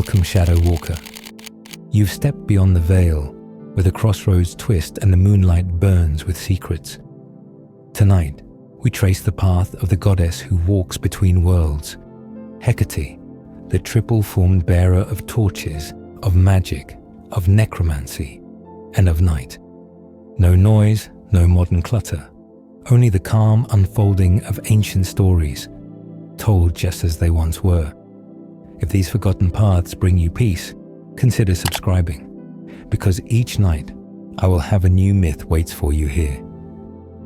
Welcome, Shadow Walker. You've stepped beyond the veil, where the crossroads twist and the moonlight burns with secrets. Tonight, we trace the path of the goddess who walks between worlds, Hecate, the triple-formed bearer of torches, of magic, of necromancy, and of night. No noise, no modern clutter, only the calm unfolding of ancient stories, told just as they once were. If these forgotten paths bring you peace, consider subscribing, because each night I will have a new myth waits for you here.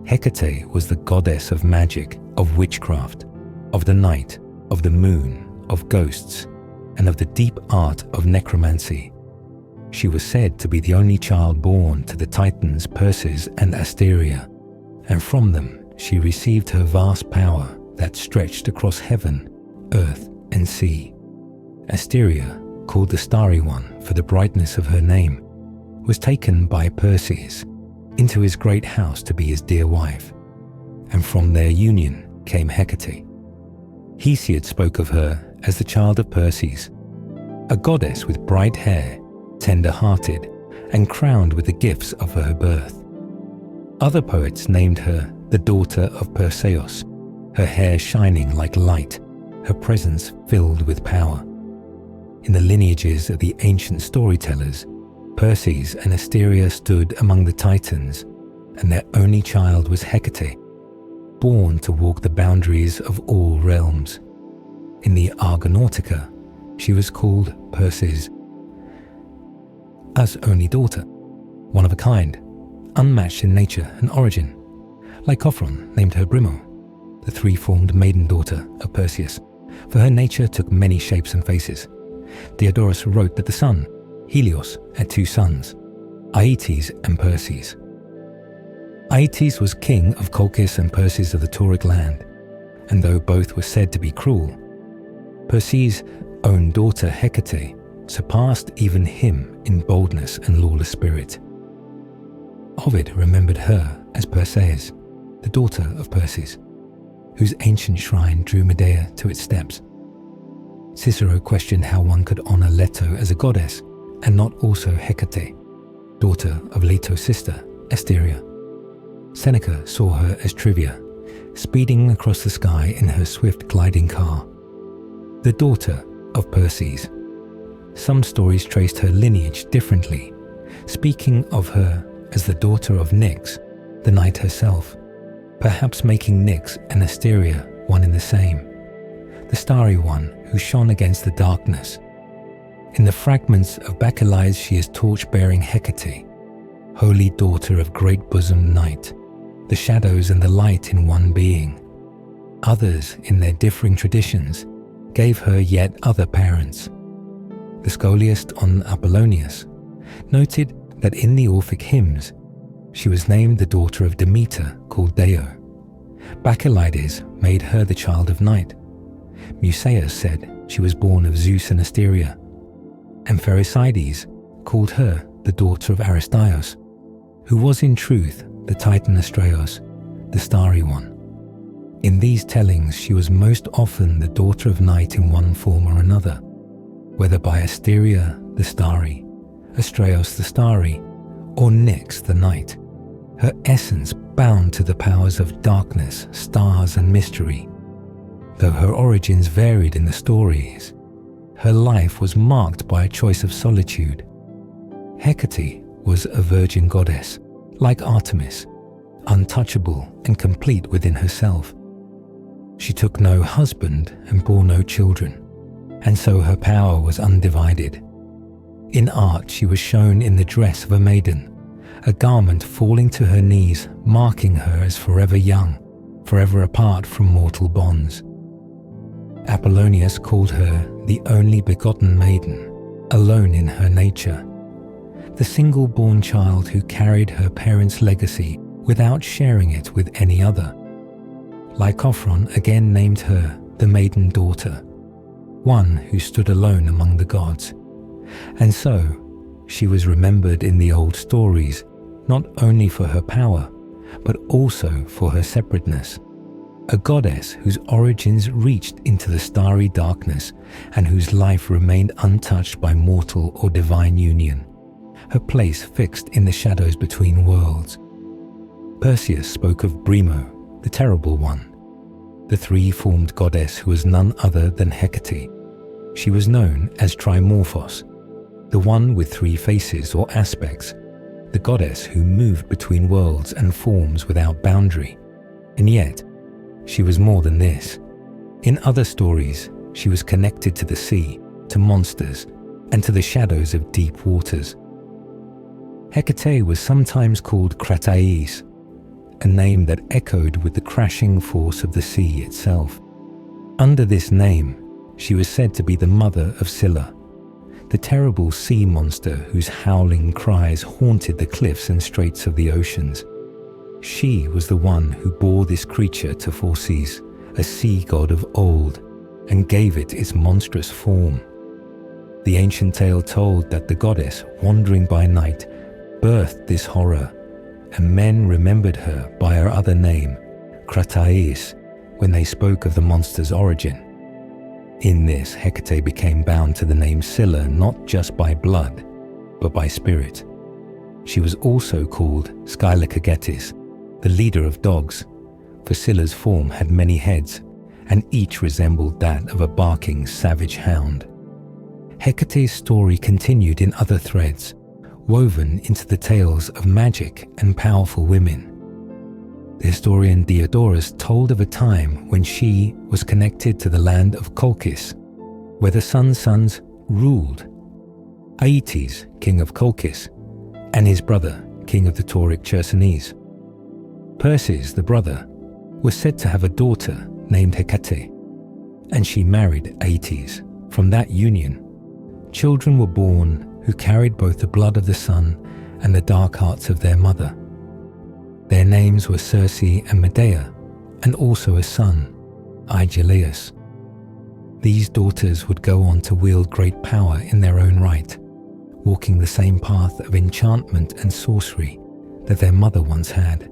Hecate was the goddess of magic, of witchcraft, of the night, of the moon, of ghosts, and of the deep art of necromancy. She was said to be the only child born to the Titans Perses and Asteria, and from them she received her vast power that stretched across heaven, earth, and sea. Asteria, called the Starry One for the brightness of her name, was taken by Perses into his great house to be his dear wife, and from their union came Hecate. Hesiod spoke of her as the child of Perses, a goddess with bright hair, tender-hearted, and crowned with the gifts of her birth. Other poets named her the daughter of Perseus, her hair shining like light, her presence filled with power. In the lineages of the ancient storytellers, Perses and Asteria stood among the Titans, and their only child was Hecate, born to walk the boundaries of all realms. In the Argonautica, she was called Perses, as only daughter, one of a kind, unmatched in nature and origin. Lycophron named her Brimo, the three-formed maiden daughter of Perseus, for her nature took many shapes and faces. Diodorus wrote that the sun, Helios, had two sons, Aeetes and Perses. Aeetes was king of Colchis and Perses of the Tauric land, and though both were said to be cruel, Perses' own daughter Hecate surpassed even him in boldness and lawless spirit. Ovid remembered her as Perseus, the daughter of Perses, whose ancient shrine drew Medea to its steps. Cicero questioned how one could honor Leto as a goddess and not also Hecate, daughter of Leto's sister, Asteria. Seneca saw her as Trivia, speeding across the sky in her swift gliding car. The daughter of Perses. Some stories traced her lineage differently, speaking of her as the daughter of Nyx, the night herself, perhaps making Nyx and Asteria one in the same, the starry one who shone against the darkness. In the fragments of Bacchylides she is torch-bearing Hecate, holy daughter of great-bosomed night, the shadows and the light in one being. Others, in their differing traditions, gave her yet other parents. The scholiast on Apollonius noted that in the Orphic hymns she was named the daughter of Demeter, called Deo. Bacchylides made her the child of night. Musaeus said she was born of Zeus and Asteria, and Pherecydes called her the daughter of Aristaios, who was in truth the Titan Astraeus, the starry one. In these tellings she was most often the daughter of night in one form or another, whether by Asteria the starry, Astraeus the starry, or Nyx the night, her essence bound to the powers of darkness, stars and mystery. Though her origins varied in the stories, her life was marked by a choice of solitude. Hecate was a virgin goddess, like Artemis, untouchable and complete within herself. She took no husband and bore no children, and so her power was undivided. In art she was shown in the dress of a maiden, a garment falling to her knees, marking her as forever young, forever apart from mortal bonds. Apollonius called her the only begotten maiden, alone in her nature, the single-born child who carried her parents' legacy without sharing it with any other. Lycophron again named her the maiden daughter, one who stood alone among the gods. And so, she was remembered in the old stories not only for her power, but also for her separateness, a goddess whose origins reached into the starry darkness and whose life remained untouched by mortal or divine union, her place fixed in the shadows between worlds. Perseus spoke of Brimo, the Terrible One, the three-formed goddess who was none other than Hecate. She was known as Trimorphos, the one with three faces or aspects, the goddess who moved between worlds and forms without boundary. And yet, she was more than this. In other stories, she was connected to the sea, to monsters, and to the shadows of deep waters. Hecate was sometimes called Kratais, a name that echoed with the crashing force of the sea itself. Under this name, she was said to be the mother of Scylla, the terrible sea monster whose howling cries haunted the cliffs and straits of the oceans. She was the one who bore this creature to Phorcys, a sea god of old, and gave it its monstrous form. The ancient tale told that the goddess, wandering by night, birthed this horror, and men remembered her by her other name, Kratais, when they spoke of the monster's origin. In this, Hecate became bound to the name Scylla not just by blood, but by spirit. She was also called Skylocagetis, the leader of dogs, for Scylla's form had many heads, and each resembled that of a barking savage hound. Hecate's story continued in other threads, woven into the tales of magic and powerful women. The historian Diodorus told of a time when she was connected to the land of Colchis, where the sun's sons ruled. Aeetes, king of Colchis, and his brother, king of the Tauric Chersonese. Perses, the brother, was said to have a daughter named Hecate, and she married Aeetes. From that union, children were born who carried both the blood of the sun and the dark hearts of their mother. Their names were Circe and Medea, and also a son, Aegialeus. These daughters would go on to wield great power in their own right, walking the same path of enchantment and sorcery that their mother once had.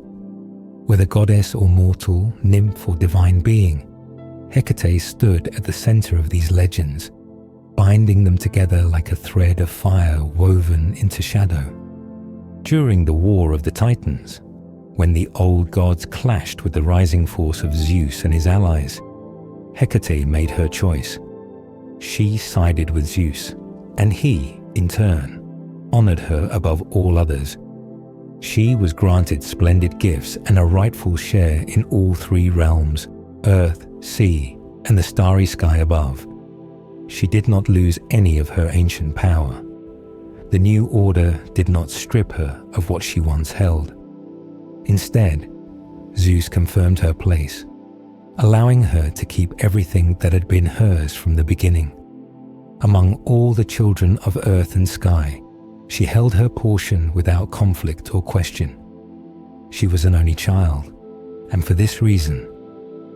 Whether goddess or mortal, nymph or divine being, Hecate stood at the center of these legends, binding them together like a thread of fire woven into shadow. During the War of the Titans, when the old gods clashed with the rising force of Zeus and his allies, Hecate made her choice. She sided with Zeus, and he, in turn, honored her above all others. She was granted splendid gifts and a rightful share in all three realms, earth, sea, and the starry sky above. She did not lose any of her ancient power. The new order did not strip her of what she once held. Instead, Zeus confirmed her place, allowing her to keep everything that had been hers from the beginning. Among all the children of earth and sky, she held her portion without conflict or question. She was an only child, and for this reason,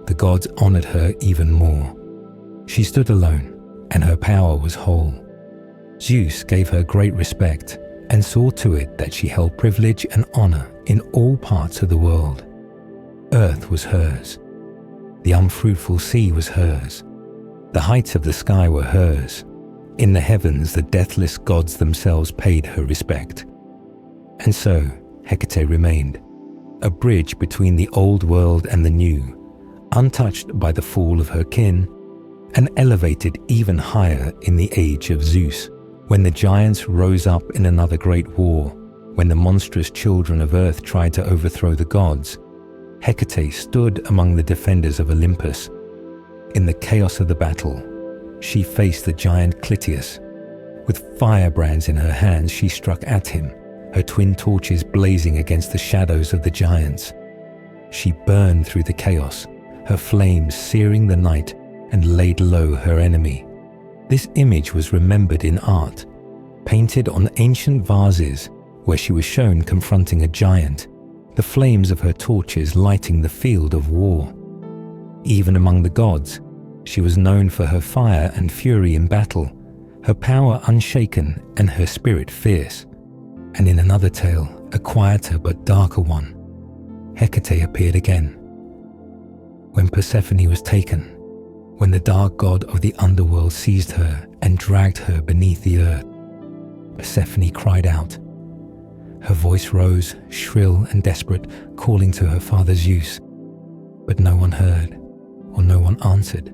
the gods honored her even more. She stood alone, and her power was whole. Zeus gave her great respect and saw to it that she held privilege and honor in all parts of the world. Earth was hers. The unfruitful sea was hers. The heights of the sky were hers. In the heavens, the deathless gods themselves paid her respect. And so, Hecate remained, a bridge between the old world and the new, untouched by the fall of her kin, and elevated even higher in the age of Zeus, when the giants rose up in another great war, when the monstrous children of earth tried to overthrow the gods. Hecate stood among the defenders of Olympus. In the chaos of the battle, she faced the giant Clytius. With firebrands in her hands, she struck at him, her twin torches blazing against the shadows of the giants. She burned through the chaos, her flames searing the night, and laid low her enemy. This image was remembered in art, painted on ancient vases, where she was shown confronting a giant, the flames of her torches lighting the field of war. Even among the gods, she was known for her fire and fury in battle, her power unshaken and her spirit fierce. And in another tale, a quieter but darker one, Hecate appeared again. when Persephone was taken, when the dark god of the underworld seized her and dragged her beneath the earth, Persephone cried out. Her voice rose, shrill and desperate, calling to her father Zeus. But no one heard, or no one answered.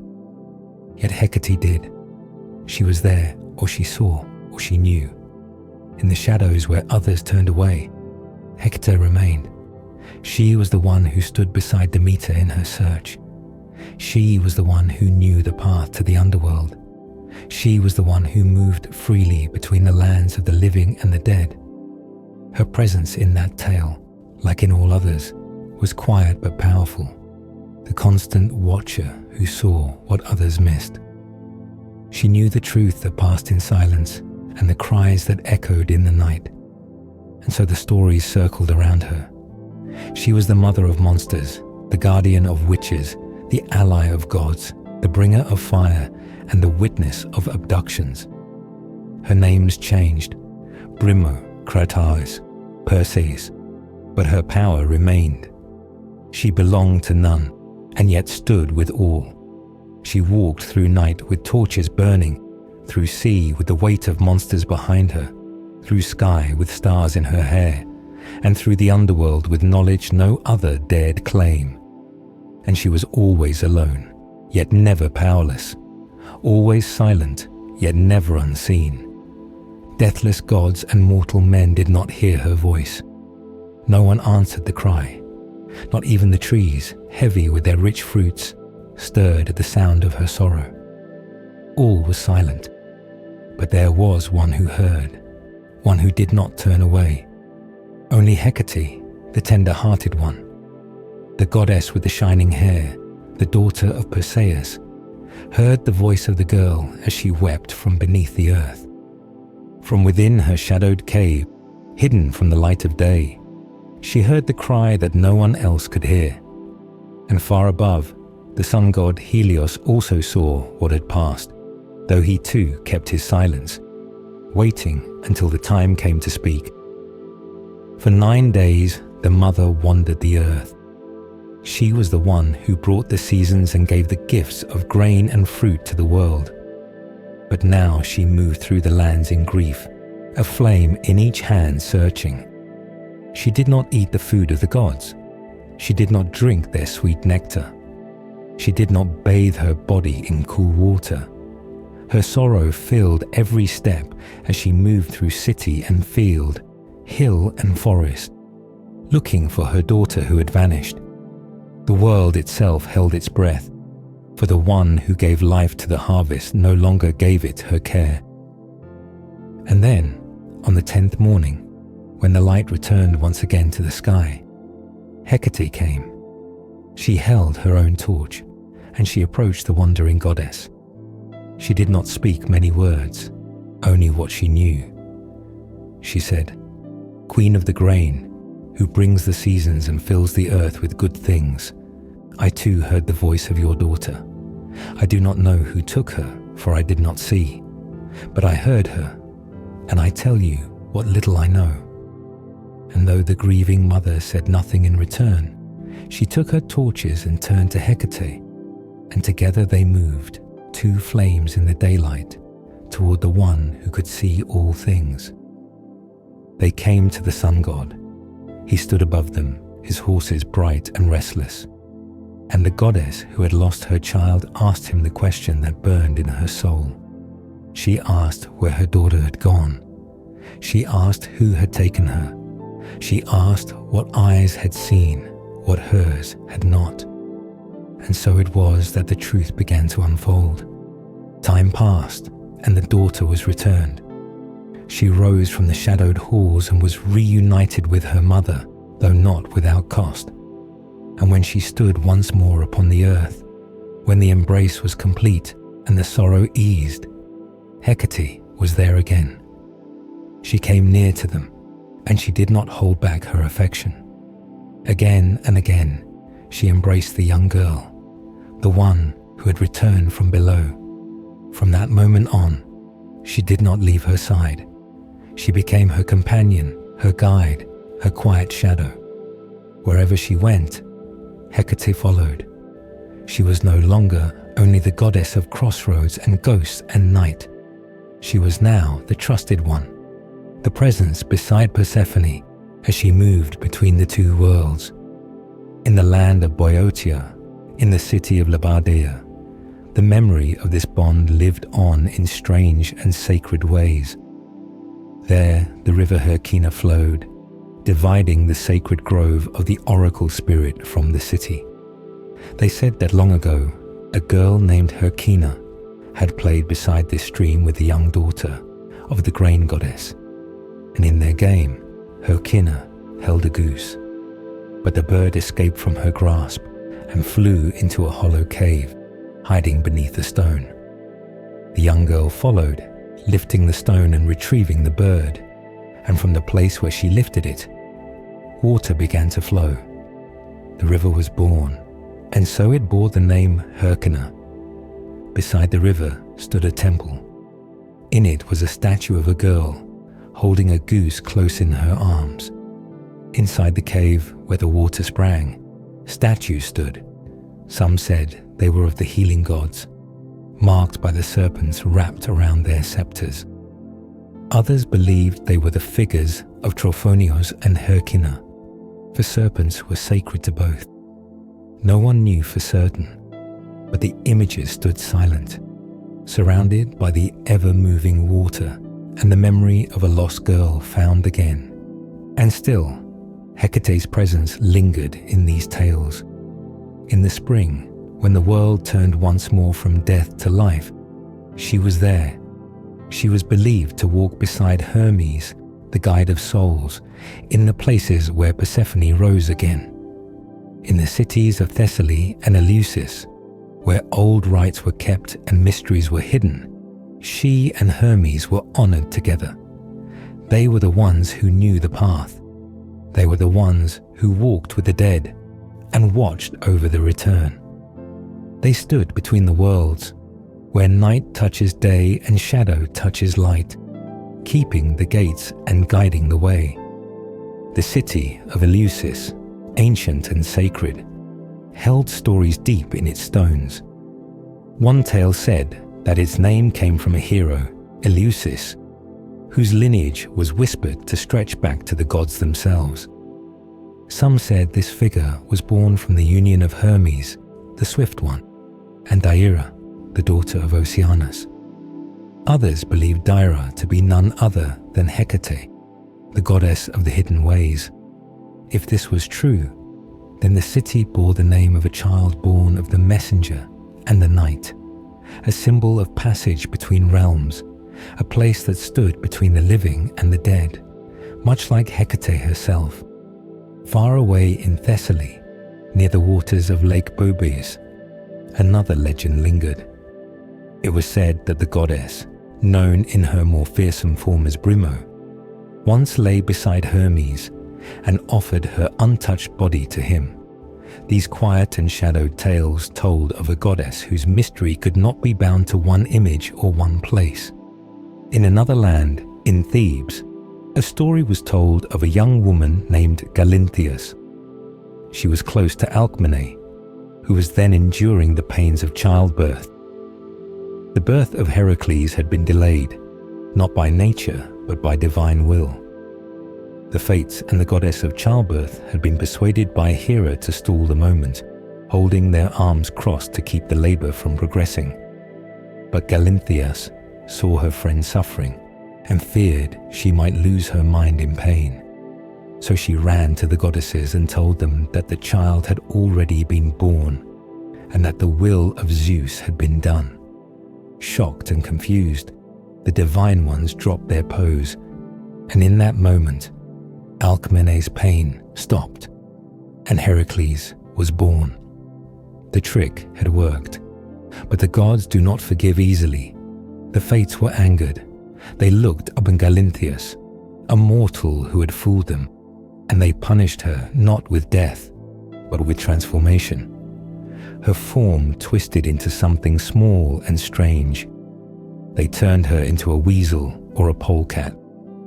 Yet Hecate did. She was there, or she saw, or she knew. In the shadows where others turned away, Hecate remained. She was the one who stood beside Demeter in her search. She was the one who knew the path to the underworld. She was the one who moved freely between the lands of the living and the dead. Her presence in that tale, like in all others, was quiet but powerful, the constant watcher who saw what others missed. She knew the truth that passed in silence and the cries that echoed in the night, and so the stories circled around her. She was the mother of monsters, the guardian of witches, the ally of gods, the bringer of fire, and the witness of abductions. Her names changed: Brimo, Kratos, Perseus, but her power remained. She belonged to none, and yet stood with all. She walked through night with torches burning, through sea with the weight of monsters behind her, through sky with stars in her hair, and through the underworld with knowledge no other dared claim. And she was always alone, yet never powerless, always silent, yet never unseen. Deathless gods and mortal men did not hear her voice. No one answered the cry. Not even the trees, heavy with their rich fruits, stirred at the sound of her sorrow. All was silent, but there was one who heard, one who did not turn away. Only Hecate, the tender-hearted one, the goddess with the shining hair, the daughter of Perseus, heard the voice of the girl as she wept from beneath the earth. From within her shadowed cave, hidden from the light of day, she heard the cry that no one else could hear. And far above, the sun god Helios also saw what had passed, though he too kept his silence, waiting until the time came to speak. For 9 days, the mother wandered the earth. She was the one who brought the seasons and gave the gifts of grain and fruit to the world. But now she moved through the lands in grief, a flame in each hand searching. She did not eat the food of the gods. She did not drink their sweet nectar. She did not bathe her body in cool water. Her sorrow filled every step as she moved through city and field, hill and forest, looking for her daughter who had vanished. The world itself held its breath, for the one who gave life to the harvest no longer gave it her care. And then, on the 10th morning, when the light returned once again to the sky, Hecate came. She held her own torch, and she approached the wandering goddess. She did not speak many words, only what she knew. She said, "Queen of the grain, who brings the seasons and fills the earth with good things, I too heard the voice of your daughter. I do not know who took her, for I did not see, but I heard her, and I tell you what little I know." And though the grieving mother said nothing in return, she took her torches and turned to Hecate, and together they moved, 2 flames in the daylight, toward the one who could see all things. They came to the sun god. He stood above them, his horses bright and restless. And the goddess who had lost her child asked him the question that burned in her soul. She asked where her daughter had gone. She asked who had taken her. She asked what eyes had seen, what hers had not. And so it was that the truth began to unfold. Time passed, and the daughter was returned. She rose from the shadowed halls and was reunited with her mother, though not without cost. And when she stood once more upon the earth, when the embrace was complete and the sorrow eased, Hecate was there again. She came near to them, and she did not hold back her affection. Again and again, she embraced the young girl, the one who had returned from below. From that moment on, she did not leave her side. She became her companion, her guide, her quiet shadow. Wherever she went, Hecate followed. She was no longer only the goddess of crossroads and ghosts and night. She was now the trusted one, the presence beside Persephone as she moved between the two worlds. In the land of Boeotia, in the city of Labadea, the memory of this bond lived on in strange and sacred ways. There the river Hecate flowed, dividing the sacred grove of the oracle spirit from the city. They said that long ago, a girl named Hecate had played beside this stream with the young daughter of the grain goddess, and in their game, Hecate held a goose. But the bird escaped from her grasp and flew into a hollow cave, hiding beneath a stone. The young girl followed, lifting the stone and retrieving the bird, and from the place where she lifted it, water began to flow. The river was born, and so it bore the name Hecate. Beside the river stood a temple. In it was a statue of a girl, holding a goose close in her arms. Inside the cave where the water sprang, statues stood. Some said they were of the healing gods, marked by the serpents wrapped around their scepters. Others believed they were the figures of Trophonios and Hecate, for serpents were sacred to both. No one knew for certain, but the images stood silent, surrounded by the ever-moving water and the memory of a lost girl found again. And still, Hecate's presence lingered in these tales. In the spring, when the world turned once more from death to life, she was there. She was believed to walk beside Hermes, the guide of souls, in the places where Persephone rose again. In the cities of Thessaly and Eleusis, where old rites were kept and mysteries were hidden, she and Hermes were honored together. They were the ones who knew the path. They were the ones who walked with the dead and watched over the return. They stood between the worlds, where night touches day and shadow touches light, keeping the gates and guiding the way. The city of Eleusis, ancient and sacred, held stories deep in its stones. One tale said that its name came from a hero, Eleusis, whose lineage was whispered to stretch back to the gods themselves. Some said this figure was born from the union of Hermes, the swift one, and Deirdre, the daughter of Oceanus. Others believed Deirdre to be none other than Hecate, the goddess of the hidden ways. If this was true, then the city bore the name of a child born of the messenger and the night, a symbol of passage between realms, a place that stood between the living and the dead, much like Hecate herself. Far away in Thessaly, near the waters of Lake Boebeis, another legend lingered. It was said that the goddess, known in her more fearsome form as Brimo, once lay beside Hermes and offered her untouched body to him. These quiet and shadowed tales told of a goddess whose mystery could not be bound to one image or one place. In another land, in Thebes, a story was told of a young woman named Galinthias. She was close to Alcmene, who was then enduring the pains of childbirth. The birth of Heracles had been delayed, not by nature, but by divine will. The Fates and the goddess of childbirth had been persuaded by Hera to stall the moment, holding their arms crossed to keep the labor from progressing. But Galinthias saw her friend suffering and feared she might lose her mind in pain. So she ran to the goddesses and told them that the child had already been born and that the will of Zeus had been done. Shocked and confused, the divine ones dropped their pose, and in that moment, Alcmene's pain stopped, and Heracles was born. The trick had worked, but the gods do not forgive easily. The Fates were angered. They looked upon Galinthias, a mortal who had fooled them, and they punished her not with death, but with transformation. Her form twisted into something small and strange. They turned her into a weasel or a polecat,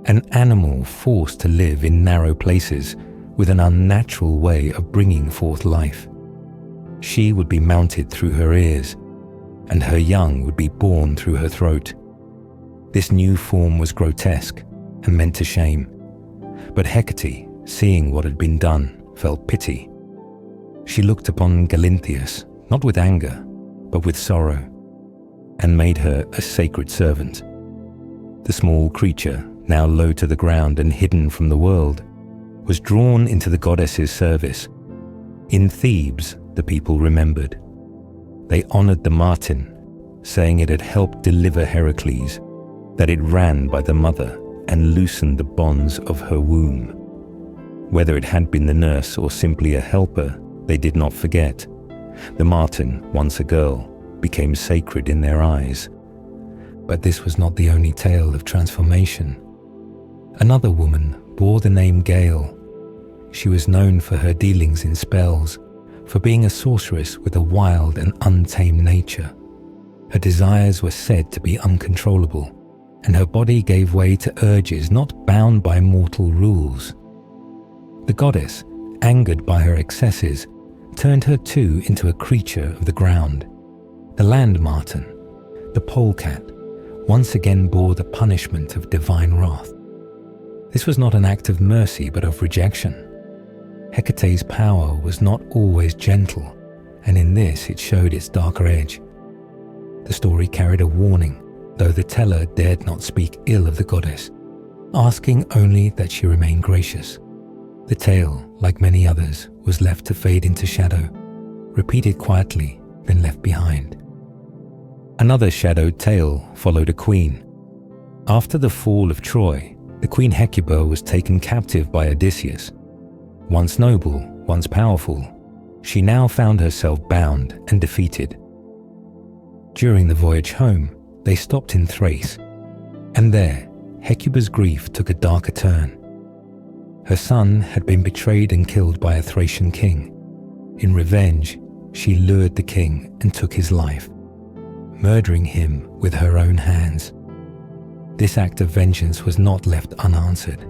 an animal forced to live in narrow places with an unnatural way of bringing forth life. She would be mounted through her ears, and her young would be born through her throat. This new form was grotesque and meant to shame. But Hecate, seeing what had been done, felt pity. She looked upon Galinthius, not with anger, but with sorrow, and made her a sacred servant. The small creature, now low to the ground and hidden from the world, was drawn into the goddess's service. In Thebes, the people remembered. They honored the marten, saying it had helped deliver Heracles, that it ran by the mother and loosened the bonds of her womb. Whether it had been the nurse or simply a helper, they did not forget. The marten, once a girl, became sacred in their eyes. But this was not the only tale of transformation. Another woman bore the name Gale. She was known for her dealings in spells, for being a sorceress with a wild and untamed nature. Her desires were said to be uncontrollable, and her body gave way to urges not bound by mortal rules. The goddess, angered by her excesses, turned her too into a creature of the ground. The land marten, the polecat, once again bore the punishment of divine wrath. This was not an act of mercy but of rejection. Hecate's power was not always gentle, and in this it showed its darker edge. The story carried a warning, though the teller dared not speak ill of the goddess, asking only that she remain gracious. The tale, like many others, was left to fade into shadow, repeated quietly, then left behind. Another shadowed tale followed a queen. After the fall of Troy, the Queen Hecuba was taken captive by Odysseus. Once noble, once powerful, she now found herself bound and defeated. During the voyage home, they stopped in Thrace, and there, Hecuba's grief took a darker turn. Her son had been betrayed and killed by a Thracian king. In revenge, she lured the king and took his life, murdering him with her own hands. This act of vengeance was not left unanswered.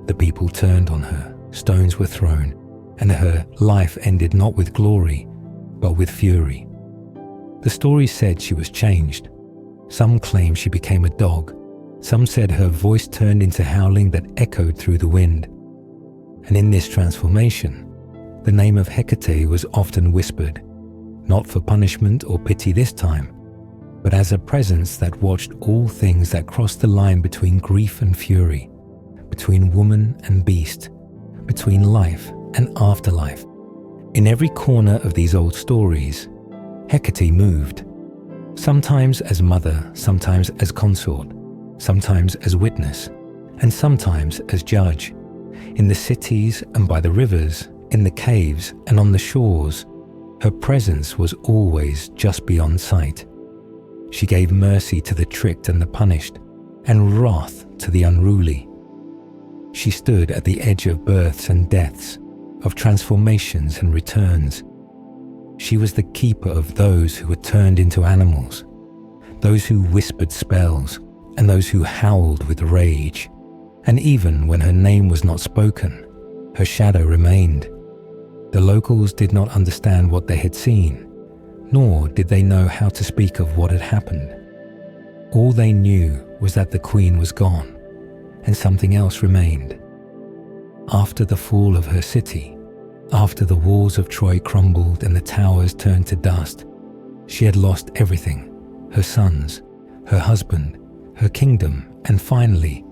The people turned on her, stones were thrown, and her life ended not with glory, but with fury. The story said she was changed. Some claim she became a dog. Some said her voice turned into howling that echoed through the wind. And in this transformation, the name of Hecate was often whispered, not for punishment or pity this time, but as a presence that watched all things that crossed the line between grief and fury, between woman and beast, between life and afterlife. In every corner of these old stories, Hecate moved, sometimes as mother, sometimes as consort, sometimes as witness, and sometimes as judge. In the cities and by the rivers, in the caves and on the shores, her presence was always just beyond sight. She gave mercy to the tricked and the punished, and wrath to the unruly. She stood at the edge of births and deaths, of transformations and returns. She was the keeper of those who were turned into animals, those who whispered spells, and those who howled with rage. And even when her name was not spoken, her shadow remained. The locals did not understand what they had seen, nor did they know how to speak of what had happened. All they knew was that the queen was gone, and something else remained. After the fall of her city, after the walls of Troy crumbled and the towers turned to dust, she had lost everything: her sons, her husband, her kingdom, and finally,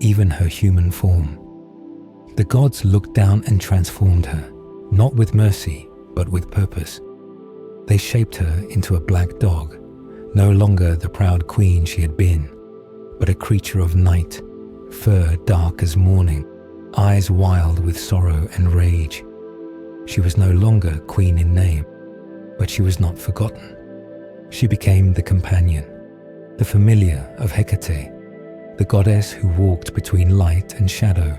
even her human form. The gods looked down and transformed her, not with mercy, but with purpose. They shaped her into a black dog, no longer the proud queen she had been, but a creature of night, fur dark as morning, eyes wild with sorrow and rage. She was no longer queen in name, but she was not forgotten. She became the companion, the familiar of Hecate, the goddess who walked between light and shadow,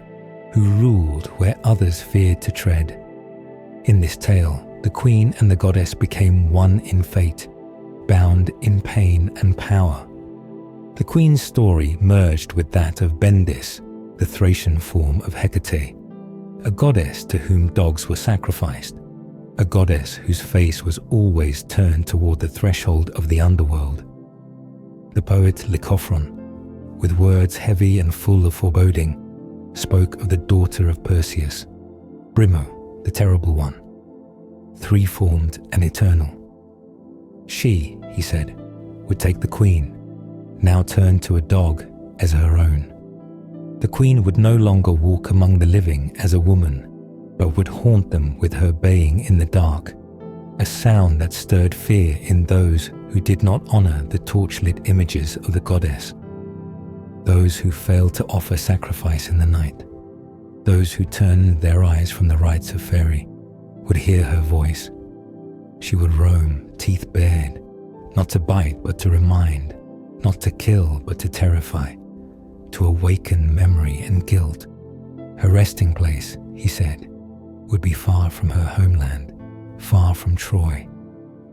who ruled where others feared to tread. In this tale, the queen and the goddess became one in fate, bound in pain and power. The queen's story merged with that of Bendis, the Thracian form of Hecate, a goddess to whom dogs were sacrificed. a goddess whose face was always turned toward the threshold of the underworld. The poet Lycophron, with words heavy and full of foreboding, spoke of the daughter of Perseus, Brimo, the terrible one, three-formed and eternal. She, he said, would take the queen, now turned to a dog, as her own. The queen would no longer walk among the living as a woman, but would haunt them with her baying in the dark, a sound that stirred fear in those who did not honor the torchlit images of the goddess, those who failed to offer sacrifice in the night, those who turned their eyes from the rites of fairy, would hear her voice. She would roam, teeth bared, not to bite but to remind, not to kill but to terrify, to awaken memory and guilt. Her resting place, he said, would be far from her homeland, far from Troy.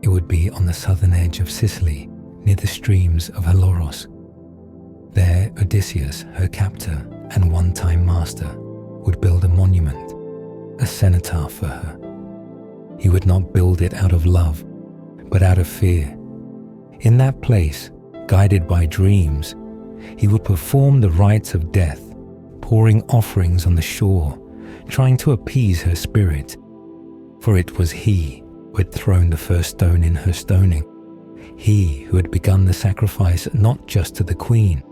It would be on the southern edge of Sicily, near the streams of Helloros. There Odysseus, her captor and one-time master, would build a monument, a cenotaph for her. He would not build it out of love, but out of fear. In that place, guided by dreams, he would perform the rites of death, pouring offerings on the shore, trying to appease her spirit. For it was he who had thrown the first stone in her stoning, he who had begun the sacrifice not just to the queen,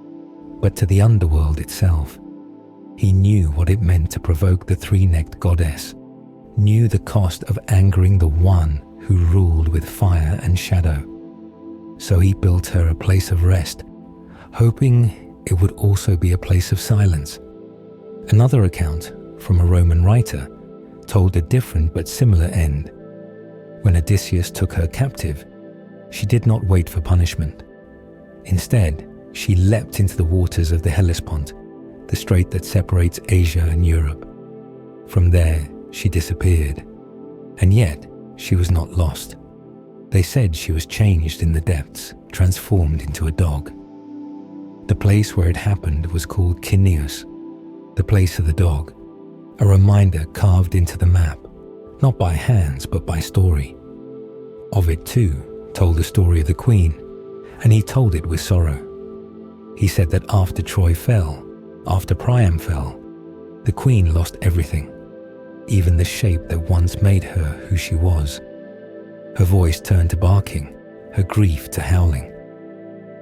but to the underworld itself. He knew what it meant to provoke the three-necked goddess, knew the cost of angering the one who ruled with fire and shadow. So he built her a place of rest, hoping it would also be a place of silence. Another account, from a Roman writer, told a different but similar end. When Odysseus took her captive, she did not wait for punishment. Instead, she leapt into the waters of the Hellespont, the strait that separates Asia and Europe. From there, she disappeared. And yet, she was not lost. They said she was changed in the depths, transformed into a dog. The place where it happened was called Cineus, the place of the dog, a reminder carved into the map, not by hands but by story. Ovid too told the story of the queen, and he told it with sorrow. He said that after Troy fell, after Priam fell, the queen lost everything, even the shape that once made her who she was. Her voice turned to barking, her grief to howling.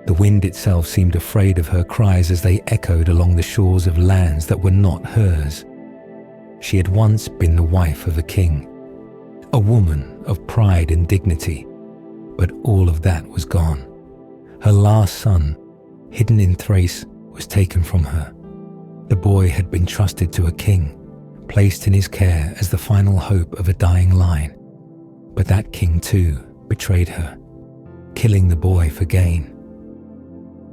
The wind itself seemed afraid of her cries as they echoed along the shores of lands that were not hers. She had once been the wife of a king, a woman of pride and dignity, but all of that was gone. Her last son, hidden in Thrace, was taken from her. The boy had been trusted to a king, placed in his care as the final hope of a dying line. But that king too betrayed her, killing the boy for gain.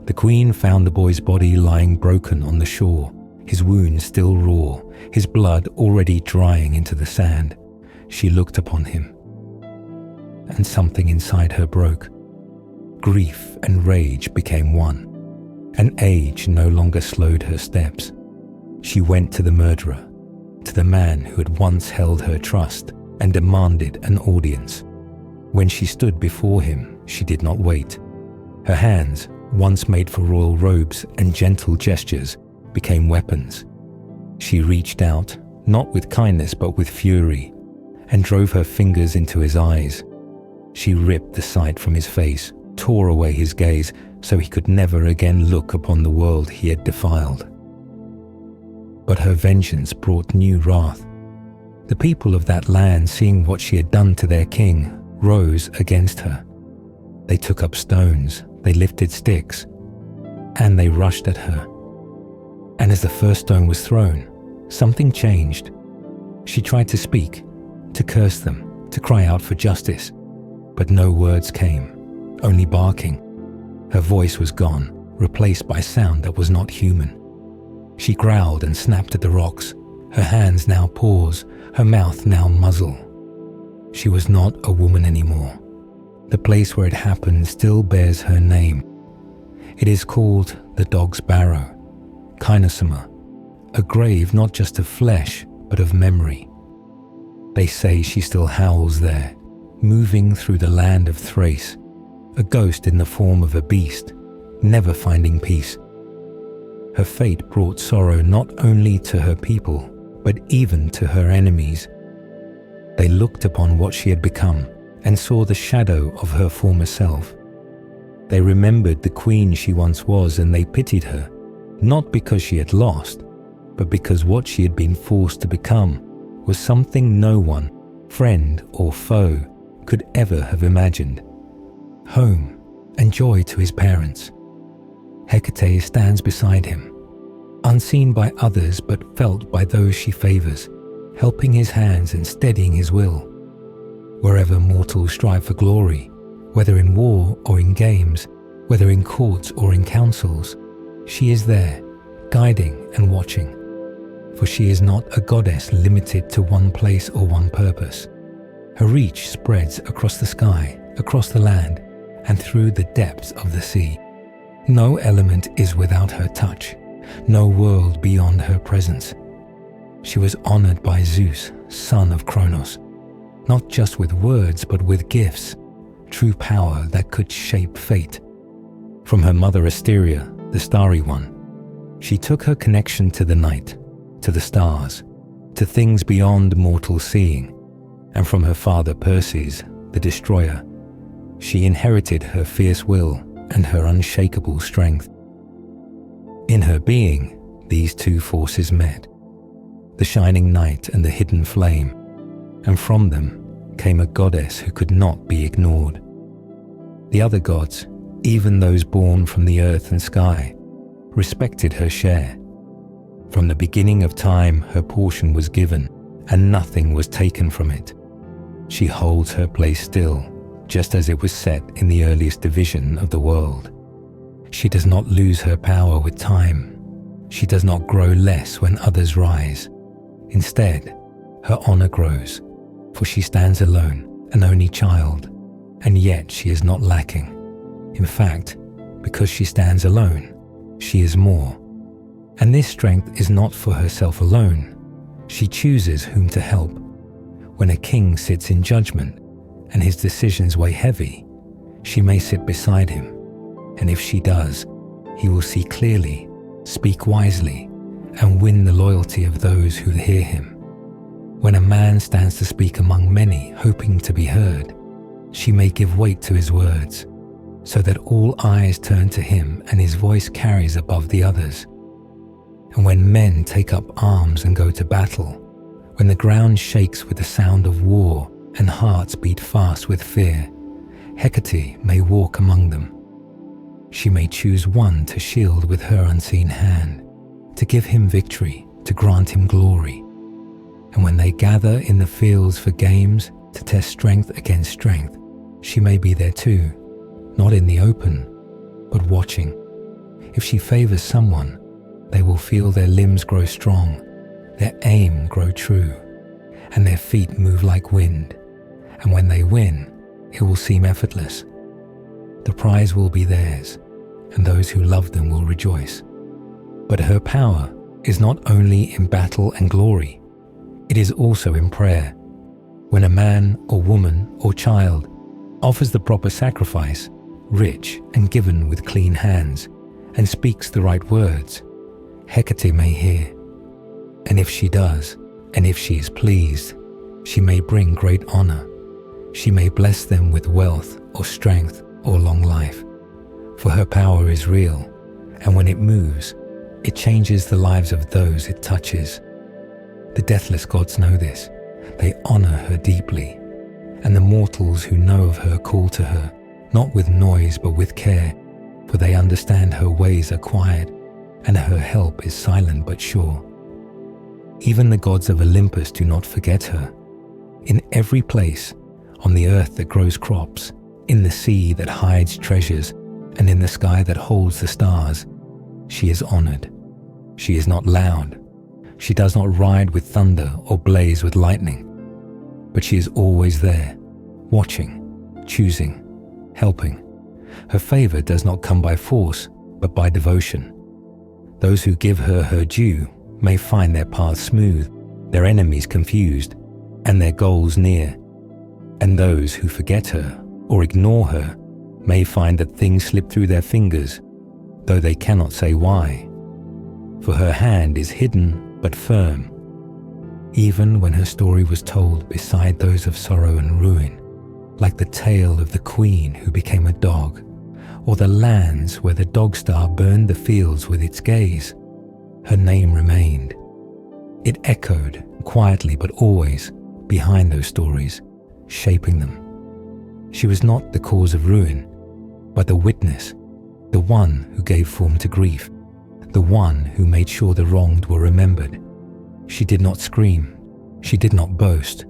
The queen found the boy's body lying broken on the shore, his wounds still raw, his blood already drying into the sand. She looked upon him, and something inside her broke. Grief and rage became one, and age no longer slowed her steps. She went to the murderer, to the man who had once held her trust and demanded an audience. When she stood before him, she did not wait. Her hands, once made for royal robes and gentle gestures, became weapons. She reached out, not with kindness but with fury, and drove her fingers into his eyes. She ripped the sight from his face, tore away his gaze, so he could never again look upon the world he had defiled. But her vengeance brought new wrath. The people of that land, seeing what she had done to their king, rose against her. They took up stones, they lifted sticks, and they rushed at her. And as the first stone was thrown, something changed. She tried to speak, to curse them, to cry out for justice, but no words came, only barking. Her voice was gone, replaced by sound that was not human. She growled and snapped at the rocks, her hands now paws, her mouth now muzzle. She was not a woman anymore. The place where it happened still bears her name. It is called the Dog's Barrow, Kynosoma, a grave not just of flesh, but of memory. They say she still howls there, moving through the land of Thrace, a ghost in the form of a beast, never finding peace. Her fate brought sorrow not only to her people, but even to her enemies. They looked upon what she had become and saw the shadow of her former self. They remembered the queen she once was, and they pitied her, not because she had lost, but because what she had been forced to become was something no one, friend or foe, could ever have imagined. Home and joy to his parents. Hecate stands beside him, unseen by others but felt by those she favors, helping his hands and steadying his will. Wherever mortals strive for glory, whether in war or in games, whether in courts or in councils, she is there, guiding and watching. For she is not a goddess limited to one place or one purpose. Her reach spreads across the sky, across the land, and through the depths of the sea. No element is without her touch, no world beyond her presence. She was honored by Zeus, son of Kronos, not just with words but with gifts, true power that could shape fate. From her mother Asteria, the starry one, she took her connection to the night, to the stars, to things beyond mortal seeing, and from her father Perses, the destroyer, she inherited her fierce will and her unshakable strength. In her being, these two forces met, the shining night and the hidden flame, and from them came a goddess who could not be ignored. The other gods, even those born from the earth and sky, respected her share. From the beginning of time, her portion was given, and nothing was taken from it. She holds her place still, just as it was set in the earliest division of the world. She does not lose her power with time. She does not grow less when others rise. Instead, her honor grows, for she stands alone, an only child, and yet she is not lacking. In fact, because she stands alone, she is more. And this strength is not for herself alone. She chooses whom to help. When a king sits in judgment and his decisions weigh heavy, she may sit beside him. And if she does, he will see clearly, speak wisely, and win the loyalty of those who hear him. When a man stands to speak among many, hoping to be heard, she may give weight to his words, so that all eyes turn to him and his voice carries above the others. And when men take up arms and go to battle, when the ground shakes with the sound of war and hearts beat fast with fear, Hecate may walk among them. She may choose one to shield with her unseen hand, to give him victory, to grant him glory. And when they gather in the fields for games to test strength against strength, she may be there too, not in the open, but watching. If she favors someone, they will feel their limbs grow strong, their aim grow true, and their feet move like wind. And when they win, it will seem effortless. The prize will be theirs, and those who love them will rejoice. But her power is not only in battle and glory, it is also in prayer. When a man or woman or child offers the proper sacrifice, rich and given with clean hands, and speaks the right words, Hecate may hear. And if she does, and if she is pleased, she may bring great honor. She may bless them with wealth or strength or long life. For her power is real, and when it moves, it changes the lives of those it touches. The deathless gods know this. They honor her deeply, and the mortals who know of her call to her, not with noise but with care, for they understand her ways are quiet, and her help is silent but sure. Even the gods of Olympus do not forget her. In every place, on the earth that grows crops, in the sea that hides treasures, and in the sky that holds the stars, she is honored. She is not loud. She does not ride with thunder or blaze with lightning. But she is always there, watching, choosing, helping. Her favor does not come by force, but by devotion. Those who give her her due may find their path smooth, their enemies confused, and their goals near. And those who forget her or ignore her may find that things slip through their fingers, though they cannot say why. For her hand is hidden but firm. Even when her story was told beside those of sorrow and ruin, like the tale of the queen who became a dog, or the lands where the dog star burned the fields with its gaze, her name remained. It echoed quietly but always behind those stories, shaping them. She was not the cause of ruin, but the witness, the one who gave form to grief, the one who made sure the wronged were remembered. She did not scream, she did not boast,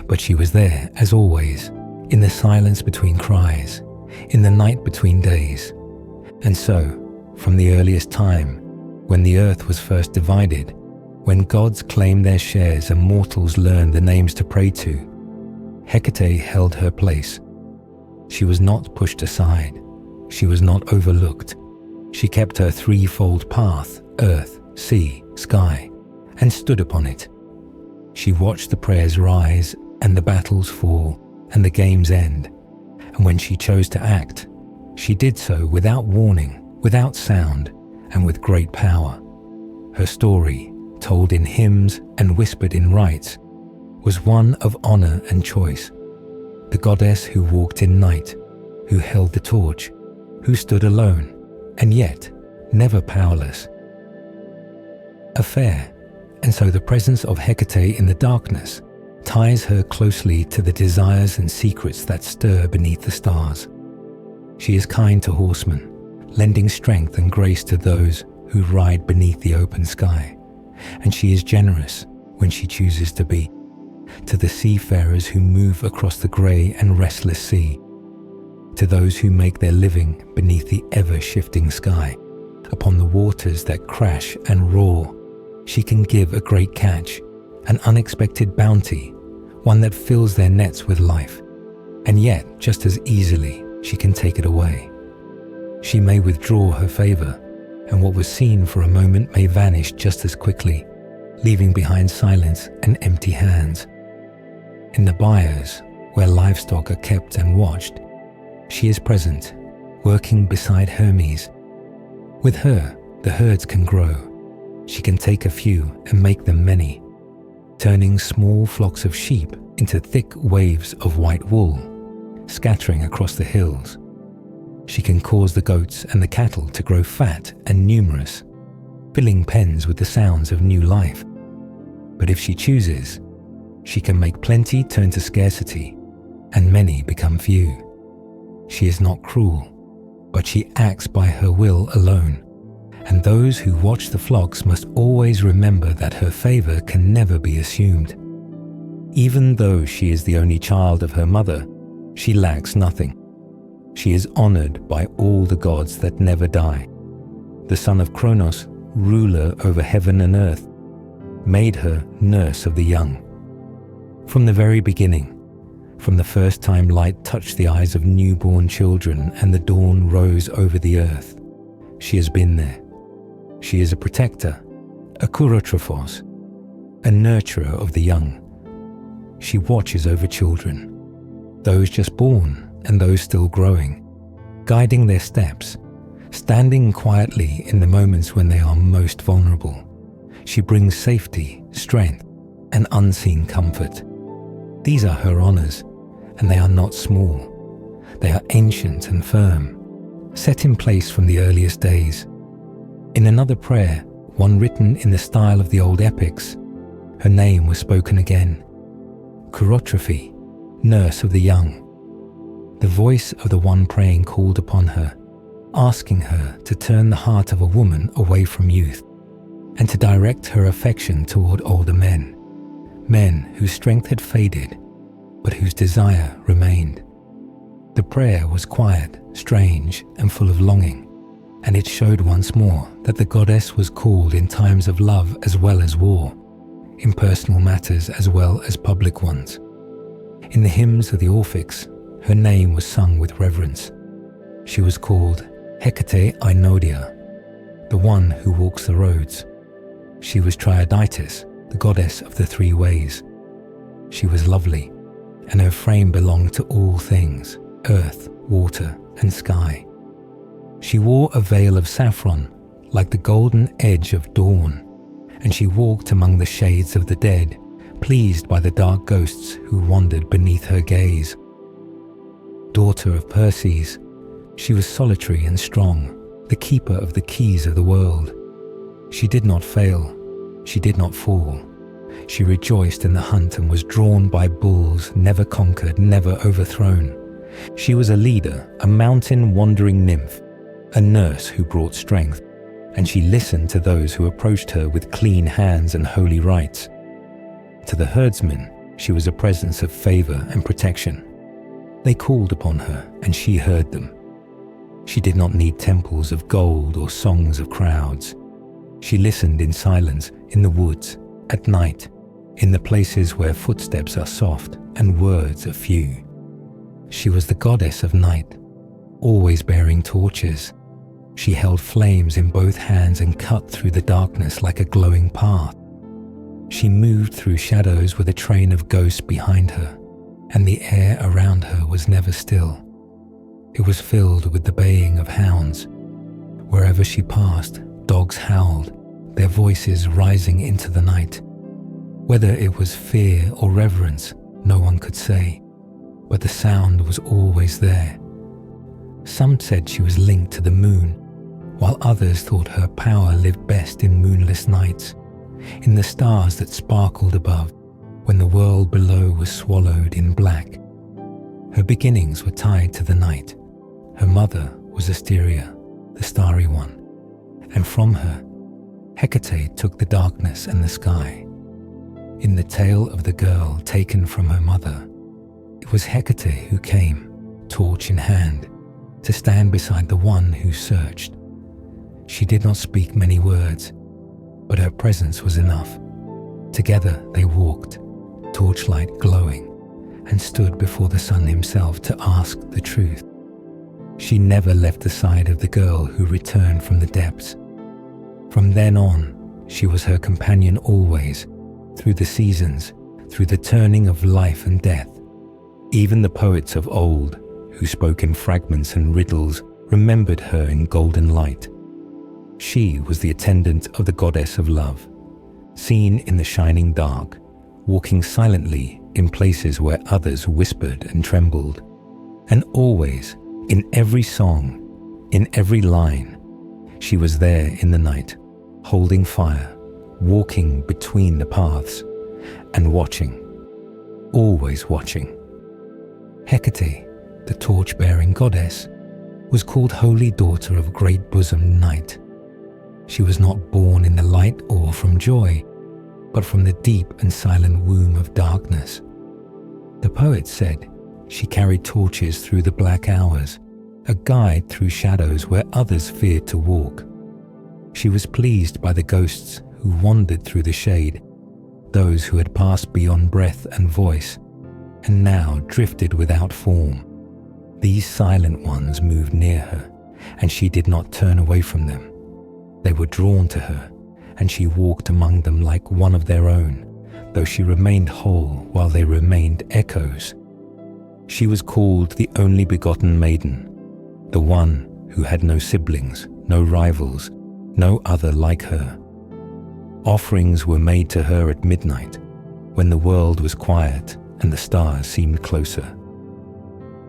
but she was there, as always, in the silence between cries, in the night between days. And so, from the earliest time, when the earth was first divided, when gods claimed their shares and mortals learned the names to pray to, Hecate held her place. She was not pushed aside. She was not overlooked. She kept her threefold path, earth, sea, sky, and stood upon it. She watched the prayers rise and the battles fall and the games end. And when she chose to act, she did so without warning, without sound, and with great power. Her story, told in hymns and whispered in rites, was one of honor and choice. The goddess who walked in night, who held the torch, who stood alone, and yet never powerless. A fair, and so the presence of Hecate in the darkness ties her closely to the desires and secrets that stir beneath the stars. She is kind to horsemen, lending strength and grace to those who ride beneath the open sky, and she is generous when she chooses to be, to the seafarers who move across the grey and restless sea, to those who make their living beneath the ever-shifting sky. Upon the waters that crash and roar, she can give a great catch, an unexpected bounty, one that fills their nets with life, and yet just as easily she can take it away. She may withdraw her favour, and what was seen for a moment may vanish just as quickly, leaving behind silence and empty hands. In the byres, where livestock are kept and watched, she is present, working beside Hermes. With her, the herds can grow. She can take a few and make them many, turning small flocks of sheep into thick waves of white wool, scattering across the hills. She can cause the goats and the cattle to grow fat and numerous, filling pens with the sounds of new life. But if she chooses, she can make plenty turn to scarcity, and many become few. She is not cruel, but she acts by her will alone, and those who watch the flocks must always remember that her favor can never be assumed. Even though she is the only child of her mother, she lacks nothing. She is honored by all the gods that never die. The son of Kronos, ruler over heaven and earth, made her nurse of the young. From the very beginning, from the first time light touched the eyes of newborn children and the dawn rose over the earth, she has been there. She is a protector, a kurotrophos, a nurturer of the young. She watches over children, those just born and those still growing, guiding their steps, standing quietly in the moments when they are most vulnerable. She brings safety, strength, and unseen comfort. These are her honors, and they are not small. They are ancient and firm, set in place from the earliest days. In another prayer, one written in the style of the old epics, her name was spoken again. Kurotrophy, nurse of the young. The voice of the one praying called upon her, asking her to turn the heart of a woman away from youth, and to direct her affection toward older men, men whose strength had faded, but whose desire remained. The prayer was quiet, strange, and full of longing, and it showed once more that the goddess was called in times of love as well as war, in personal matters as well as public ones. In the hymns of the Orphics, her name was sung with reverence. She was called Hecate Ainodia, the one who walks the roads. She was Triaditis, the goddess of the three ways. She was lovely, and her frame belonged to all things, earth, water, and sky. She wore a veil of saffron, like the golden edge of dawn, and she walked among the shades of the dead, pleased by the dark ghosts who wandered beneath her gaze. Daughter of Perses, she was solitary and strong, the keeper of the keys of the world. She did not fail, she did not fall. She rejoiced in the hunt and was drawn by bulls, never conquered, never overthrown. She was a leader, a mountain-wandering nymph, a nurse who brought strength, and she listened to those who approached her with clean hands and holy rites. To the herdsmen, she was a presence of favor and protection. They called upon her, and she heard them. She did not need temples of gold or songs of crowds. She listened in silence, in the woods, at night, in the places where footsteps are soft and words are few. She was the goddess of night, always bearing torches. She held flames in both hands and cut through the darkness like a glowing path. She moved through shadows with a train of ghosts behind her, and the air around her was never still. It was filled with the baying of hounds. Wherever she passed, dogs howled, their voices rising into the night. Whether it was fear or reverence, no one could say, but the sound was always there. Some said she was linked to the moon, while others thought her power lived best in moonless nights, in the stars that sparkled above, when the world below was swallowed in black. Her beginnings were tied to the night. Her mother was Asteria, the starry one, and from her, Hecate took the darkness and the sky. In the tale of the girl taken from her mother, it was Hecate who came, torch in hand, to stand beside the one who searched. She did not speak many words, but her presence was enough. Together they walked, torchlight glowing, and stood before the sun himself to ask the truth. She never left the side of the girl who returned from the depths. From then on, she was her companion always, through the seasons, through the turning of life and death. Even the poets of old, who spoke in fragments and riddles, remembered her in golden light. She was the attendant of the goddess of love, seen in the shining dark, walking silently in places where others whispered and trembled. And always, in every song, in every line, she was there in the night, holding fire, walking between the paths, and watching, always watching. Hecate, the torch-bearing goddess, was called Holy Daughter of Great-Bosomed Night. She was not born in the light or from joy, but from the deep and silent womb of darkness. The poet said she carried torches through the black hours, a guide through shadows where others feared to walk. She was pleased by the ghosts who wandered through the shade, those who had passed beyond breath and voice, and now drifted without form. These silent ones moved near her, and she did not turn away from them. They were drawn to her, and she walked among them like one of their own, though she remained whole while they remained echoes. She was called the only begotten maiden, the one who had no siblings, no rivals, no other like her. Offerings were made to her at midnight, when the world was quiet and the stars seemed closer.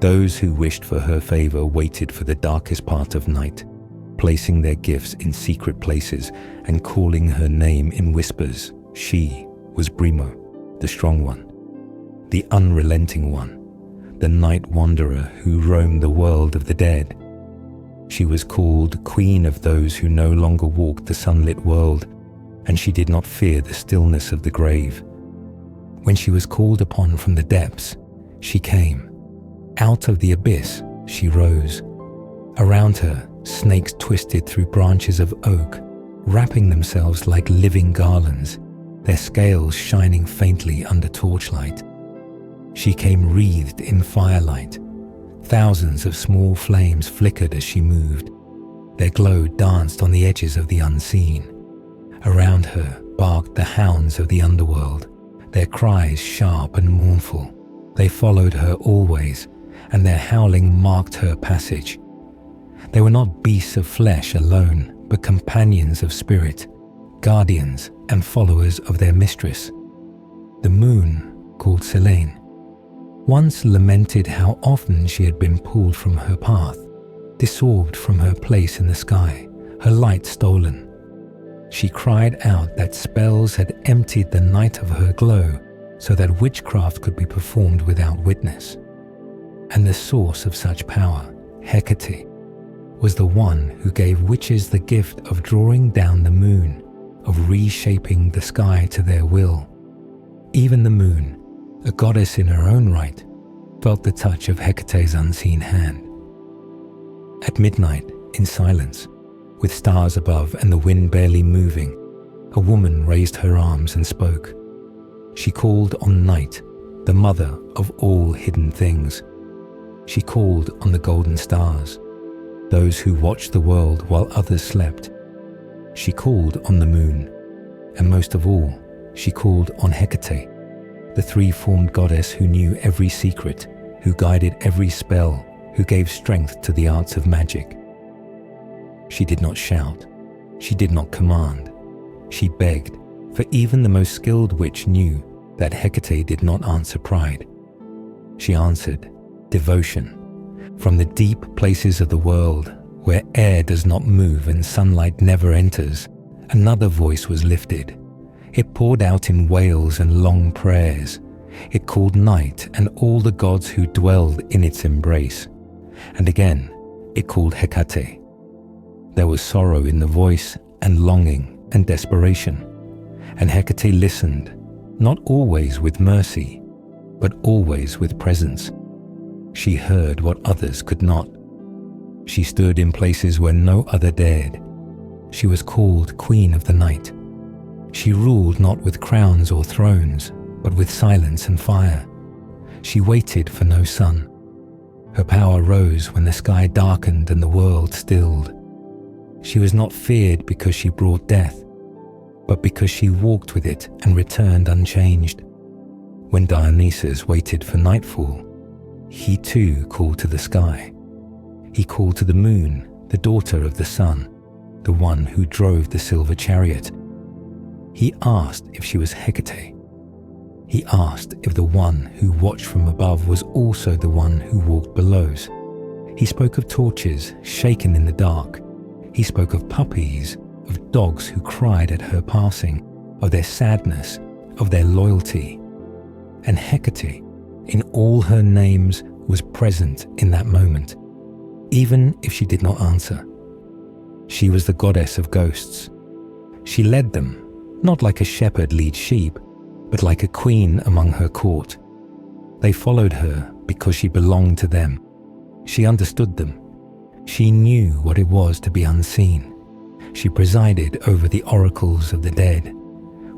Those who wished for her favor waited for the darkest part of night, placing their gifts in secret places and calling her name in whispers. She was Brimo, the strong one, the unrelenting one, the night wanderer who roamed the world of the dead. She was called Queen of those who no longer walked the sunlit world, and she did not fear the stillness of the grave. When she was called upon from the depths, she came. Out of the abyss, she rose. Around her, snakes twisted through branches of oak, wrapping themselves like living garlands, their scales shining faintly under torchlight. She came wreathed in firelight. Thousands of small flames flickered as she moved. Their glow danced on the edges of the unseen. Around her barked the hounds of the underworld, their cries sharp and mournful. They followed her always, and their howling marked her passage. They were not beasts of flesh alone, but companions of spirit, guardians and followers of their mistress. The moon, called Selene, once lamented how often she had been pulled from her path, disorbed from her place in the sky, her light stolen. She cried out that spells had emptied the night of her glow so that witchcraft could be performed without witness. And the source of such power, Hecate, was the one who gave witches the gift of drawing down the moon, of reshaping the sky to their will. Even the moon, a goddess in her own right, felt the touch of Hecate's unseen hand. At midnight, in silence, with stars above and the wind barely moving, a woman raised her arms and spoke. She called on night, the mother of all hidden things. She called on the golden stars, those who watched the world while others slept. She called on the moon, and most of all, she called on Hecate, the three-formed goddess who knew every secret, who guided every spell, who gave strength to the arts of magic. She did not shout, she did not command, she begged, for even the most skilled witch knew that Hecate did not answer pride. She answered devotion. From the deep places of the world, where air does not move and sunlight never enters, another voice was lifted. It poured out in wails and long prayers. It called night and all the gods who dwelled in its embrace. And again, it called Hecate. There was sorrow in the voice and longing and desperation. And Hecate listened, not always with mercy, but always with presence. She heard what others could not. She stood in places where no other dared. She was called Queen of the Night. She ruled not with crowns or thrones, but with silence and fire. She waited for no sun. Her power rose when the sky darkened and the world stilled. She was not feared because she brought death, but because she walked with it and returned unchanged. When Dionysus waited for nightfall, he too called to the sky. He called to the moon, the daughter of the sun, the one who drove the silver chariot. He asked if she was Hecate. He asked if the one who watched from above was also the one who walked below. He spoke of torches shaken in the dark. He spoke of puppies, of dogs who cried at her passing, of their sadness, of their loyalty. And Hecate, in all her names, was present in that moment, even if she did not answer. She was the goddess of ghosts. She led them, not like a shepherd leads sheep, but like a queen among her court. They followed her because she belonged to them. She understood them. She knew what it was to be unseen. She presided over the oracles of the dead,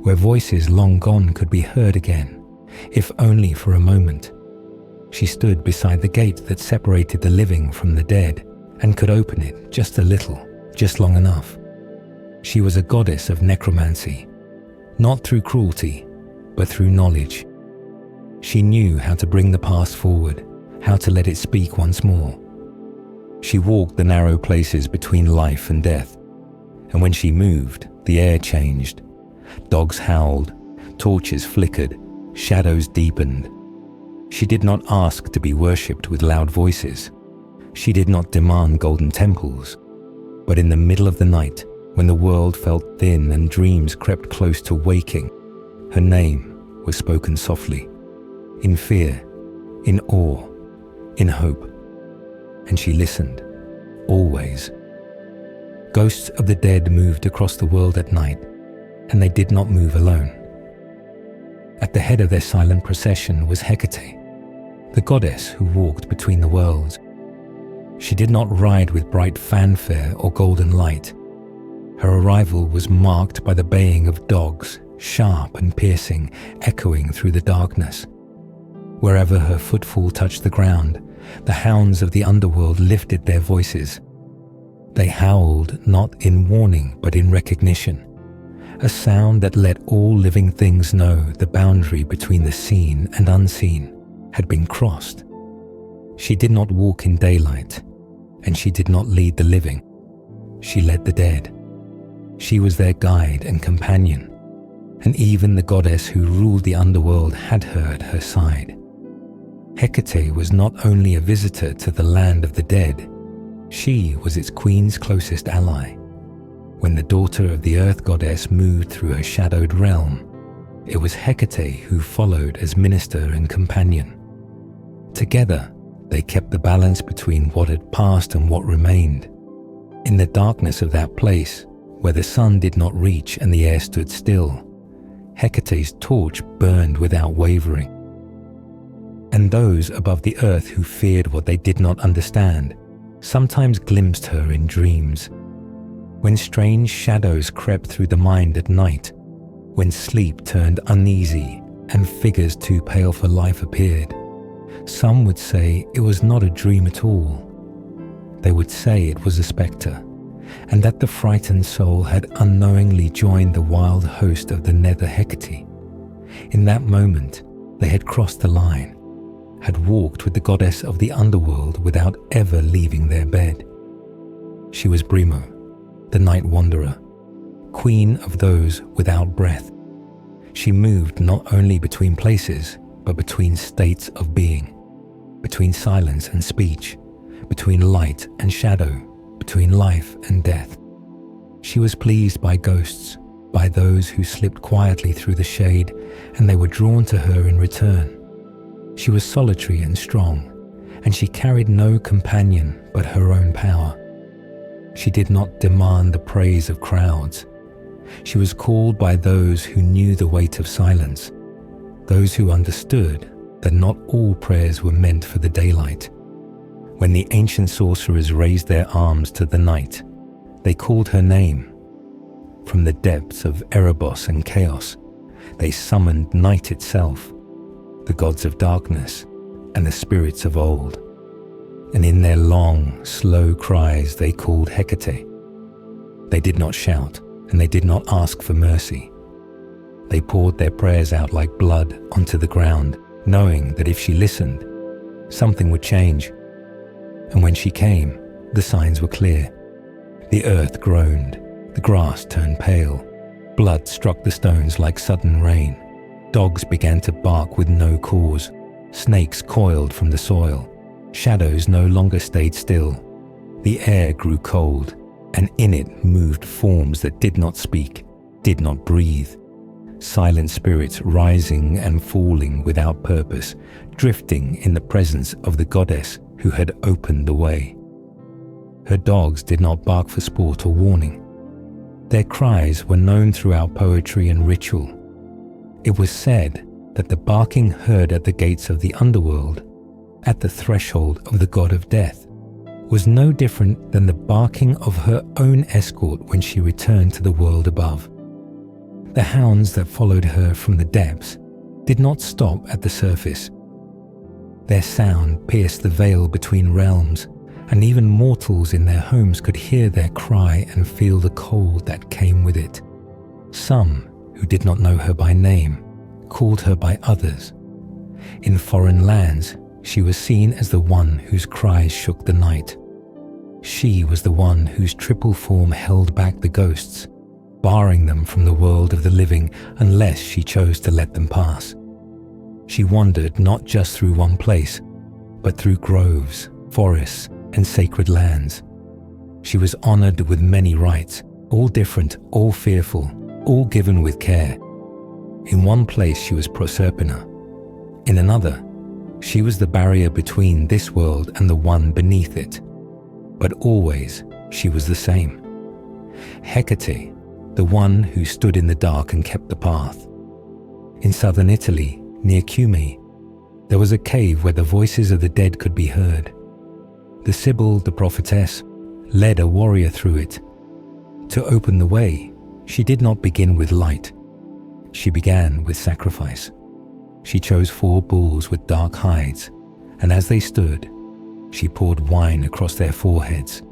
where voices long gone could be heard again, if only for a moment. She stood beside the gate that separated the living from the dead, and could open it just a little, just long enough. She was a goddess of necromancy, not through cruelty, but through knowledge. She knew how to bring the past forward, how to let it speak once more. She walked the narrow places between life and death, and when she moved, the air changed. Dogs howled, torches flickered, shadows deepened. She did not ask to be worshipped with loud voices. She did not demand golden temples. But in the middle of the night, when the world felt thin and dreams crept close to waking, her name was spoken softly, in fear, in awe, in hope. And she listened, always. Ghosts of the dead moved across the world at night, and they did not move alone. At the head of their silent procession was Hecate, the goddess who walked between the worlds. She did not ride with bright fanfare or golden light. Her arrival was marked by the baying of dogs, sharp and piercing, echoing through the darkness. Wherever her footfall touched the ground, the hounds of the underworld lifted their voices. They howled not in warning but in recognition, a sound that let all living things know the boundary between the seen and unseen had been crossed. She did not walk in daylight, and she did not lead the living. She led the dead. She was their guide and companion, and even the goddess who ruled the underworld had her at her side. Hecate was not only a visitor to the land of the dead, she was its queen's closest ally. When the daughter of the earth goddess moved through her shadowed realm, it was Hecate who followed as minister and companion. Together, they kept the balance between what had passed and what remained. In the darkness of that place, where the sun did not reach and the air stood still, Hecate's torch burned without wavering. And those above the earth who feared what they did not understand sometimes glimpsed her in dreams. When strange shadows crept through the mind at night, when sleep turned uneasy and figures too pale for life appeared, some would say it was not a dream at all. They would say it was a spectre, and that the frightened soul had unknowingly joined the wild host of the nether Hecate. In that moment, they had crossed the line, had walked with the goddess of the underworld without ever leaving their bed. She was Brimo, the night wanderer, queen of those without breath. She moved not only between places, but between states of being, between silence and speech, between light and shadow, between life and death. She was pleased by ghosts, by those who slipped quietly through the shade, and they were drawn to her in return. She was solitary and strong, and she carried no companion but her own power. She did not demand the praise of crowds. She was called by those who knew the weight of silence, those who understood that not all prayers were meant for the daylight. When the ancient sorcerers raised their arms to the night, they called her name. From the depths of Erebos and chaos, they summoned night itself, the gods of darkness and the spirits of old. And in their long, slow cries they called Hecate. They did not shout, and they did not ask for mercy. They poured their prayers out like blood onto the ground, knowing that if she listened, something would change. And when she came, the signs were clear. The earth groaned, the grass turned pale, blood struck the stones like sudden rain. Dogs began to bark with no cause, snakes coiled from the soil, shadows no longer stayed still. The air grew cold, and in it moved forms that did not speak, did not breathe. Silent spirits rising and falling without purpose, drifting in the presence of the goddess who had opened the way. Her dogs did not bark for sport or warning. Their cries were known throughout poetry and ritual. It was said that the barking heard at the gates of the underworld, at the threshold of the god of death, was no different than the barking of her own escort when she returned to the world above. The hounds that followed her from the depths did not stop at the surface. Their sound pierced the veil between realms, and even mortals in their homes could hear their cry and feel the cold that came with it. Some, who did not know her by name, called her by others. In foreign lands, she was seen as the one whose cries shook the night. She was the one whose triple form held back the ghosts, barring them from the world of the living unless she chose to let them pass. She wandered not just through one place, but through groves, forests, and sacred lands. She was honored with many rites, all different, all fearful, all given with care. In one place she was Proserpina. In another, she was the barrier between this world and the one beneath it. But always she was the same. Hecate, the one who stood in the dark and kept the path. In southern Italy, near Cumae, there was a cave where the voices of the dead could be heard. The Sibyl, the prophetess, led a warrior through it. To open the way, she did not begin with light. She began with sacrifice. She chose 4 bulls with dark hides, and as they stood, she poured wine across their foreheads.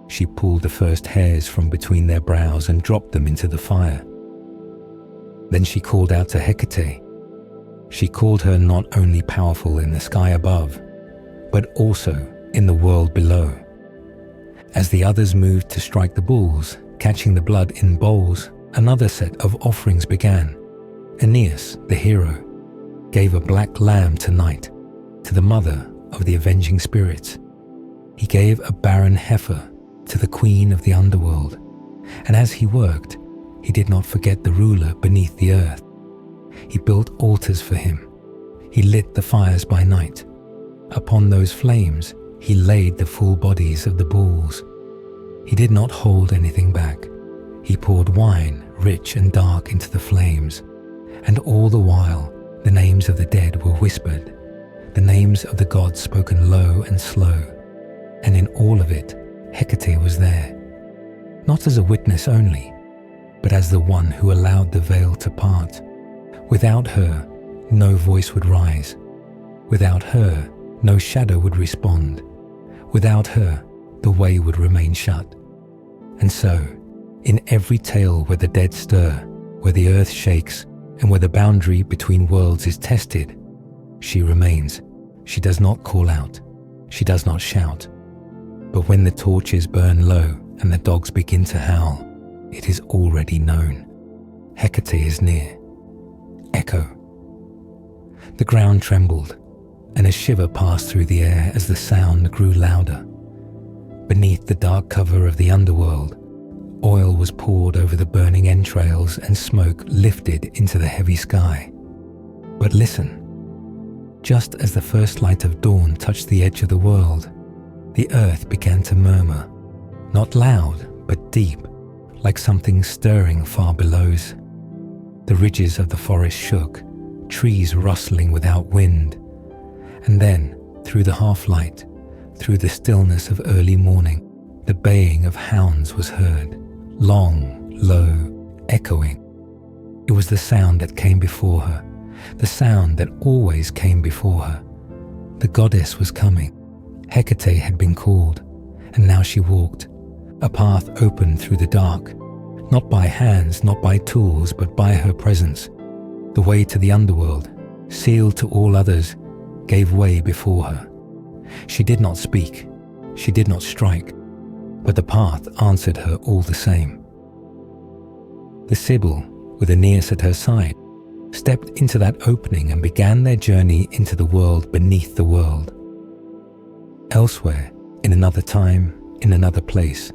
She pulled the first hairs from between their brows and dropped them into the fire. Then she called out to Hecate. She called her not only powerful in the sky above, but also in the world below. As the others moved to strike the bulls, catching the blood in bowls, another set of offerings began. Aeneas, the hero, gave a black lamb to Night, to the mother of the avenging spirits. He gave a barren heifer to the queen of the underworld. And as he worked, he did not forget the ruler beneath the earth. He built altars for him. He lit the fires by night. Upon those flames, he laid the full bodies of the bulls. He did not hold anything back. He poured wine, rich and dark, into the flames. And all the while, the names of the dead were whispered, the names of the gods spoken low and slow. And in all of it, Hecate was there, not as a witness only, but as the one who allowed the veil to part. Without her, no voice would rise. Without her, no shadow would respond. Without her, the way would remain shut. And so, in every tale where the dead stir, where the earth shakes, and where the boundary between worlds is tested, she remains. She does not call out. She does not shout. But when the torches burn low and the dogs begin to howl, it is already known. Hecate is near. Echo. The ground trembled, and a shiver passed through the air as the sound grew louder. Beneath the dark cover of the underworld, oil was poured over the burning entrails and smoke lifted into the heavy sky. But listen. Just as the first light of dawn touched the edge of the world, the earth began to murmur, not loud, but deep, like something stirring far below. The ridges of the forest shook, trees rustling without wind. And then, through the half-light, through the stillness of early morning, the baying of hounds was heard, long, low, echoing. It was the sound that came before her, the sound that always came before her. The goddess was coming. Hecate had been called, and now she walked. A path opened through the dark, not by hands, not by tools, but by her presence. The way to the underworld, sealed to all others, gave way before her. She did not speak, she did not strike, but the path answered her all the same. The Sibyl, with Aeneas at her side, stepped into that opening and began their journey into the world beneath the world. Elsewhere, in another time, in another place,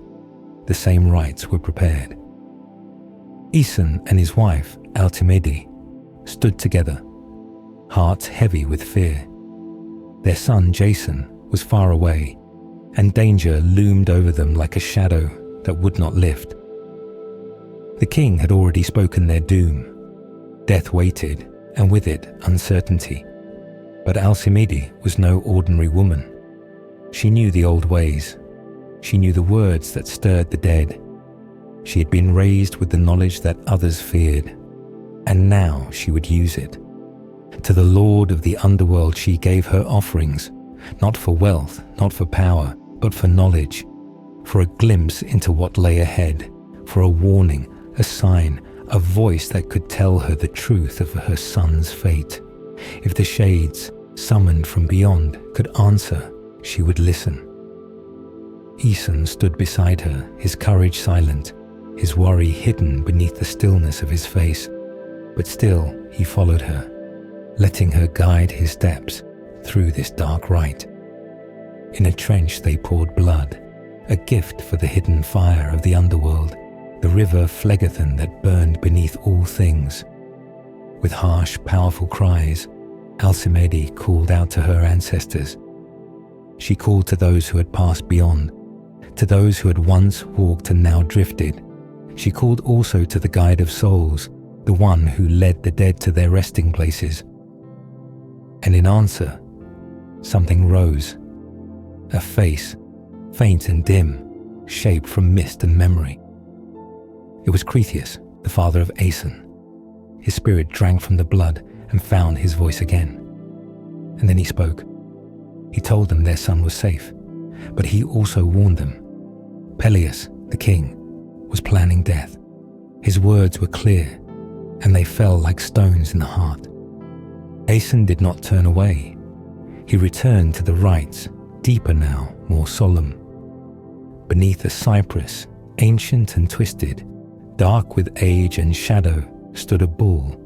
the same rites were prepared. Aeson and his wife, Alcimede, stood together, hearts heavy with fear. Their son, Jason, was far away, and danger loomed over them like a shadow that would not lift. The king had already spoken their doom. Death waited, and with it, uncertainty. But Alcimede was no ordinary woman. She knew the old ways. She knew the words that stirred the dead. She had been raised with the knowledge that others feared, and now she would use it. To the Lord of the underworld she gave her offerings, not for wealth, not for power, but for knowledge, for a glimpse into what lay ahead, for a warning, a sign, a voice that could tell her the truth of her son's fate. If the shades, summoned from beyond, could answer, she would listen. Aeson stood beside her, his courage silent, his worry hidden beneath the stillness of his face. But still he followed her, letting her guide his steps through this dark rite. In a trench they poured blood, a gift for the hidden fire of the underworld, the river Phlegethon that burned beneath all things. With harsh, powerful cries, Alcimede called out to her ancestors. She called to those who had passed beyond, to those who had once walked and now drifted. She called also to the guide of souls, the one who led the dead to their resting places. And in answer, something rose. A face, faint and dim, shaped from mist and memory. It was Cretheus, the father of Aeson. His spirit drank from the blood and found his voice again. And then he spoke. He told them their son was safe, but he also warned them. Peleus, the king, was planning death. His words were clear. and they fell like stones in the heart. Aeson did not turn away. He returned to the rites, deeper now, more solemn. Beneath a cypress, ancient and twisted, dark with age and shadow, stood a bull.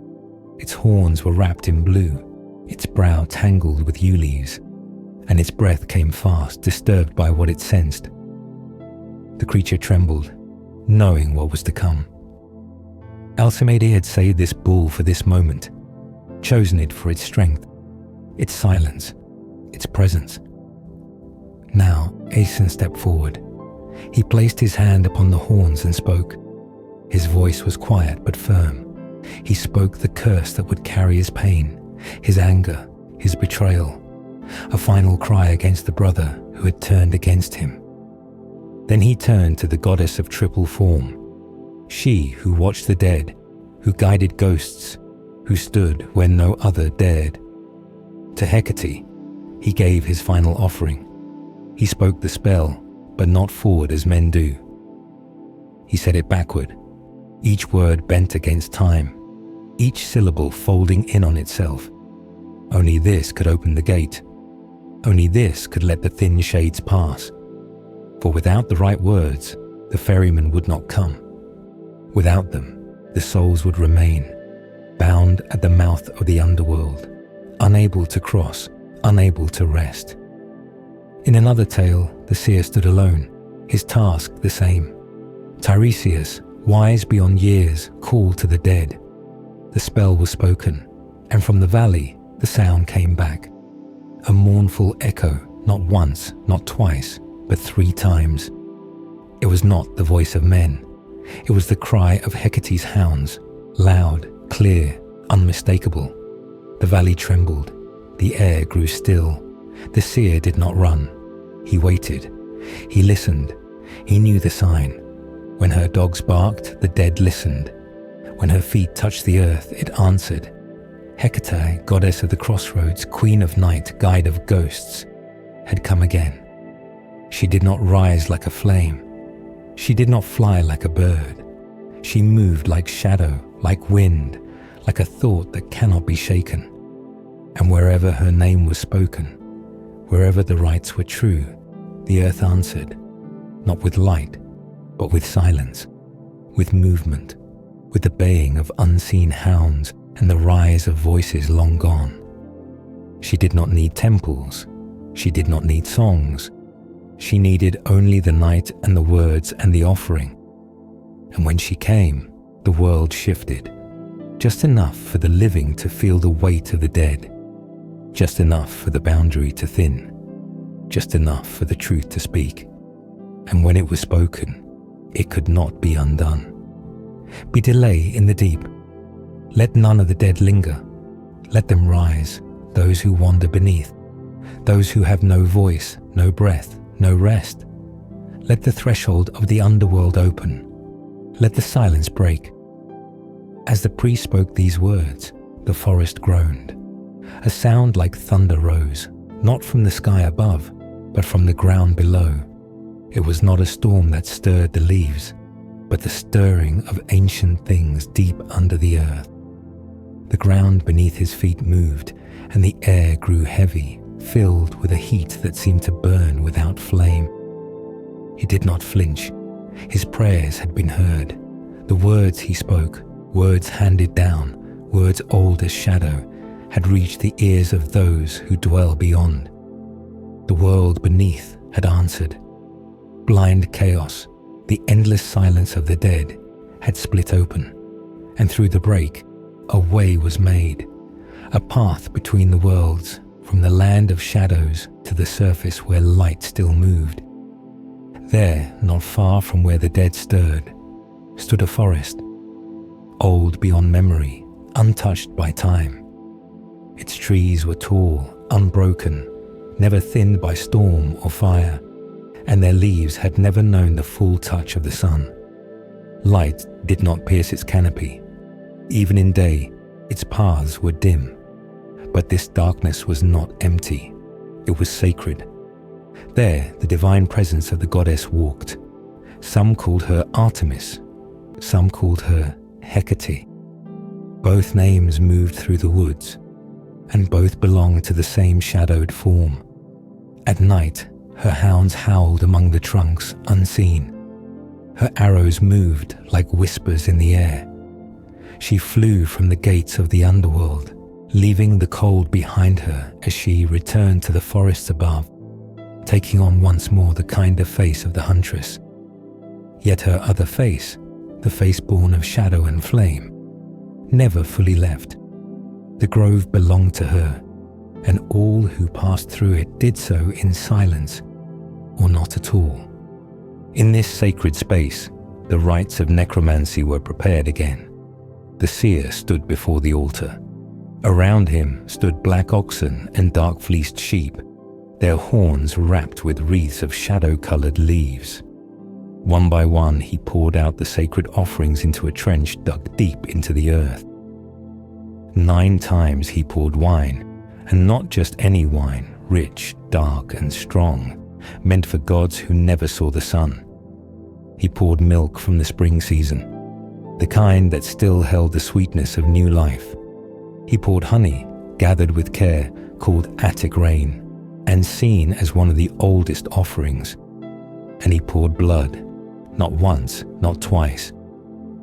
Its horns were wrapped in blue, its brow tangled with yew leaves, and its breath came fast, disturbed by what it sensed. The creature trembled, knowing what was to come. Alcimede had saved this bull for this moment, chosen it for its strength, its silence, its presence. Now Aeson stepped forward. He placed his hand upon the horns and spoke. His voice was quiet but firm. He spoke the curse that would carry his pain, his anger, his betrayal, a final cry against the brother who had turned against him. Then he turned to the goddess of triple form, she who watched the dead, who guided ghosts, who stood where no other dared. To Hecate, he gave his final offering. He spoke the spell, but not forward as men do. He said it backward, each word bent against time, each syllable folding in on itself. Only this could open the gate. Only this could let the thin shades pass. For without the right words, the ferryman would not come. Without them, the souls would remain, bound at the mouth of the underworld, unable to cross, unable to rest. In another tale, the seer stood alone, his task the same. Tiresias, wise beyond years, called to the dead. The spell was spoken, and from the valley the sound came back. A mournful echo, not once, not twice, but 3 times. It was not the voice of men. It was the cry of Hecate's hounds, loud, clear, unmistakable. The valley trembled. The air grew still. The seer did not run. He waited. He listened. He knew the sign. When her dogs barked, the dead listened. When her feet touched the earth, it answered. Hecate, goddess of the crossroads, queen of night, guide of ghosts, had come again. She did not rise like a flame. She did not fly like a bird. She moved like shadow, like wind, like a thought that cannot be shaken. And wherever her name was spoken, wherever the rites were true, the earth answered, not with light, but with silence, with movement, with the baying of unseen hounds and the rise of voices long gone. She did not need temples. She did not need songs. She needed only the night and the words and the offering. And when she came, the world shifted, just enough for the living to feel the weight of the dead, just enough for the boundary to thin, just enough for the truth to speak. And when it was spoken, it could not be undone. Be delay in the deep. Let none of the dead linger. Let them rise, those who wander beneath, those who have no voice, no breath, no rest. Let the threshold of the underworld open. Let the silence break. As the priest spoke these words, the forest groaned. A sound like thunder rose, not from the sky above, but from the ground below. It was not a storm that stirred the leaves, but the stirring of ancient things deep under the earth. The ground beneath his feet moved, and the air grew heavy, filled with a heat that seemed to burn without flame. He did not flinch. His prayers had been heard. The words he spoke, words handed down, words old as shadow, had reached the ears of those who dwell beyond. The world beneath had answered. Blind chaos, the endless silence of the dead, had split open, and through the break, a way was made, a path between the worlds, from the land of shadows to the surface where light still moved. There, not far from where the dead stirred, stood a forest, old beyond memory, untouched by time. Its trees were tall, unbroken, never thinned by storm or fire, and their leaves had never known the full touch of the sun. Light did not pierce its canopy. Even in day, its paths were dim. But this darkness was not empty. It was sacred. There, the divine presence of the goddess walked. Some called her Artemis. Some called her Hecate. Both names moved through the woods, and both belonged to the same shadowed form. At night, her hounds howled among the trunks, unseen. Her arrows moved like whispers in the air. She flew from the gates of the underworld, leaving the cold behind her as she returned to the forests above, taking on once more the kinder face of the huntress. Yet her other face, the face born of shadow and flame, never fully left. The grove belonged to her, and all who passed through it did so in silence, or not at all. In this sacred space, the rites of necromancy were prepared again. The seer stood before the altar. Around him stood black oxen and dark-fleeced sheep, their horns wrapped with wreaths of shadow-colored leaves. One by one, he poured out the sacred offerings into a trench dug deep into the earth. 9 times he poured wine, and not just any wine, rich, dark, and strong, meant for gods who never saw the sun. He poured milk from the spring season, the kind that still held the sweetness of new life. He poured honey, gathered with care, called Attic rain, and seen as one of the oldest offerings. And he poured blood, not once, not twice,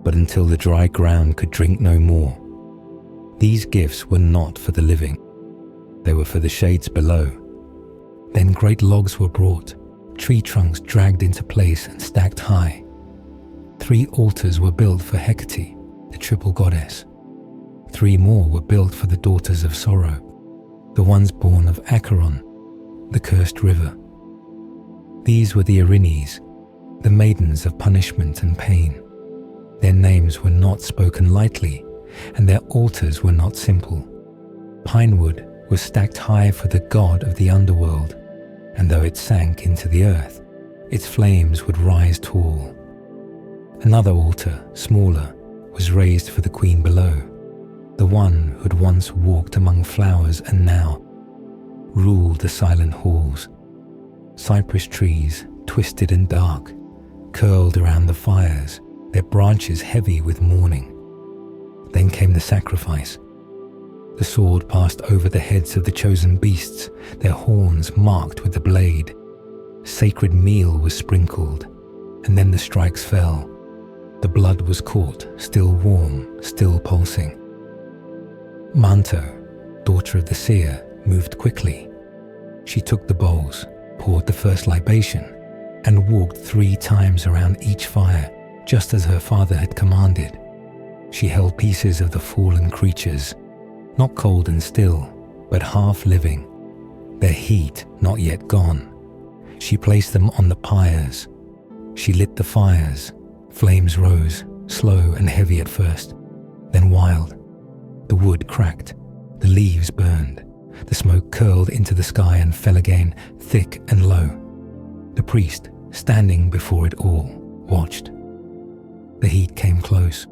but until the dry ground could drink no more. These gifts were not for the living. They were for the shades below. Then great logs were brought, tree trunks dragged into place and stacked high. 3 altars were built for Hecate, the triple goddess. 3 more were built for the daughters of sorrow, the ones born of Acheron, the cursed river. These were the Erinyes, the maidens of punishment and pain. Their names were not spoken lightly, and their altars were not simple. Pinewood was stacked high for the god of the underworld, and though it sank into the earth, its flames would rise tall. Another altar, smaller, was raised for the queen below, the one who had once walked among flowers and now ruled the silent halls. Cypress trees, twisted and dark, curled around the fires, their branches heavy with mourning. Then came the sacrifice. The sword passed over the heads of the chosen beasts, their horns marked with the blade. Sacred meal was sprinkled, and then the strikes fell. The blood was caught, still warm, still pulsing. Manto, daughter of the seer, moved quickly. She took the bowls, poured the first libation, and walked 3 times around each fire, just as her father had commanded. She held pieces of the fallen creatures, not cold and still, but half-living, their heat not yet gone. She placed them on the pyres. She lit the fires. Flames rose, slow and heavy at first, then wild. The wood cracked, the leaves burned, the smoke curled into the sky and fell again, thick and low. The priest, standing before it all, watched. The heat came close.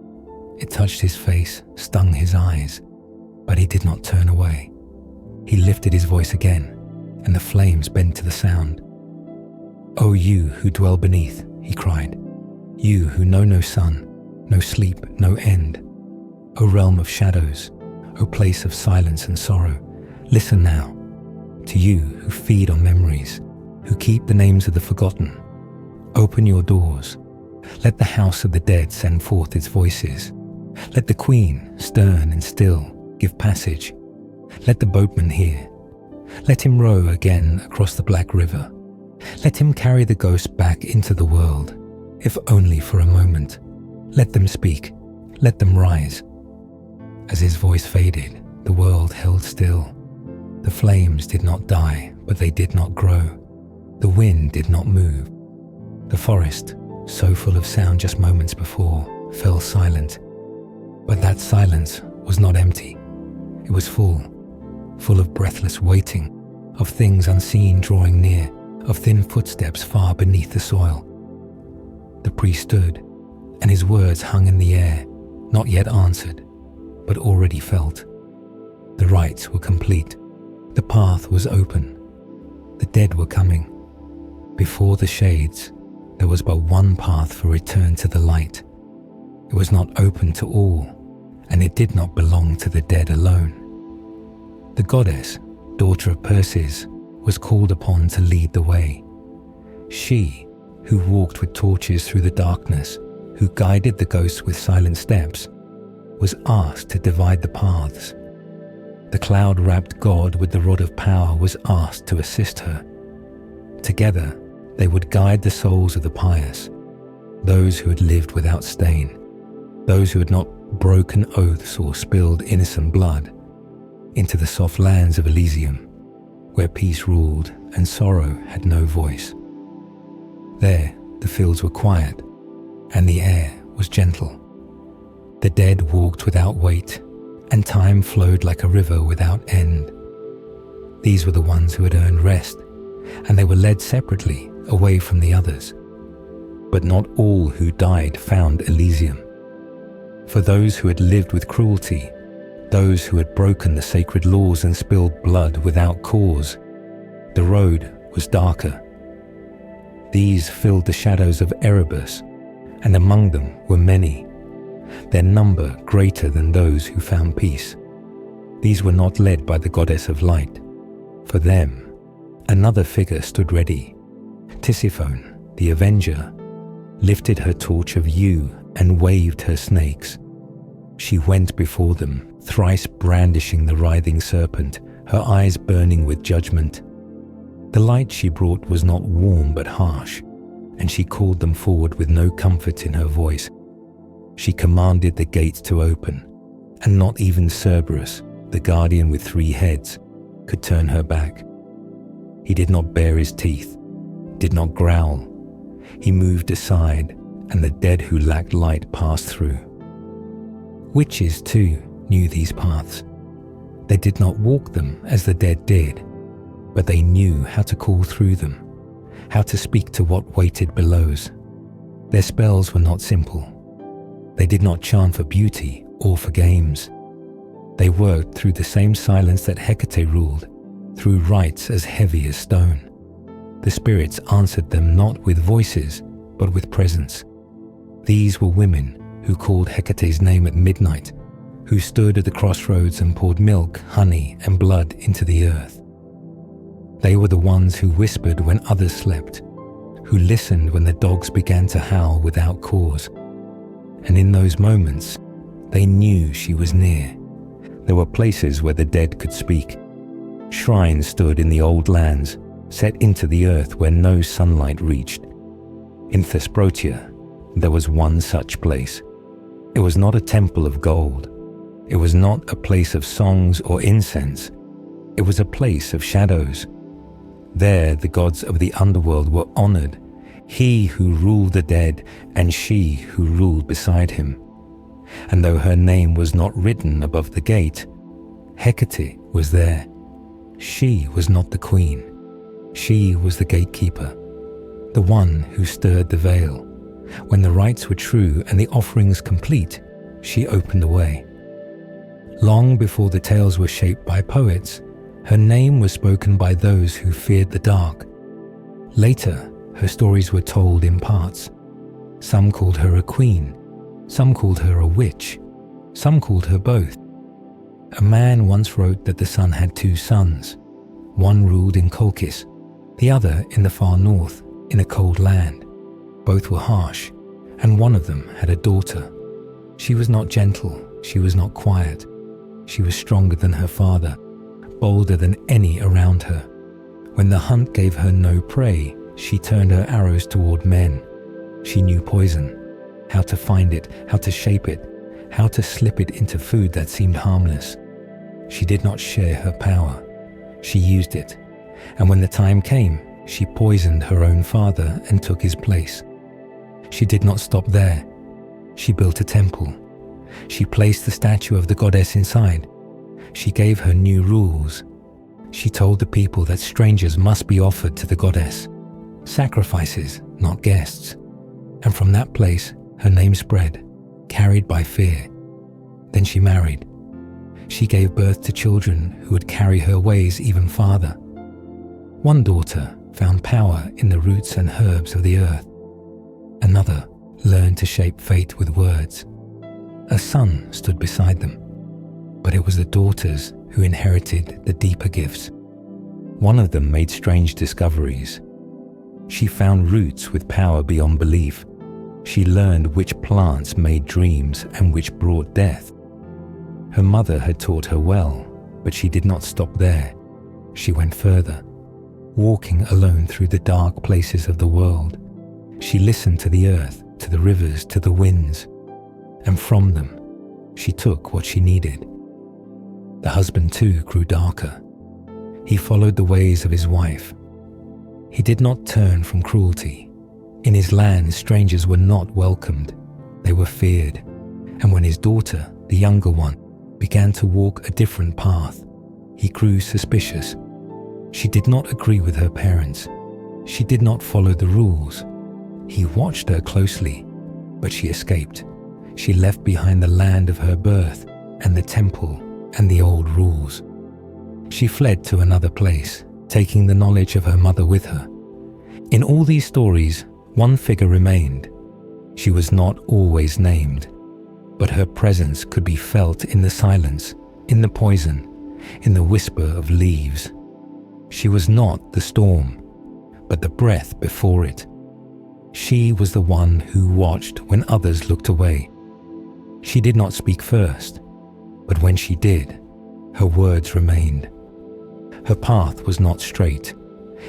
It touched his face, stung his eyes, but he did not turn away. He lifted his voice again, and the flames bent to the sound. "O you who dwell beneath," he cried, "you who know no sun, no sleep, no end. O realm of shadows, O place of silence and sorrow, listen now. To you who feed on memories, who keep the names of the forgotten, open your doors. Let the house of the dead send forth its voices. Let the queen, stern and still, give passage. Let the boatman hear. Let him row again across the black river. Let him carry the ghost back into the world, if only for a moment. Let them speak. Let them rise." As his voice faded, the world held still. The flames did not die, but they did not grow. The wind did not move. The forest, so full of sound just moments before, fell silent. But that silence was not empty. It was full of breathless waiting, of things unseen drawing near, of thin footsteps far beneath the soil. The priest stood, and his words hung in the air, not yet answered, but already felt. The rites were complete. The path was open. The dead were coming. Before the shades, there was but one path for return to the light. It was not open to all, and it did not belong to the dead alone. The goddess, daughter of Perses, was called upon to lead the way. She, who walked with torches through the darkness, who guided the ghosts with silent steps, was asked to divide the paths. The cloud-wrapped god with the rod of power was asked to assist her. Together, they would guide the souls of the pious, those who had lived without stain, those who had not broken oaths or spilled innocent blood, into the soft lands of Elysium, where peace ruled and sorrow had no voice. There, the fields were quiet, and the air was gentle. The dead walked without weight, and time flowed like a river without end. These were the ones who had earned rest, and they were led separately away from the others. But not all who died found Elysium. For those who had lived with cruelty, those who had broken the sacred laws and spilled blood without cause, the road was darker. These filled the shadows of Erebus, and among them were many, their number greater than those who found peace. These were not led by the goddess of light. For them, another figure stood ready. Tisiphone, the avenger, lifted her torch of yew and waved her snakes. She went before them, thrice brandishing the writhing serpent, her eyes burning with judgment. The light she brought was not warm but harsh, and she called them forward with no comfort in her voice. She commanded the gates to open, and not even Cerberus, the guardian with 3 heads, could turn her back. He did not bare his teeth, did not growl. He moved aside, and the dead who lacked light passed through. Witches, too, knew these paths. They did not walk them as the dead did, but they knew how to call through them, how to speak to what waited below. Their spells were not simple. They did not chant for beauty or for games. They worked through the same silence that Hecate ruled, through rites as heavy as stone. The spirits answered them not with voices, but with presence. These were women who called Hecate's name at midnight, who stood at the crossroads and poured milk, honey, and blood into the earth. They were the ones who whispered when others slept, who listened when the dogs began to howl without cause. And in those moments, they knew she was near. There were places where the dead could speak. Shrines stood in the old lands, set into the earth where no sunlight reached. In Thesprotia, there was one such place. It was not a temple of gold. It was not a place of songs or incense. It was a place of shadows. There the gods of the underworld were honored, he who ruled the dead and she who ruled beside him. And though her name was not written above the gate, Hecate was there. She was not the queen. She was the gatekeeper, the one who stirred the veil. When the rites were true and the offerings complete, she opened the way. Long before the tales were shaped by poets, her name was spoken by those who feared the dark. Later, her stories were told in parts. Some called her a queen, some called her a witch, some called her both. A man once wrote that the sun had 2 sons. One ruled in Colchis, the other in the far north, in a cold land. Both were harsh, and one of them had a daughter. She was not gentle, she was not quiet. She was stronger than her father, bolder than any around her. When the hunt gave her no prey, she turned her arrows toward men. She knew poison, how to find it, how to shape it, how to slip it into food that seemed harmless. She did not share her power. She used it, and when the time came, she poisoned her own father and took his place. She did not stop there. She built a temple. She placed the statue of the goddess inside. She gave her new rules. She told the people that strangers must be offered to the goddess, sacrifices, not guests. And from that place, her name spread, carried by fear. Then she married. She gave birth to children who would carry her ways even farther. One daughter found power in the roots and herbs of the earth. Another learned to shape fate with words. A son stood beside them, but it was the daughters who inherited the deeper gifts. One of them made strange discoveries. She found roots with power beyond belief. She learned which plants made dreams and which brought death. Her mother had taught her well, but she did not stop there. She went further, walking alone through the dark places of the world. She listened to the earth, to the rivers, to the winds, and from them, she took what she needed. The husband too grew darker. He followed the ways of his wife. He did not turn from cruelty. In his land, strangers were not welcomed. They were feared. And when his daughter, the younger one, began to walk a different path, he grew suspicious. She did not agree with her parents. She did not follow the rules. He watched her closely, but she escaped. She left behind the land of her birth and the temple and the old rules. She fled to another place, taking the knowledge of her mother with her. In all these stories, one figure remained. She was not always named, but her presence could be felt in the silence, in the poison, in the whisper of leaves. She was not the storm, but the breath before it. She was the one who watched when others looked away. She did not speak first, but when she did, her words remained. Her path was not straight.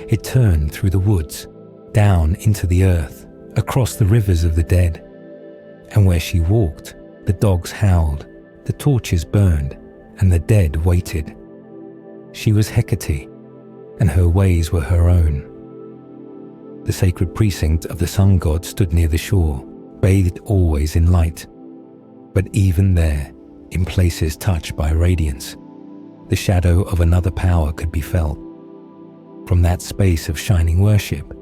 It turned through the woods, down into the earth, across the rivers of the dead. And where she walked, the dogs howled, the torches burned, and the dead waited. She was Hecate, and her ways were her own. The sacred precinct of the sun god stood near the shore, bathed always in light. But even there, in places touched by radiance, the shadow of another power could be felt. From that space of shining worship,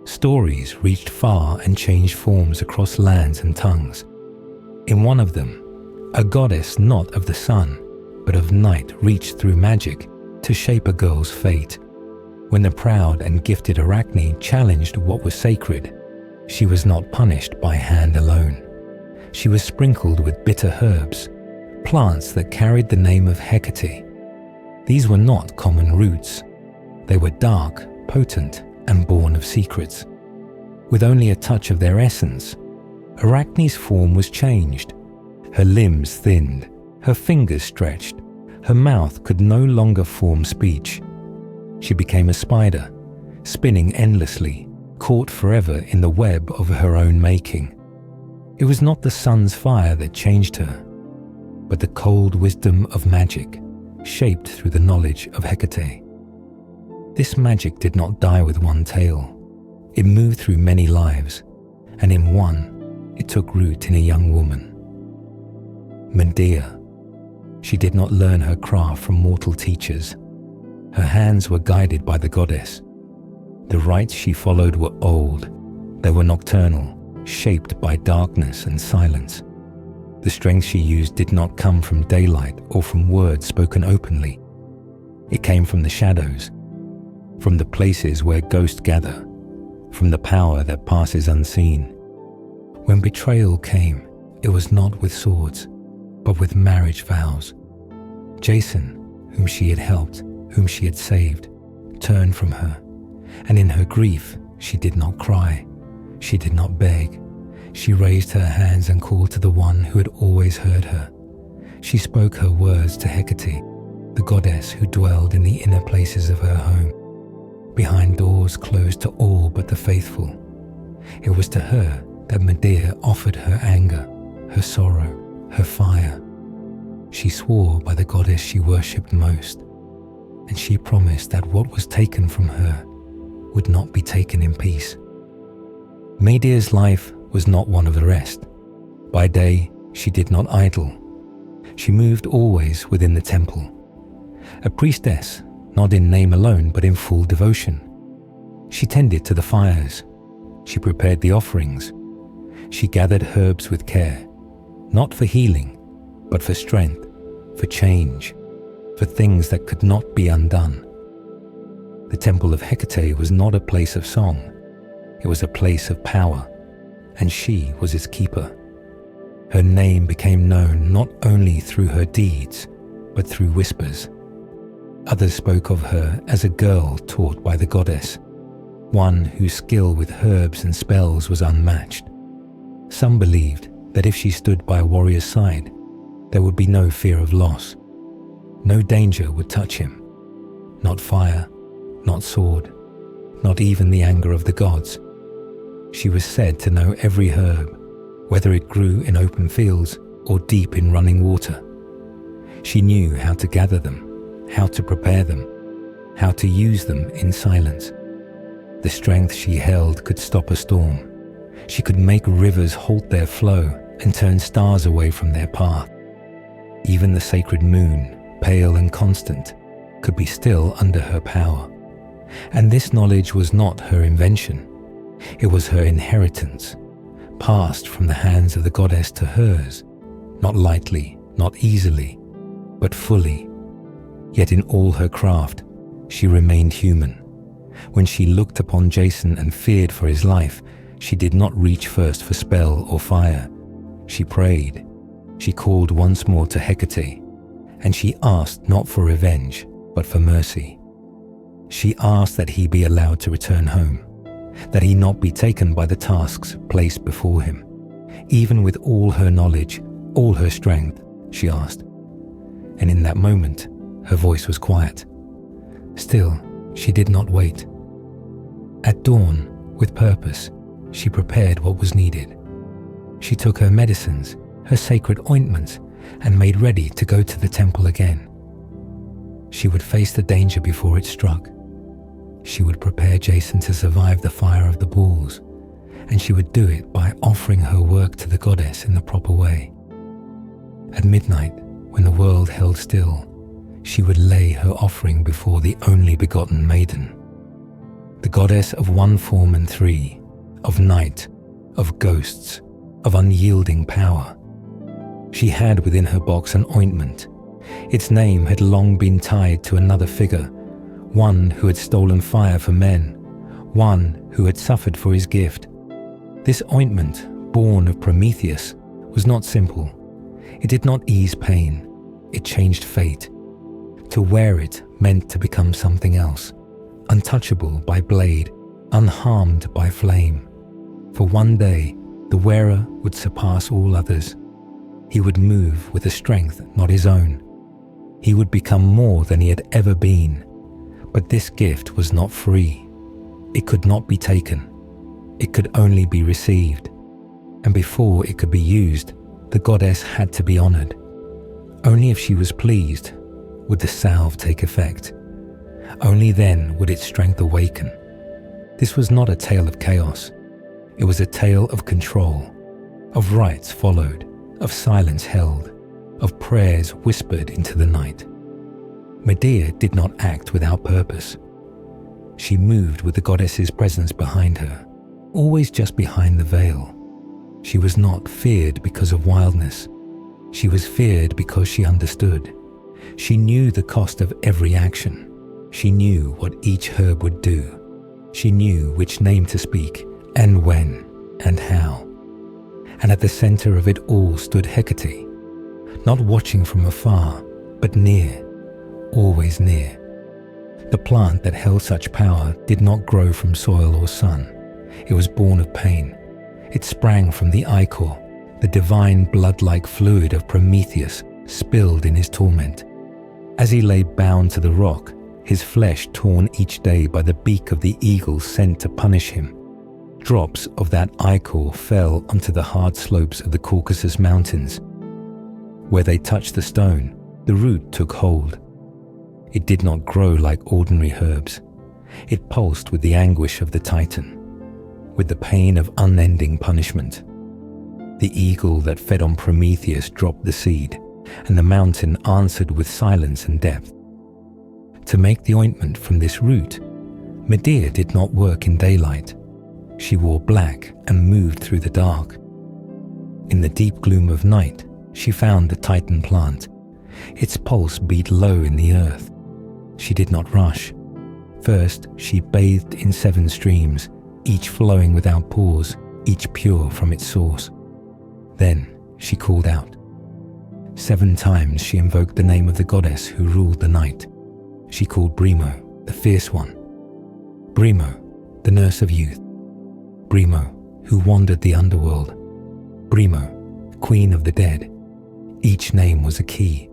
stories reached far and changed forms across lands and tongues. In one of them, a goddess not of the sun, but of night reached through magic to shape a girl's fate. When the proud and gifted Arachne challenged what was sacred, she was not punished by hand alone. She was sprinkled with bitter herbs, plants that carried the name of Hecate. These were not common roots. They were dark, potent, and born of secrets. With only a touch of their essence, Arachne's form was changed. Her limbs thinned, her fingers stretched, her mouth could no longer form speech. She became a spider, spinning endlessly, caught forever in the web of her own making. It was not the sun's fire that changed her, but the cold wisdom of magic, shaped through the knowledge of Hecate. This magic did not die with one tale. It moved through many lives, and in one, it took root in a young woman. Medea. She did not learn her craft from mortal teachers. Her hands were guided by the goddess. The rites she followed were old. They were nocturnal, shaped by darkness and silence. The strength she used did not come from daylight or from words spoken openly. It came from the shadows, from the places where ghosts gather, from the power that passes unseen. When betrayal came, it was not with swords, but with marriage vows. Jason, whom she had helped, whom she had saved, turned from her, and in her grief she did not cry, she did not beg. She raised her hands and called to the one who had always heard her. She spoke her words to Hecate, the goddess who dwelled in the inner places of her home, behind doors closed to all but the faithful. It was to her that Medea offered her anger, her sorrow, her fire. She swore by the goddess she worshipped most, and she promised that what was taken from her would not be taken in peace. Medea's life was not one of the rest. By day, she did not idle. She moved always within the temple. A priestess, not in name alone, but in full devotion. She tended to the fires. She prepared the offerings. She gathered herbs with care, not for healing, but for strength, for change, for things that could not be undone. The temple of Hecate was not a place of song. It was a place of power, and she was its keeper. Her name became known not only through her deeds, but through whispers. Others spoke of her as a girl taught by the goddess, one whose skill with herbs and spells was unmatched. Some believed that if she stood by a warrior's side, there would be no fear of loss. No danger would touch him. Not fire, not sword, not even the anger of the gods. She was said to know every herb, whether it grew in open fields or deep in running water. She knew how to gather them, how to prepare them, how to use them in silence. The strength she held could stop a storm. She could make rivers halt their flow and turn stars away from their path. Even the sacred moon, pale and constant, could be still under her power. And this knowledge was not her invention. It was her inheritance, passed from the hands of the goddess to hers, not lightly, not easily, but fully. Yet in all her craft, she remained human. When she looked upon Jason and feared for his life, she did not reach first for spell or fire. She prayed. She called once more to Hecate, and she asked not for revenge, but for mercy. She asked that he be allowed to return home, that he not be taken by the tasks placed before him. Even with all her knowledge, all her strength, she asked. And in that moment, her voice was quiet. Still, she did not wait. At dawn, with purpose, she prepared what was needed. She took her medicines, her sacred ointments, and made ready to go to the temple again. She would face the danger before it struck. She would prepare Jason to survive the fire of the bulls, and she would do it by offering her work to the goddess in the proper way. At midnight, when the world held still, she would lay her offering before the only begotten maiden, the goddess of one form and three, of night, of ghosts, of unyielding power. She had within her box an ointment. Its name had long been tied to another figure, one who had stolen fire for men, one who had suffered for his gift. This ointment, born of Prometheus, was not simple. It did not ease pain. It changed fate. To wear it meant to become something else, untouchable by blade, unharmed by flame. For one day, the wearer would surpass all others. He would move with a strength not his own. He would become more than he had ever been. But this gift was not free. It could not be taken. It could only be received. And before it could be used, the goddess had to be honored. Only if she was pleased would the salve take effect. Only then would its strength awaken. This was not a tale of chaos. It was a tale of control, of rites followed, of silence held, of prayers whispered into the night. Medea did not act without purpose. She moved with the goddess's presence behind her, always just behind the veil. She was not feared because of wildness. She was feared because she understood. She knew the cost of every action. She knew what each herb would do. She knew which name to speak, and when, and how. And at the center of it all stood Hecate, not watching from afar, but near, always near. The plant that held such power did not grow from soil or sun. It was born of pain. It sprang from the ichor, the divine blood-like fluid of Prometheus spilled in his torment. As he lay bound to the rock, his flesh torn each day by the beak of the eagle sent to punish him, drops of that ichor fell onto the hard slopes of the Caucasus Mountains. Where they touched the stone, the root took hold. It did not grow like ordinary herbs. It pulsed with the anguish of the Titan, with the pain of unending punishment. The eagle that fed on Prometheus dropped the seed, and the mountain answered with silence and depth. To make the ointment from this root, Medea did not work in daylight. She wore black and moved through the dark. In the deep gloom of night, she found the Titan plant. Its pulse beat low in the earth. She did not rush. First, she bathed in 7 streams, each flowing without pause, each pure from its source. Then, she called out. 7 times she invoked the name of the goddess who ruled the night. She called Brimo, the fierce one. Brimo, the nurse of youth. Brimo, who wandered the underworld. Brimo, queen of the dead. Each name was a key.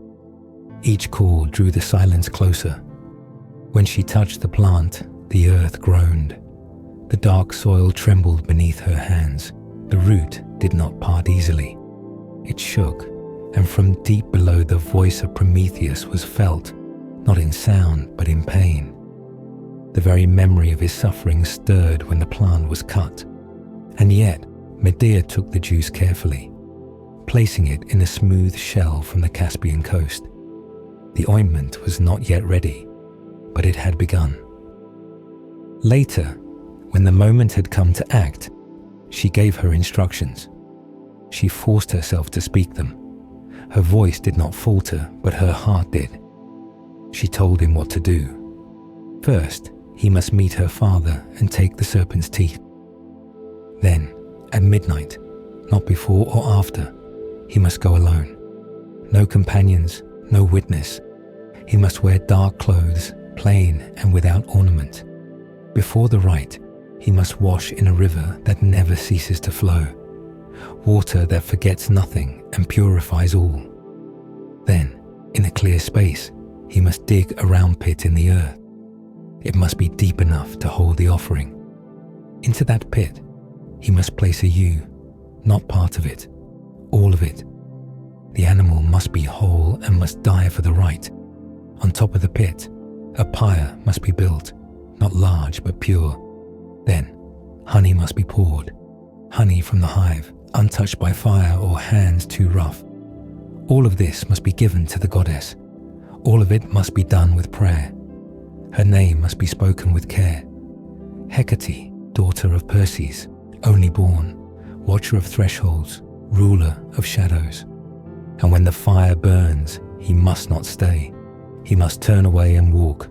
Each call drew the silence closer. When she touched the plant, the earth groaned. The dark soil trembled beneath her hands. The root did not part easily. It shook, and from deep below the voice of Prometheus was felt, not in sound but in pain. The very memory of his suffering stirred when the plant was cut. And yet, Medea took the juice carefully, placing it in a smooth shell from the Caspian coast. The ointment was not yet ready, but it had begun. Later, when the moment had come to act, she gave her instructions. She forced herself to speak them. Her voice did not falter, but her heart did. She told him what to do. First, he must meet her father and take the serpent's teeth. Then, at midnight, not before or after, he must go alone. No companions, no witness. He must wear dark clothes, plain and without ornament. Before the rite, he must wash in a river that never ceases to flow, water that forgets nothing and purifies all. Then, in a clear space, he must dig a round pit in the earth. It must be deep enough to hold the offering. Into that pit, he must place a ewe, not part of it, all of it. The animal must be whole and must die for the rite. On top of the pit, a pyre must be built, not large but pure. Then, honey must be poured, honey from the hive, untouched by fire or hands too rough. All of this must be given to the goddess. All of it must be done with prayer. Her name must be spoken with care. Hecate, daughter of Perses, only born, watcher of thresholds, ruler of shadows. And when the fire burns, he must not stay. He must turn away and walk.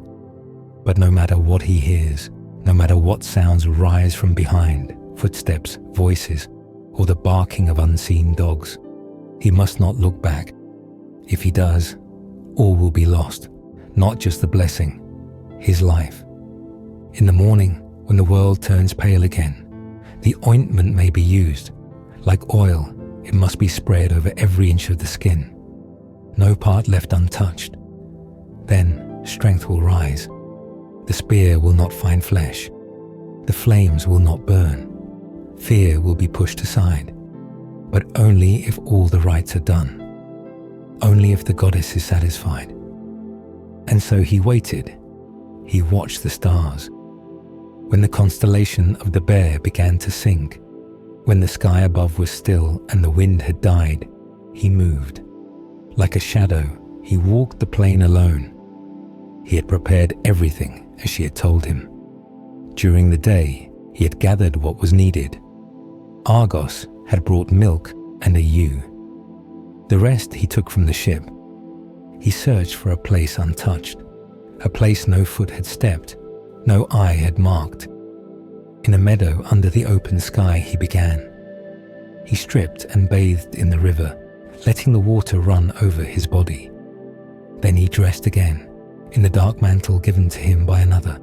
But no matter what he hears, no matter what sounds rise from behind, footsteps, voices, or the barking of unseen dogs, he must not look back. If he does, all will be lost, not just the blessing, his life. In the morning, when the world turns pale again, the ointment may be used. Like oil, it must be spread over every inch of the skin. No part left untouched. Then strength will rise. The spear will not find flesh. The flames will not burn. Fear will be pushed aside. But only if all the rites are done. Only if the goddess is satisfied. And so he waited. He watched the stars. When the constellation of the Bear began to sink, when the sky above was still and the wind had died, he moved. Like a shadow, he walked the plain alone. He had prepared everything as she had told him. During the day, he had gathered what was needed. Argos had brought milk and a ewe. The rest he took from the ship. He searched for a place untouched, a place no foot had stepped, no eye had marked. In a meadow under the open sky he began. He stripped and bathed in the river, letting the water run over his body. Then he dressed again, in the dark mantle given to him by another,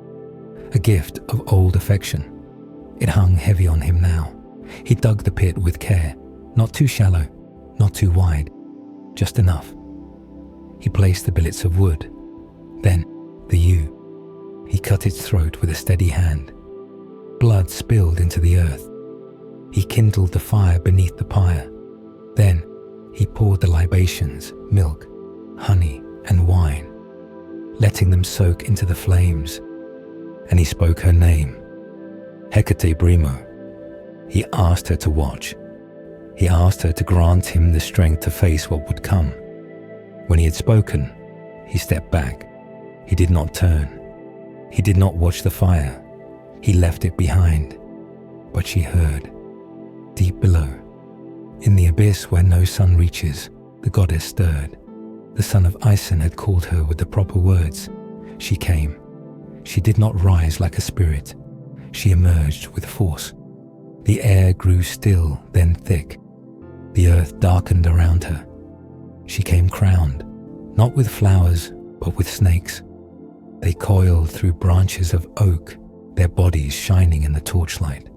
a gift of old affection. It hung heavy on him now. He dug the pit with care, not too shallow, not too wide, just enough. He placed the billets of wood, then the ewe. He cut its throat with a steady hand. Blood spilled into the earth. He kindled the fire beneath the pyre. Then he poured the libations, milk, honey, and wine, letting them soak into the flames. And he spoke her name, Hecate Brimo. He asked her to watch. He asked her to grant him the strength to face what would come. When he had spoken, he stepped back. He did not turn. He did not watch the fire. He left it behind. But she heard, deep below, in the abyss where no sun reaches, the goddess stirred. The son of Aeson had called her with the proper words. She came. She did not rise like a spirit. She emerged with force. The air grew still, then thick. The earth darkened around her. She came crowned, not with flowers, but with snakes. They coiled through branches of oak, their bodies shining in the torchlight.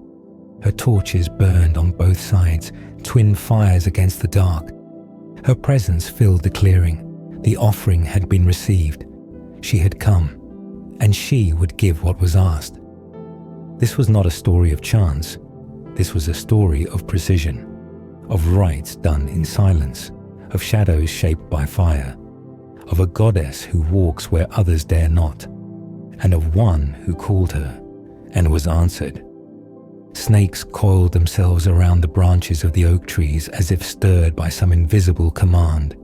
Her torches burned on both sides, twin fires against the dark. Her presence filled the clearing. The offering had been received. She had come, and she would give what was asked. This was not a story of chance. This was a story of precision, of rites done in silence, of shadows shaped by fire, of a goddess who walks where others dare not, and of one who called her and was answered. Snakes coiled themselves around the branches of the oak trees as if stirred by some invisible command.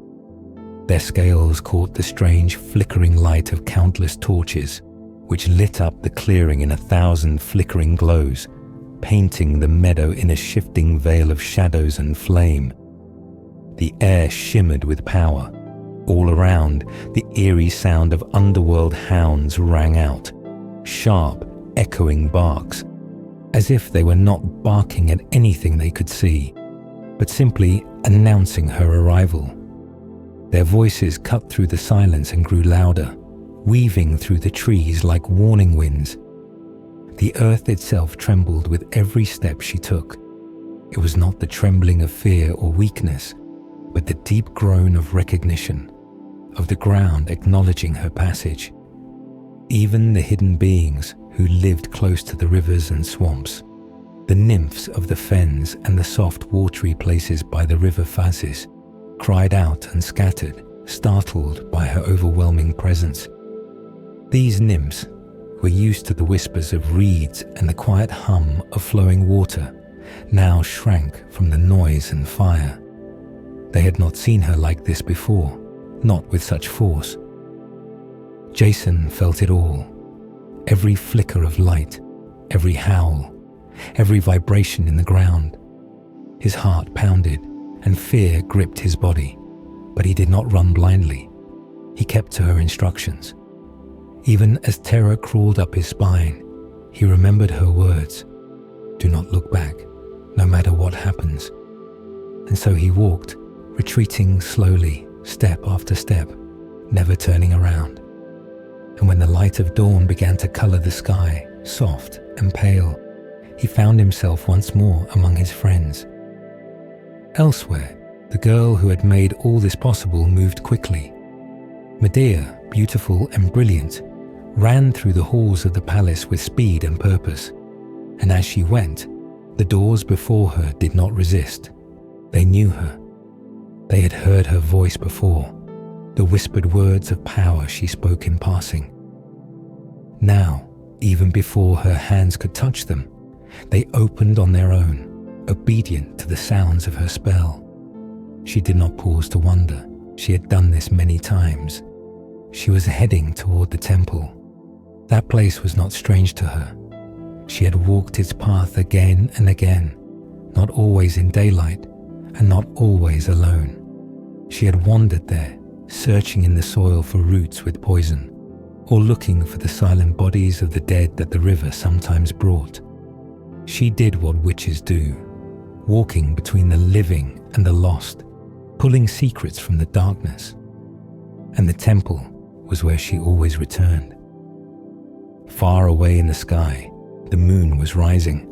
Their scales caught the strange flickering light of countless torches, which lit up the clearing in 1,000 flickering glows, painting the meadow in a shifting veil of shadows and flame. The air shimmered with power. All around, the eerie sound of underworld hounds rang out, sharp, echoing barks, as if they were not barking at anything they could see, but simply announcing her arrival. Their voices cut through the silence and grew louder, weaving through the trees like warning winds. The earth itself trembled with every step she took. It was not the trembling of fear or weakness, but the deep groan of recognition, of the ground acknowledging her passage. Even the hidden beings who lived close to the rivers and swamps, the nymphs of the fens and the soft watery places by the river Phasis, cried out and scattered, startled by her overwhelming presence. These nymphs were used to the whispers of reeds and the quiet hum of flowing water, now shrank from the noise and fire. They had not seen her like this before, not with such force. Jason felt it all. Every flicker of light, every howl, every vibration in the ground. His heart pounded and fear gripped his body, but he did not run blindly. He kept to her instructions. Even as terror crawled up his spine, he remembered her words, "Do not look back, no matter what happens." And so he walked, retreating slowly, step after step, never turning around. And when the light of dawn began to color the sky, soft and pale, he found himself once more among his friends. Elsewhere, the girl who had made all this possible moved quickly. Medea, beautiful and brilliant, ran through the halls of the palace with speed and purpose. And as she went, the doors before her did not resist. They knew her. They had heard her voice before, the whispered words of power she spoke in passing. Now, even before her hands could touch them, they opened on their own, obedient to the sounds of her spell. She did not pause to wonder. She had done this many times. She was heading toward the temple. That place was not strange to her. She had walked its path again and again, not always in daylight and not always alone. She had wandered there, searching in the soil for roots with poison, or looking for the silent bodies of the dead that the river sometimes brought. She did what witches do, walking between the living and the lost, pulling secrets from the darkness. And the temple was where she always returned. Far away in the sky, the moon was rising.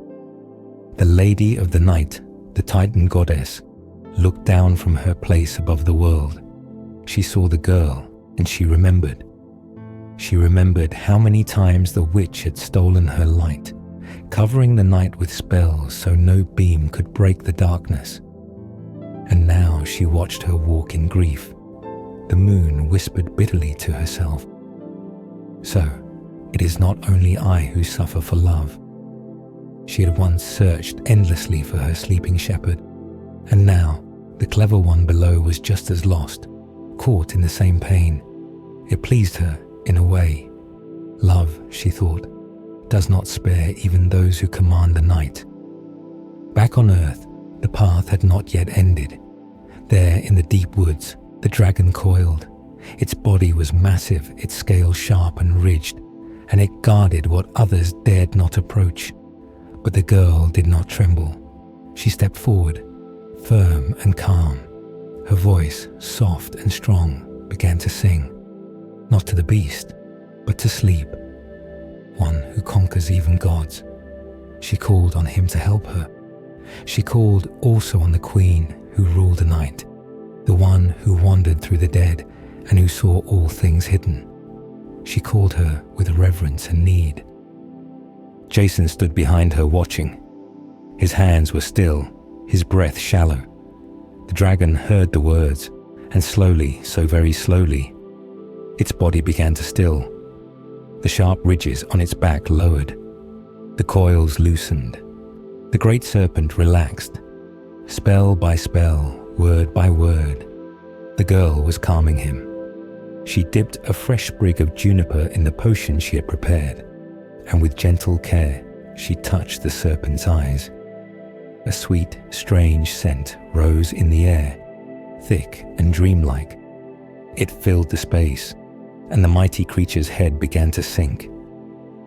The Lady of the Night, the Titan goddess, looked down from her place above the world. She saw the girl, and she remembered. She remembered how many times the witch had stolen her light, covering the night with spells so no beam could break the darkness. And now she watched her walk in grief. The moon whispered bitterly to herself, "So, it is not only I who suffer for love." She had once searched endlessly for her sleeping shepherd, and now the clever one below was just as lost, caught in the same pain. It pleased her in a way. Love, she thought, does not spare even those who command the night. Back on Earth, the path had not yet ended. There in the deep woods, the dragon coiled. Its body was massive, its scales sharp and ridged, and it guarded what others dared not approach. But the girl did not tremble. She stepped forward, firm and calm. Her voice, soft and strong, began to sing, not to the beast, but to Sleep, one who conquers even gods. She called on him to help her. She called also on the queen who ruled the night, the one who wandered through the dead and who saw all things hidden. She called her with reverence and need. Jason stood behind her watching. His hands were still, his breath shallow. The dragon heard the words, and slowly, so very slowly, its body began to still. The sharp ridges on its back lowered. The coils loosened. The great serpent relaxed. Spell by spell, word by word, the girl was calming him. She dipped a fresh sprig of juniper in the potion she had prepared, and with gentle care she touched the serpent's eyes. A sweet, strange scent rose in the air, thick and dreamlike. It filled the space, and the mighty creature's head began to sink.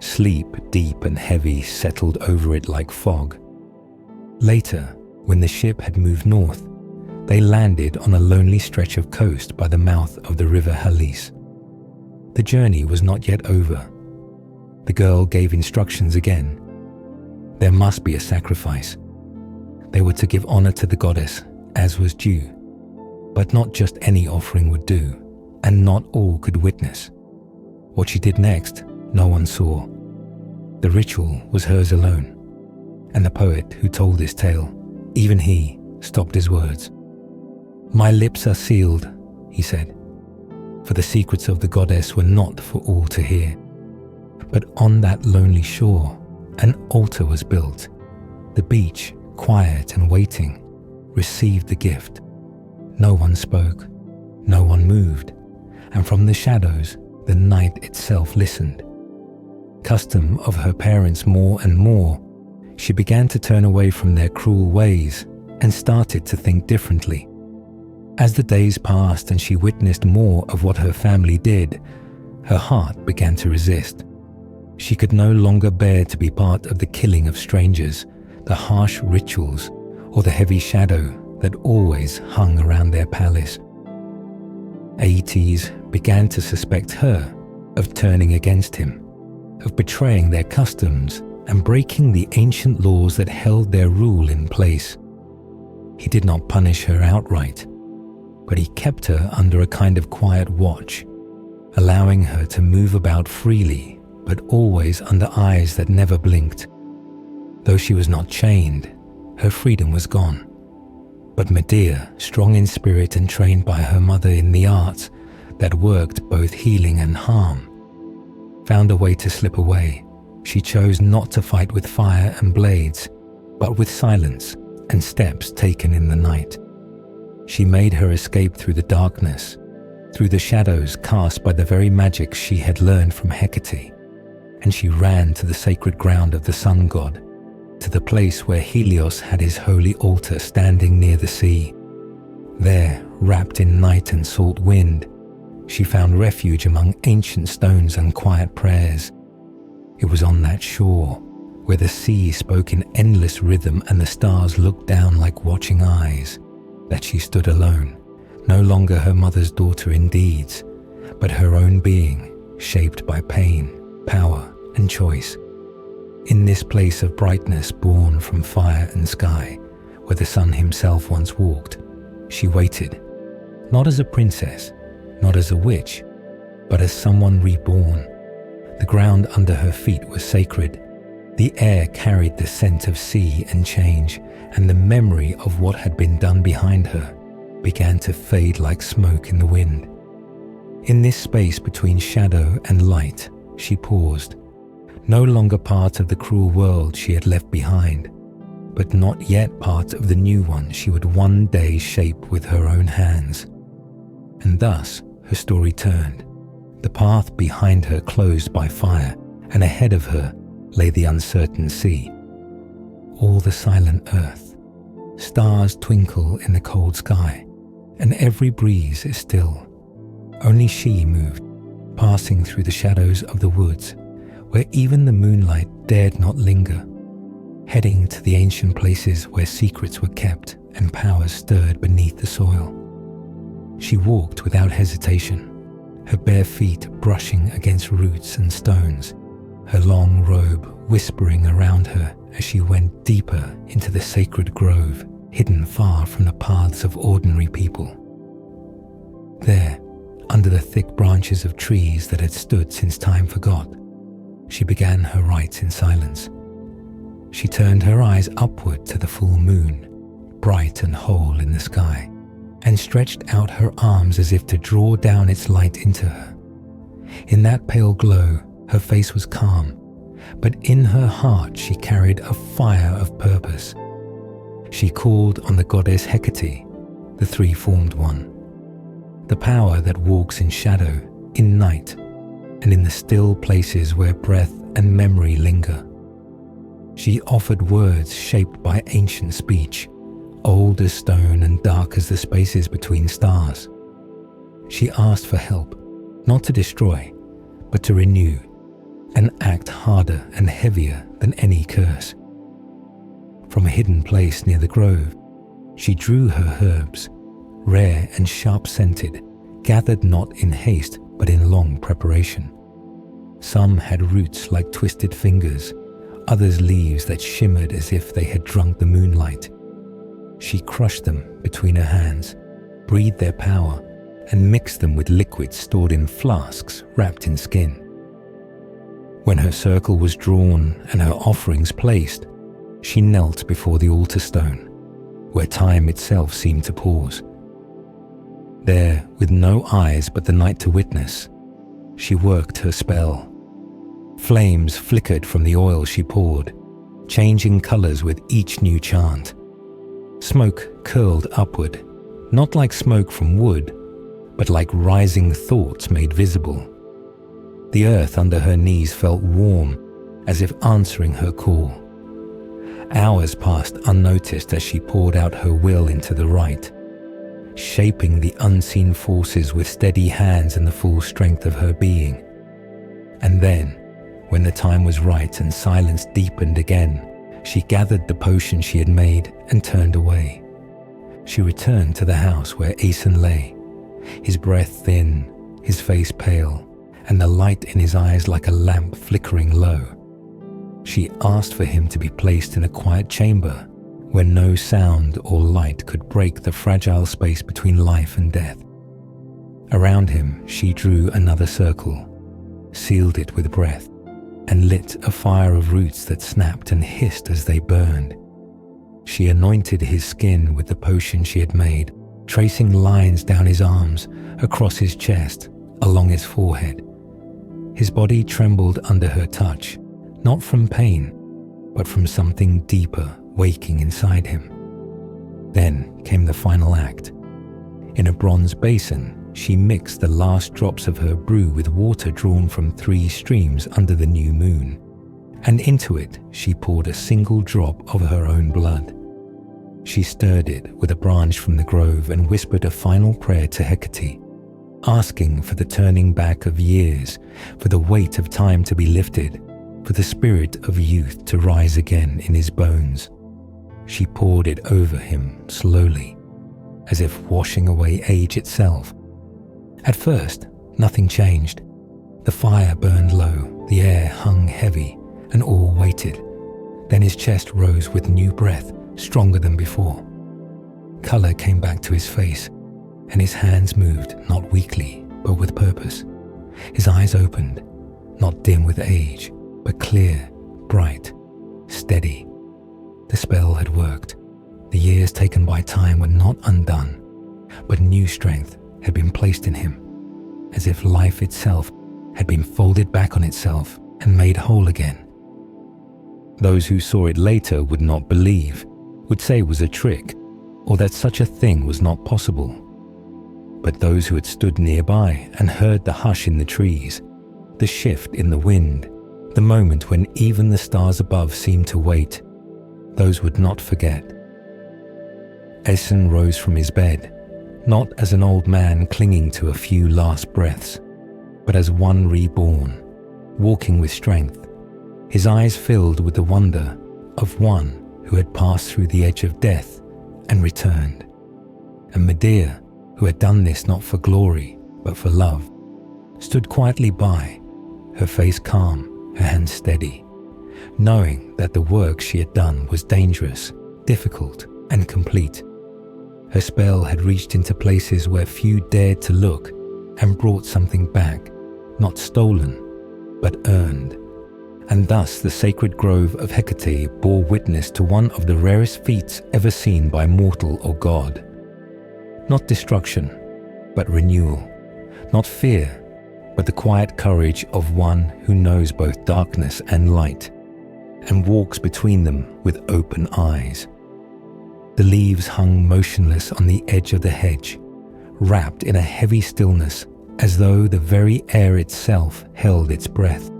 Sleep, deep and heavy, settled over it like fog. Later, when the ship had moved north, they landed on a lonely stretch of coast by the mouth of the river Halys. The journey was not yet over. The girl gave instructions again. There must be a sacrifice. They were to give honor to the goddess, as was due. But not just any offering would do, and not all could witness. What she did next, no one saw. The ritual was hers alone. And the poet who told this tale, even he stopped his words. "My lips are sealed," he said, for the secrets of the goddess were not for all to hear. But on that lonely shore, an altar was built. The beach, quiet and waiting, received the gift. No one spoke, no one moved, and from the shadows, the night itself listened. Custom of her parents more and more, she began to turn away from their cruel ways and started to think differently. As the days passed and she witnessed more of what her family did, her heart began to resist. She could no longer bear to be part of the killing of strangers, the harsh rituals, or the heavy shadow that always hung around their palace. Aeetes began to suspect her of turning against him, of betraying their customs and breaking the ancient laws that held their rule in place. He did not punish her outright, but he kept her under a kind of quiet watch, allowing her to move about freely, but always under eyes that never blinked. Though she was not chained, her freedom was gone. But Medea, strong in spirit and trained by her mother in the arts that worked both healing and harm, found a way to slip away. She chose not to fight with fire and blades, but with silence and steps taken in the night. She made her escape through the darkness, through the shadows cast by the very magic she had learned from Hecate, and she ran to the sacred ground of the sun god, to the place where Helios had his holy altar standing near the sea. There, wrapped in night and salt wind, she found refuge among ancient stones and quiet prayers. It was on that shore, where the sea spoke in endless rhythm and the stars looked down like watching eyes, that she stood alone, no longer her mother's daughter in deeds, but her own being, shaped by pain, power, and choice. In this place of brightness born from fire and sky, where the sun himself once walked, she waited, not as a princess, not as a witch, but as someone reborn. The ground under her feet was sacred. The air carried the scent of sea and change, and the memory of what had been done behind her began to fade like smoke in the wind. In this space between shadow and light, she paused, no longer part of the cruel world she had left behind, but not yet part of the new one she would one day shape with her own hands. And thus her story turned. The path behind her closed by fire, and ahead of her lay the uncertain sea. All the silent earth. Stars twinkle in the cold sky, and every breeze is still. Only she moved, passing through the shadows of the woods, where even the moonlight dared not linger, heading to the ancient places where secrets were kept and power stirred beneath the soil. She walked without hesitation, her bare feet brushing against roots and stones, her long robe whispering around her as she went deeper into the sacred grove, hidden far from the paths of ordinary people. There, under the thick branches of trees that had stood since time forgot, she began her rites in silence. She turned her eyes upward to the full moon, bright and whole in the sky, and stretched out her arms as if to draw down its light into her. In that pale glow, her face was calm, but in her heart she carried a fire of purpose. She called on the goddess Hecate, the three-formed one, the power that walks in shadow, in night, and in the still places where breath and memory linger. She offered words shaped by ancient speech, old as stone and dark as the spaces between stars. She asked for help, not to destroy, but to renew, and act harder and heavier than any curse. From a hidden place near the grove, she drew her herbs, rare and sharp-scented, gathered not in haste but in long preparation. Some had roots like twisted fingers, others leaves that shimmered as if they had drunk the moonlight. She crushed them between her hands, breathed their power, and mixed them with liquids stored in flasks wrapped in skin. When her circle was drawn and her offerings placed, she knelt before the altar stone, where time itself seemed to pause. There, with no eyes but the night to witness, she worked her spell. Flames flickered from the oil she poured, changing colors with each new chant. Smoke curled upward, not like smoke from wood, but like rising thoughts made visible. The earth under her knees felt warm, as if answering her call. Hours passed unnoticed as she poured out her will into the rite, shaping the unseen forces with steady hands and the full strength of her being. And then, when the time was right and silence deepened again, she gathered the potion she had made and turned away. She returned to the house where Aeson lay, his breath thin, his face pale, and the light in his eyes like a lamp flickering low. She asked for him to be placed in a quiet chamber where no sound or light could break the fragile space between life and death. Around him, she drew another circle, sealed it with breath, and lit a fire of roots that snapped and hissed as they burned. She anointed his skin with the potion she had made, tracing lines down his arms, across his chest, along his forehead. His body trembled under her touch, not from pain, but from something deeper waking inside him. Then came the final act. In a bronze basin, she mixed the last drops of her brew with water drawn from 3 streams under the new moon, and into it she poured a single drop of her own blood. She stirred it with a branch from the grove and whispered a final prayer to Hecate, asking for the turning back of years, for the weight of time to be lifted, for the spirit of youth to rise again in his bones. She poured it over him slowly, as if washing away age itself. At first, nothing changed. The fire burned low, the air hung heavy, and all waited. Then his chest rose with new breath, stronger than before. Color came back to his face, and his hands moved not weakly, but with purpose. His eyes opened, not dim with age, but clear, bright, steady. The spell had worked. The years taken by time were not undone, but new strength had been placed in him, as if life itself had been folded back on itself and made whole again. Those who saw it later would not believe, would say it was a trick, or that such a thing was not possible. But those who had stood nearby and heard the hush in the trees, the shift in the wind, the moment when even the stars above seemed to wait, those would not forget. Aeson rose from his bed, not as an old man clinging to a few last breaths, but as one reborn, walking with strength, his eyes filled with the wonder of one who had passed through the edge of death and returned. And Medea, who had done this not for glory, but for love, stood quietly by, her face calm, her hands steady, knowing that the work she had done was dangerous, difficult, and complete. Her spell had reached into places where few dared to look and brought something back, not stolen, but earned. And thus the sacred grove of Hecate bore witness to one of the rarest feats ever seen by mortal or god. Not destruction, but renewal. Not fear, but the quiet courage of one who knows both darkness and light, and walks between them with open eyes. The leaves hung motionless on the edge of the hedge, wrapped in a heavy stillness, as though the very air itself held its breath.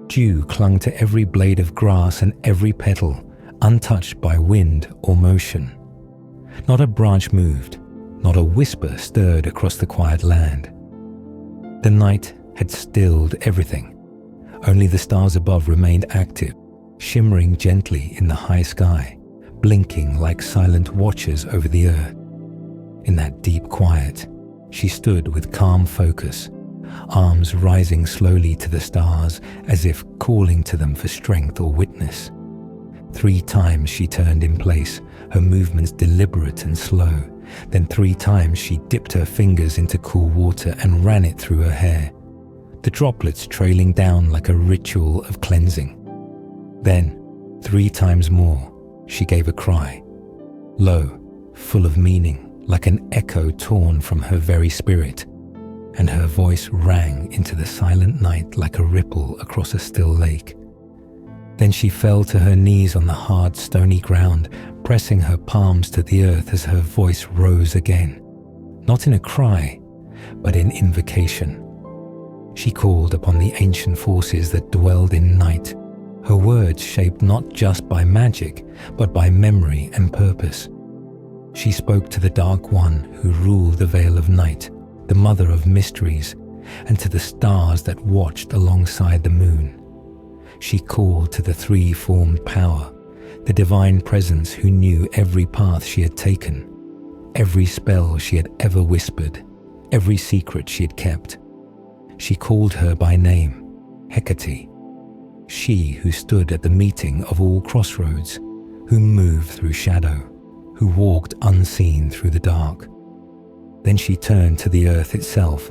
Dew clung to every blade of grass and every petal, untouched by wind or motion. Not a branch moved, not a whisper stirred across the quiet land. The night had stilled everything. Only the stars above remained active, shimmering gently in the high sky, blinking like silent watchers over the earth. In that deep quiet, she stood with calm focus, arms rising slowly to the stars as if calling to them for strength or witness. 3 times she turned in place, her movements deliberate and slow. Then 3 times she dipped her fingers into cool water and ran it through her hair, the droplets trailing down like a ritual of cleansing. Then, 3 times more, she gave a cry, low, full of meaning, like an echo torn from her very spirit, and her voice rang into the silent night like a ripple across a still lake. Then she fell to her knees on the hard, stony ground, pressing her palms to the earth as her voice rose again, not in a cry, but in invocation. She called upon the ancient forces that dwelled in night, her words shaped not just by magic, but by memory and purpose. She spoke to the Dark One who ruled the Veil of Night, the mother of mysteries, and to the stars that watched alongside the moon. She called to the 3-formed power, the divine presence who knew every path she had taken, every spell she had ever whispered, every secret she had kept. She called her by name, Hecate, she who stood at the meeting of all crossroads, who moved through shadow, who walked unseen through the dark. Then she turned to the earth itself,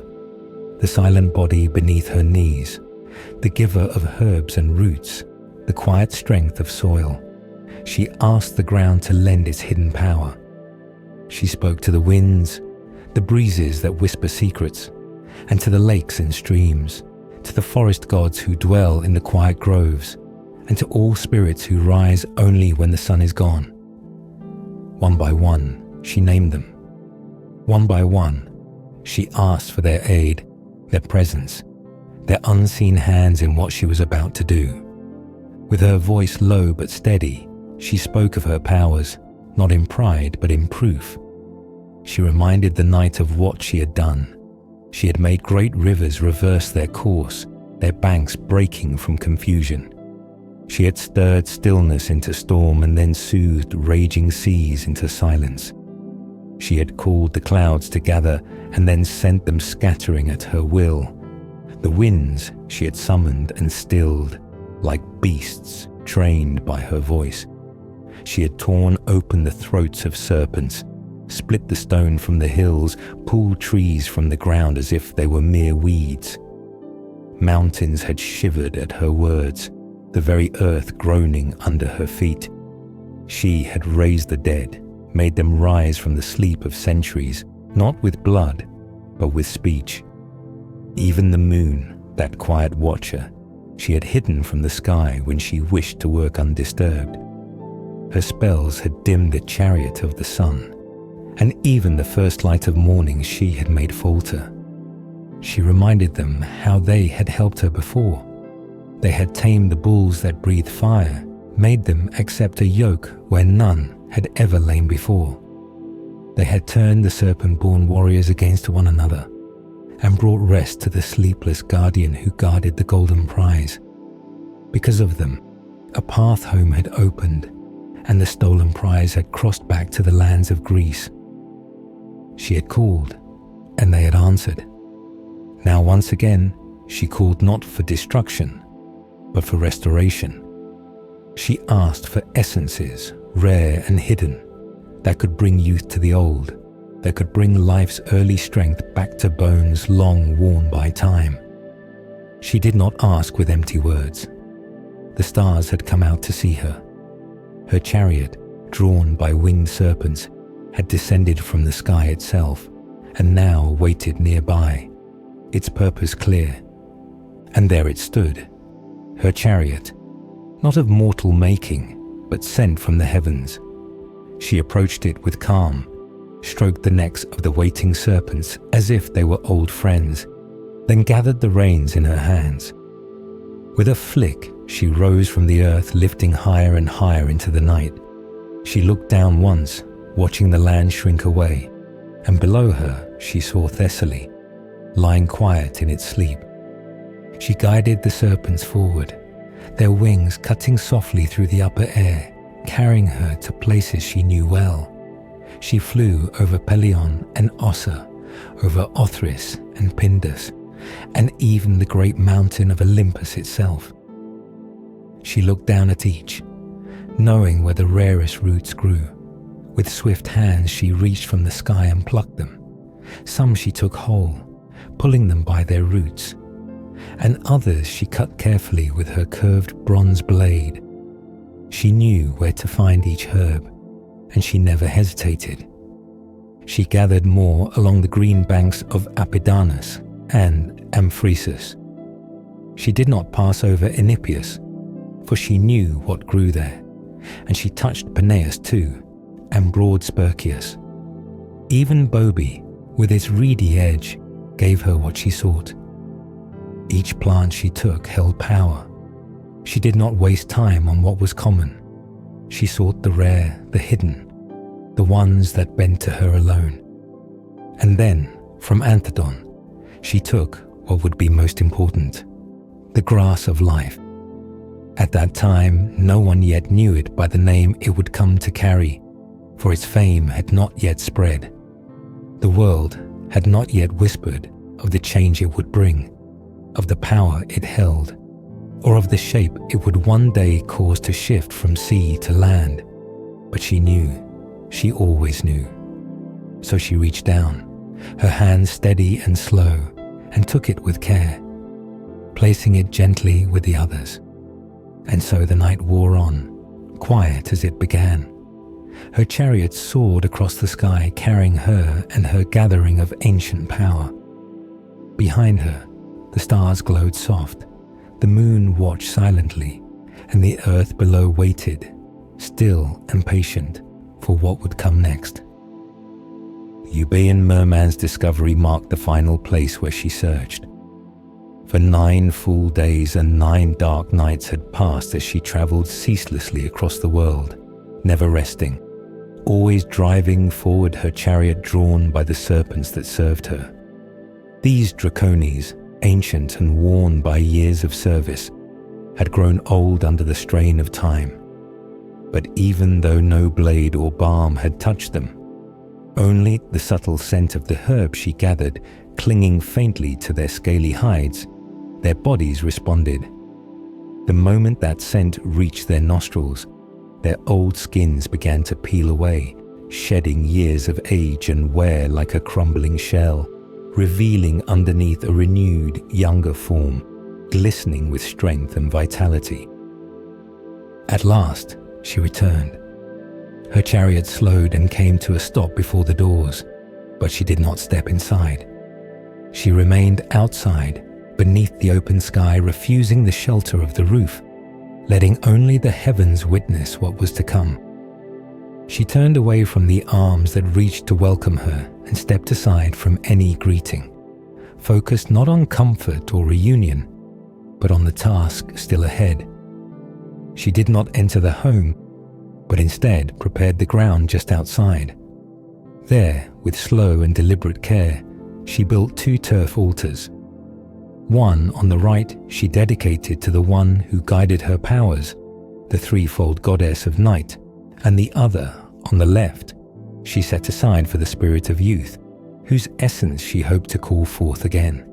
the silent body beneath her knees, the giver of herbs and roots, the quiet strength of soil. She asked the ground to lend its hidden power. She spoke to the winds, the breezes that whisper secrets, and to the lakes and streams, to the forest gods who dwell in the quiet groves, and to all spirits who rise only when the sun is gone. One by one, she named them. One by one, she asked for their aid, their presence, their unseen hands in what she was about to do. With her voice low but steady, she spoke of her powers, not in pride but in proof. She reminded the night of what she had done. She had made great rivers reverse their course, their banks breaking from confusion. She had stirred stillness into storm and then soothed raging seas into silence. She had called the clouds to gather and then sent them scattering at her will. The winds she had summoned and stilled, like beasts trained by her voice. She had torn open the throats of serpents, split the stone from the hills, pulled trees from the ground as if they were mere weeds. Mountains had shivered at her words, the very earth groaning under her feet. She had raised the dead, made them rise from the sleep of centuries, not with blood, but with speech. Even the moon, that quiet watcher, she had hidden from the sky when she wished to work undisturbed. Her spells had dimmed the chariot of the sun, and even the first light of morning she had made falter. She reminded them how they had helped her before. They had tamed the bulls that breathed fire, made them accept a yoke where none had ever lain before. They had turned the serpent-born warriors against one another, and brought rest to the sleepless guardian who guarded the golden prize. Because of them, a path home had opened, and the stolen prize had crossed back to the lands of Greece. She had called, and they had answered. Now once again, she called not for destruction, but for restoration. She asked for essences, rare and hidden, that could bring youth to the old, that could bring life's early strength back to bones long worn by time. She did not ask with empty words. The stars had come out to see her. Her chariot, drawn by winged serpents, had descended from the sky itself, and now waited nearby, its purpose clear. And there it stood, her chariot, not of mortal making, but sent from the heavens. She approached it with calm, stroked the necks of the waiting serpents as if they were old friends, then gathered the reins in her hands. With a flick, she rose from the earth, lifting higher and higher into the night. She looked down once, watching the land shrink away, and below her she saw Thessaly, lying quiet in its sleep. She guided the serpents forward, their wings cutting softly through the upper air, carrying her to places she knew well. She flew over Pelion and Ossa, over Othrys and Pindus, and even the great mountain of Olympus itself. She looked down at each, knowing where the rarest roots grew. With swift hands she reached from the sky and plucked them. Some she took whole, pulling them by their roots, and others she cut carefully with her curved bronze blade. She knew where to find each herb, and she never hesitated. She gathered more along the green banks of Apidanus and Amphresis. She did not pass over Enipius, for she knew what grew there, and she touched Peneus too, and broad Sperchius. Even Bobe, with its reedy edge, gave her what she sought. Each plant she took held power. She did not waste time on what was common. She sought the rare, the hidden, the ones that bent to her alone. And then, from Anthedon, she took what would be most important, the grass of life. At that time, no one yet knew it by the name it would come to carry, for its fame had not yet spread. The world had not yet whispered of the change it would bring, of the power it held, or of the shape it would one day cause to shift from sea to land. But she knew, she always knew. So she reached down, her hands steady and slow, and took it with care, placing it gently with the others. And so the night wore on, quiet as it began. Her chariot soared across the sky, carrying her and her gathering of ancient power. Behind her, the stars glowed soft, the moon watched silently, and the earth below waited, still and patient, for what would come next. The Euboean merman's discovery marked the final place where she searched. For 9 full days and 9 dark nights had passed as she travelled ceaselessly across the world, never resting, always driving forward her chariot drawn by the serpents that served her. These dracones, ancient and worn by years of service, had grown old under the strain of time. But even though no blade or balm had touched them, only the subtle scent of the herb she gathered, clinging faintly to their scaly hides, their bodies responded. The moment that scent reached their nostrils, their old skins began to peel away, shedding years of age and wear like a crumbling shell, revealing underneath a renewed, younger form, glistening with strength and vitality. At last, she returned. Her chariot slowed and came to a stop before the doors, but she did not step inside. She remained outside, beneath the open sky, refusing the shelter of the roof, letting only the heavens witness what was to come. She turned away from the arms that reached to welcome her and stepped aside from any greeting, focused not on comfort or reunion, but on the task still ahead. She did not enter the home, but instead prepared the ground just outside. There, with slow and deliberate care, she built 2 turf altars. One on the right she dedicated to the one who guided her powers, the threefold goddess of night, and the other, on the left, she set aside for the spirit of youth, whose essence she hoped to call forth again.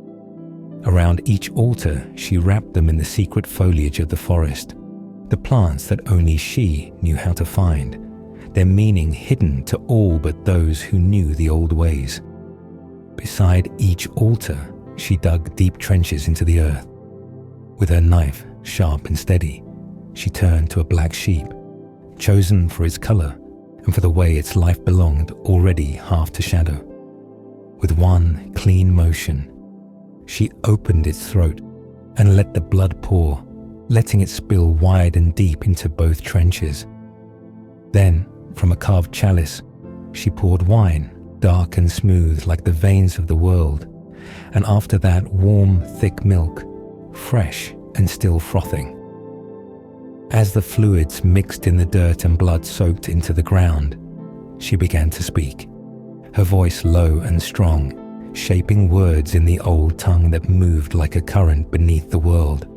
Around each altar, she wrapped them in the secret foliage of the forest, the plants that only she knew how to find, their meaning hidden to all but those who knew the old ways. Beside each altar, she dug deep trenches into the earth. With her knife, sharp and steady, she turned to a black sheep, chosen for its color and for the way its life belonged, already half to shadow. With one clean motion, she opened its throat and let the blood pour, letting it spill wide and deep into both trenches. Then, from a carved chalice, she poured wine, dark and smooth like the veins of the world, and after that warm, thick milk, fresh and still frothing. As the fluids mixed in the dirt and blood soaked into the ground, she began to speak, her voice low and strong, shaping words in the old tongue that moved like a current beneath the world.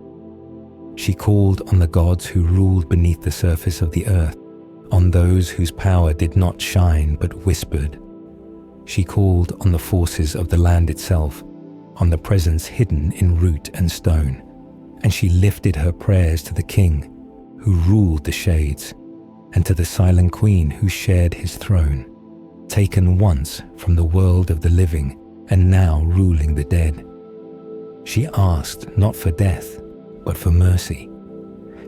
She called on the gods who ruled beneath the surface of the earth, on those whose power did not shine but whispered. She called on the forces of the land itself, on the presence hidden in root and stone, and she lifted her prayers to the king who ruled the shades, and to the silent queen who shared his throne, taken once from the world of the living and now ruling the dead. She asked not for death, but for mercy.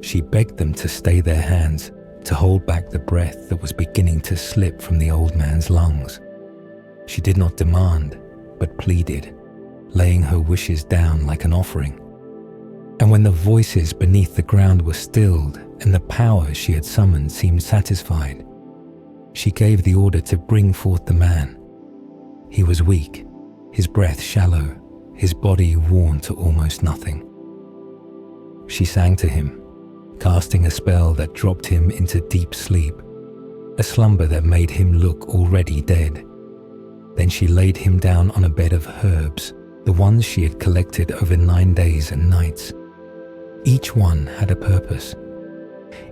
She begged them to stay their hands, to hold back the breath that was beginning to slip from the old man's lungs. She did not demand, but pleaded, laying her wishes down like an offering. And when the voices beneath the ground were stilled and the power she had summoned seemed satisfied, she gave the order to bring forth the man. He was weak, his breath shallow, his body worn to almost nothing. She sang to him, casting a spell that dropped him into deep sleep, a slumber that made him look already dead. Then she laid him down on a bed of herbs, the ones she had collected over 9 days and nights. Each one had a purpose.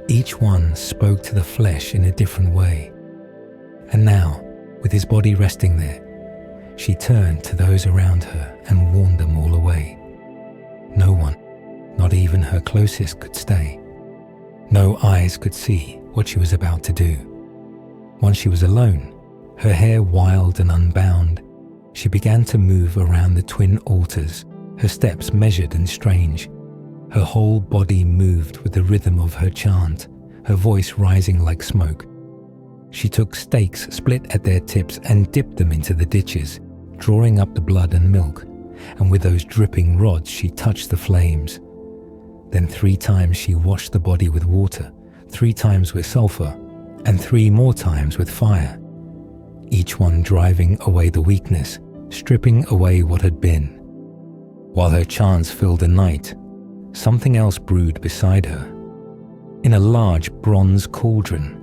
Each one spoke to the flesh in a different way. And now, with his body resting there, she turned to those around her and warned them all away. No one, not even her closest, could stay. No eyes could see what she was about to do. Once she was alone, her hair wild and unbound, she began to move around the twin altars, her steps measured and strange. Her whole body moved with the rhythm of her chant, her voice rising like smoke. She took stakes split at their tips and dipped them into the ditches, drawing up the blood and milk, and with those dripping rods she touched the flames. Then 3 times she washed the body with water, 3 times with sulfur, and 3 more times with fire, each one driving away the weakness, stripping away what had been. While her chants filled the night, something else brewed beside her. In a large bronze cauldron,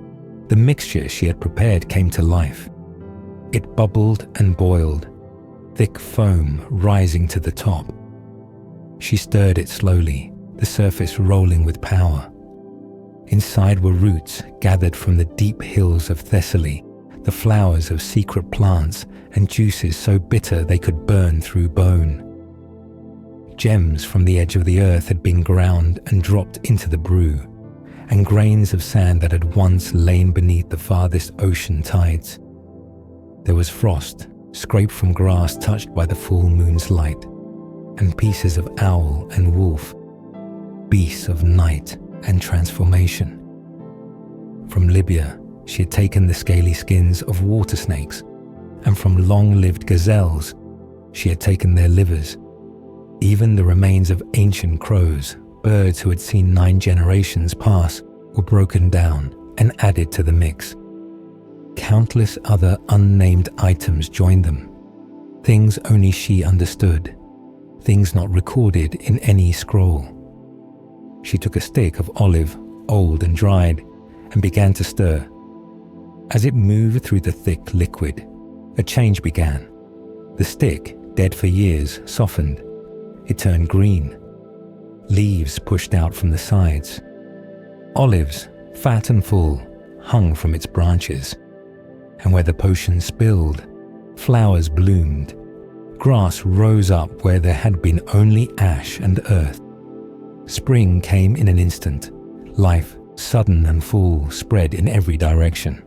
the mixture she had prepared came to life. It bubbled and boiled, thick foam rising to the top. She stirred it slowly, the surface rolling with power. Inside were roots gathered from the deep hills of Thessaly, the flowers of secret plants and juices so bitter they could burn through bone. Gems from the edge of the earth had been ground and dropped into the brew, and grains of sand that had once lain beneath the farthest ocean tides. There was frost, scraped from grass touched by the full moon's light, and pieces of owl and wolf, beasts of night and transformation. From Libya, she had taken the scaly skins of water snakes, and from long-lived gazelles, she had taken their livers. Even the remains of ancient crows, birds who had seen 9 generations pass, were broken down and added to the mix. Countless other unnamed items joined them, things only she understood, things not recorded in any scroll. She took a stick of olive, old and dried, and began to stir. As it moved through the thick liquid, a change began. The stick, dead for years, softened. It turned green. Leaves pushed out from the sides. Olives, fat and full, hung from its branches, and where the potion spilled, flowers bloomed. Grass rose up where there had been only ash and earth. Spring came in an instant. Life, sudden and full, spread in every direction.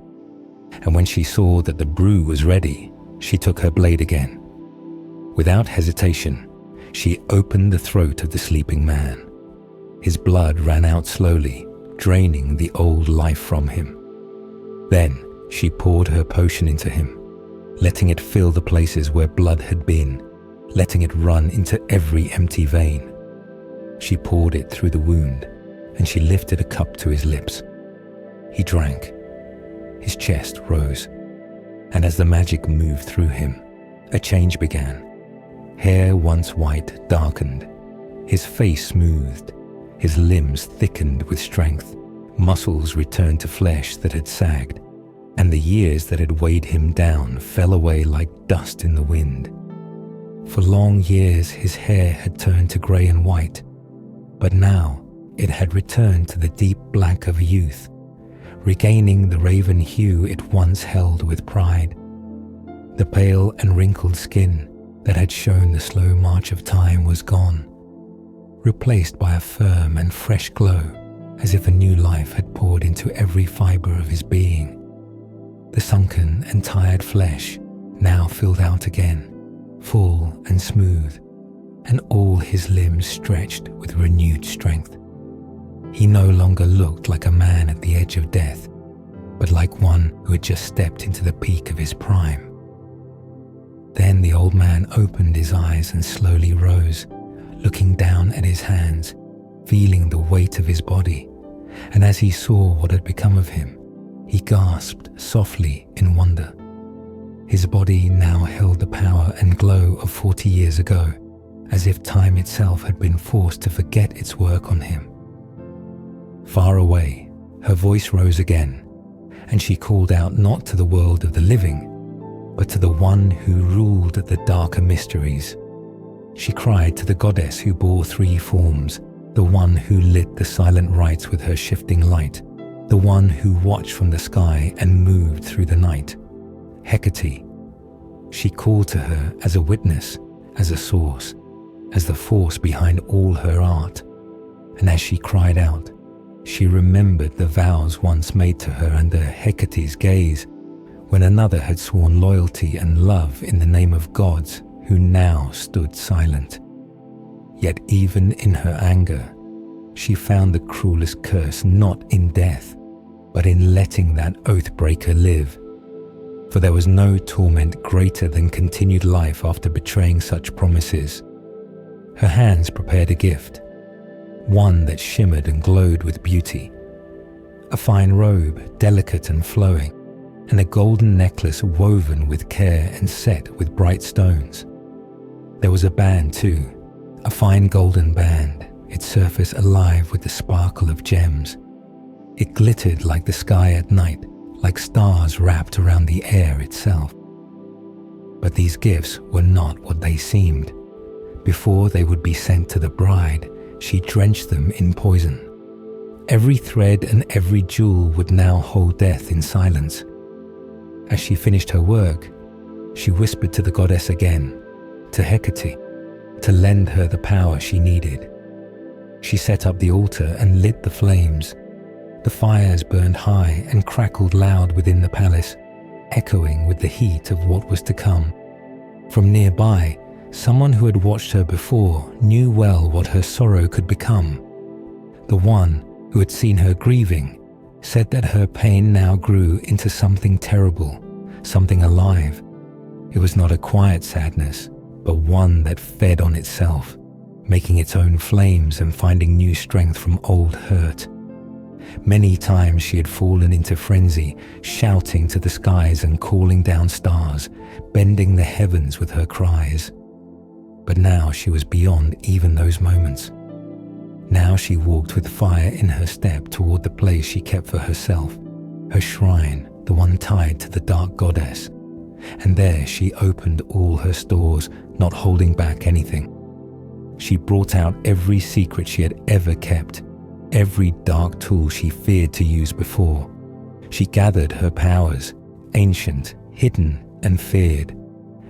And when she saw that the brew was ready, she took her blade again. Without hesitation, she opened the throat of the sleeping man. His blood ran out slowly, draining the old life from him. Then she poured her potion into him, letting it fill the places where blood had been, letting it run into every empty vein. She poured it through the wound, and she lifted a cup to his lips. He drank. His chest rose, and as the magic moved through him, a change began. Hair once white darkened, his face smoothed, his limbs thickened with strength, muscles returned to flesh that had sagged, and the years that had weighed him down fell away like dust in the wind. For long years his hair had turned to grey and white, but now it had returned to the deep black of youth, regaining the raven hue it once held with pride. The pale and wrinkled skin that had shown the slow march of time was gone, replaced by a firm and fresh glow, as if a new life had poured into every fibre of his being. The sunken and tired flesh now filled out again, full and smooth, and all his limbs stretched with renewed strength. He no longer looked like a man at the edge of death, but like one who had just stepped into the peak of his prime. Then the old man opened his eyes and slowly rose, looking down at his hands, feeling the weight of his body, and as he saw what had become of him, he gasped softly in wonder. His body now held the power and glow of 40 years ago, as if time itself had been forced to forget its work on him. Far away, her voice rose again, and she called out not to the world of the living, but to the one who ruled the darker mysteries. She cried to the goddess who bore 3 forms, the one who lit the silent rites with her shifting light, the one who watched from the sky and moved through the night. Hecate. She called to her as a witness, as a source, as the force behind all her art. And as she cried out, she remembered the vows once made to her under Hecate's gaze, when another had sworn loyalty and love in the name of gods who now stood silent. Yet even in her anger, she found the cruelest curse not in death, but in letting that oath-breaker live. For there was no torment greater than continued life after betraying such promises. Her hands prepared a gift, one that shimmered and glowed with beauty, a fine robe, delicate and flowing, and a golden necklace woven with care and set with bright stones. There was a band too, a fine golden band, its surface alive with the sparkle of gems. It glittered like the sky at night, like stars wrapped around the air itself. But these gifts were not what they seemed. Before they would be sent to the bride, she drenched them in poison. Every thread and every jewel would now hold death in silence. As she finished her work, she whispered to the goddess again, to Hecate, to lend her the power she needed. She set up the altar and lit the flames. The fires burned high and crackled loud within the palace, echoing with the heat of what was to come. From nearby, someone who had watched her before knew well what her sorrow could become. The one who had seen her grieving said that her pain now grew into something terrible, something alive. It was not a quiet sadness, but one that fed on itself, making its own flames and finding new strength from old hurt. Many times she had fallen into frenzy, shouting to the skies and calling down stars, bending the heavens with her cries. But now she was beyond even those moments. Now she walked with fire in her step toward the place she kept for herself, her shrine, the one tied to the dark goddess. And there she opened all her stores, not holding back anything. She brought out every secret she had ever kept, every dark tool she feared to use before. She gathered her powers, ancient, hidden, and feared,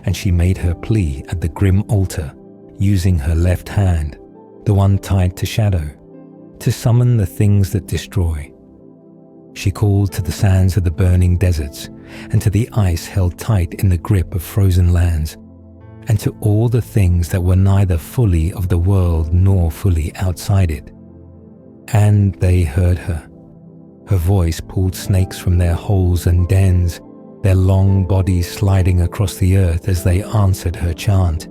and she made her plea at the grim altar, using her left hand, the one tied to shadow, to summon the things that destroy. She called to the sands of the burning deserts, and to the ice held tight in the grip of frozen lands, and to all the things that were neither fully of the world nor fully outside it. And they heard her. Her voice pulled snakes from their holes and dens, their long bodies sliding across the earth as they answered her chant.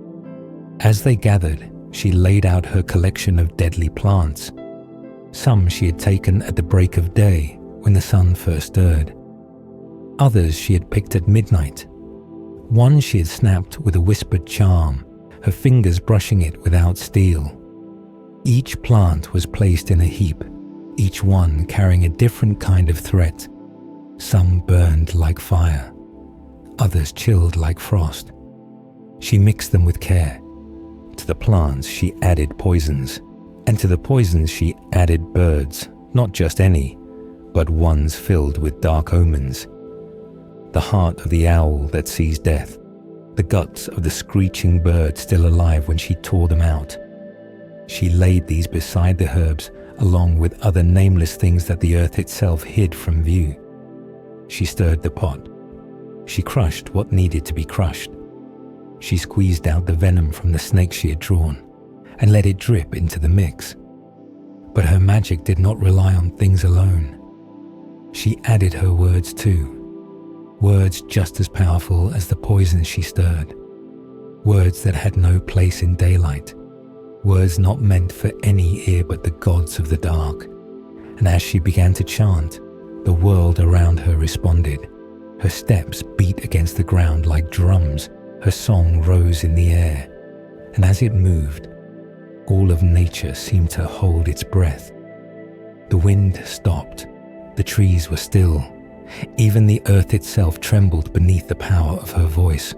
As they gathered, she laid out her collection of deadly plants. Some she had taken at the break of day when the sun first stirred. Others she had picked at midnight. One she had snapped with a whispered charm, her fingers brushing it without steel. Each plant was placed in a heap, each one carrying a different kind of threat. Some burned like fire, others chilled like frost. She mixed them with care. To the plants she added poisons, and to the poisons she added birds, not just any, but ones filled with dark omens. The heart of the owl that sees death, the guts of the screeching bird still alive when she tore them out. She laid these beside the herbs, along with other nameless things that the earth itself hid from view. She stirred the pot. She crushed what needed to be crushed. She squeezed out the venom from the snake she had drawn, and let it drip into the mix. But her magic did not rely on things alone. She added her words too. Words just as powerful as the poison she stirred. Words that had no place in daylight. Words not meant for any ear but the gods of the dark. And as she began to chant, the world around her responded. Her steps beat against the ground like drums. Her song rose in the air. And as it moved, all of nature seemed to hold its breath. The wind stopped. The trees were still. Even the earth itself trembled beneath the power of her voice.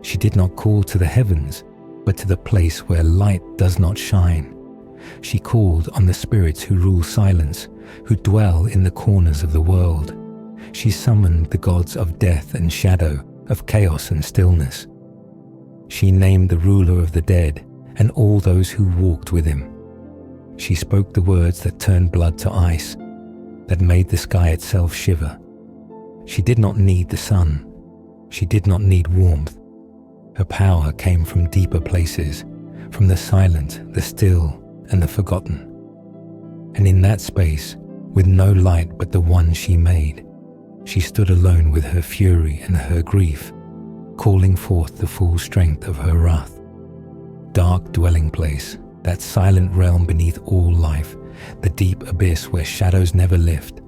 She did not call to the heavens, but to the place where light does not shine. She called on the spirits who rule silence, who dwell in the corners of the world. She summoned the gods of death and shadow, of chaos and stillness. She named the ruler of the dead and all those who walked with him. She spoke the words that turned blood to ice, that made the sky itself shiver. She did not need the sun. She did not need warmth. Her power came from deeper places, from the silent, the still, and the forgotten. And in that space, with no light but the one she made, she stood alone with her fury and her grief, calling forth the full strength of her wrath. Dark dwelling place, that silent realm beneath all life, the deep abyss where shadows never lift,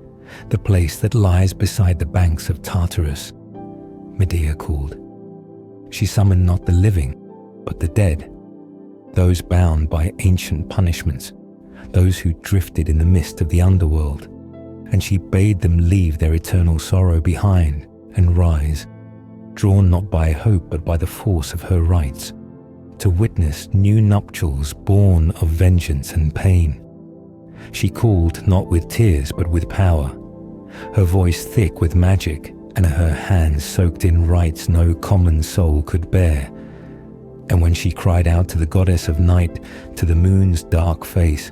the place that lies beside the banks of Tartarus, Medea called. She summoned not the living, but the dead, those bound by ancient punishments, those who drifted in the mist of the underworld, and she bade them leave their eternal sorrow behind and rise, drawn not by hope but by the force of her rites, to witness new nuptials born of vengeance and pain. She called not with tears but with power, her voice thick with magic, and her hands soaked in rites no common soul could bear. And when she cried out to the goddess of night, to the moon's dark face,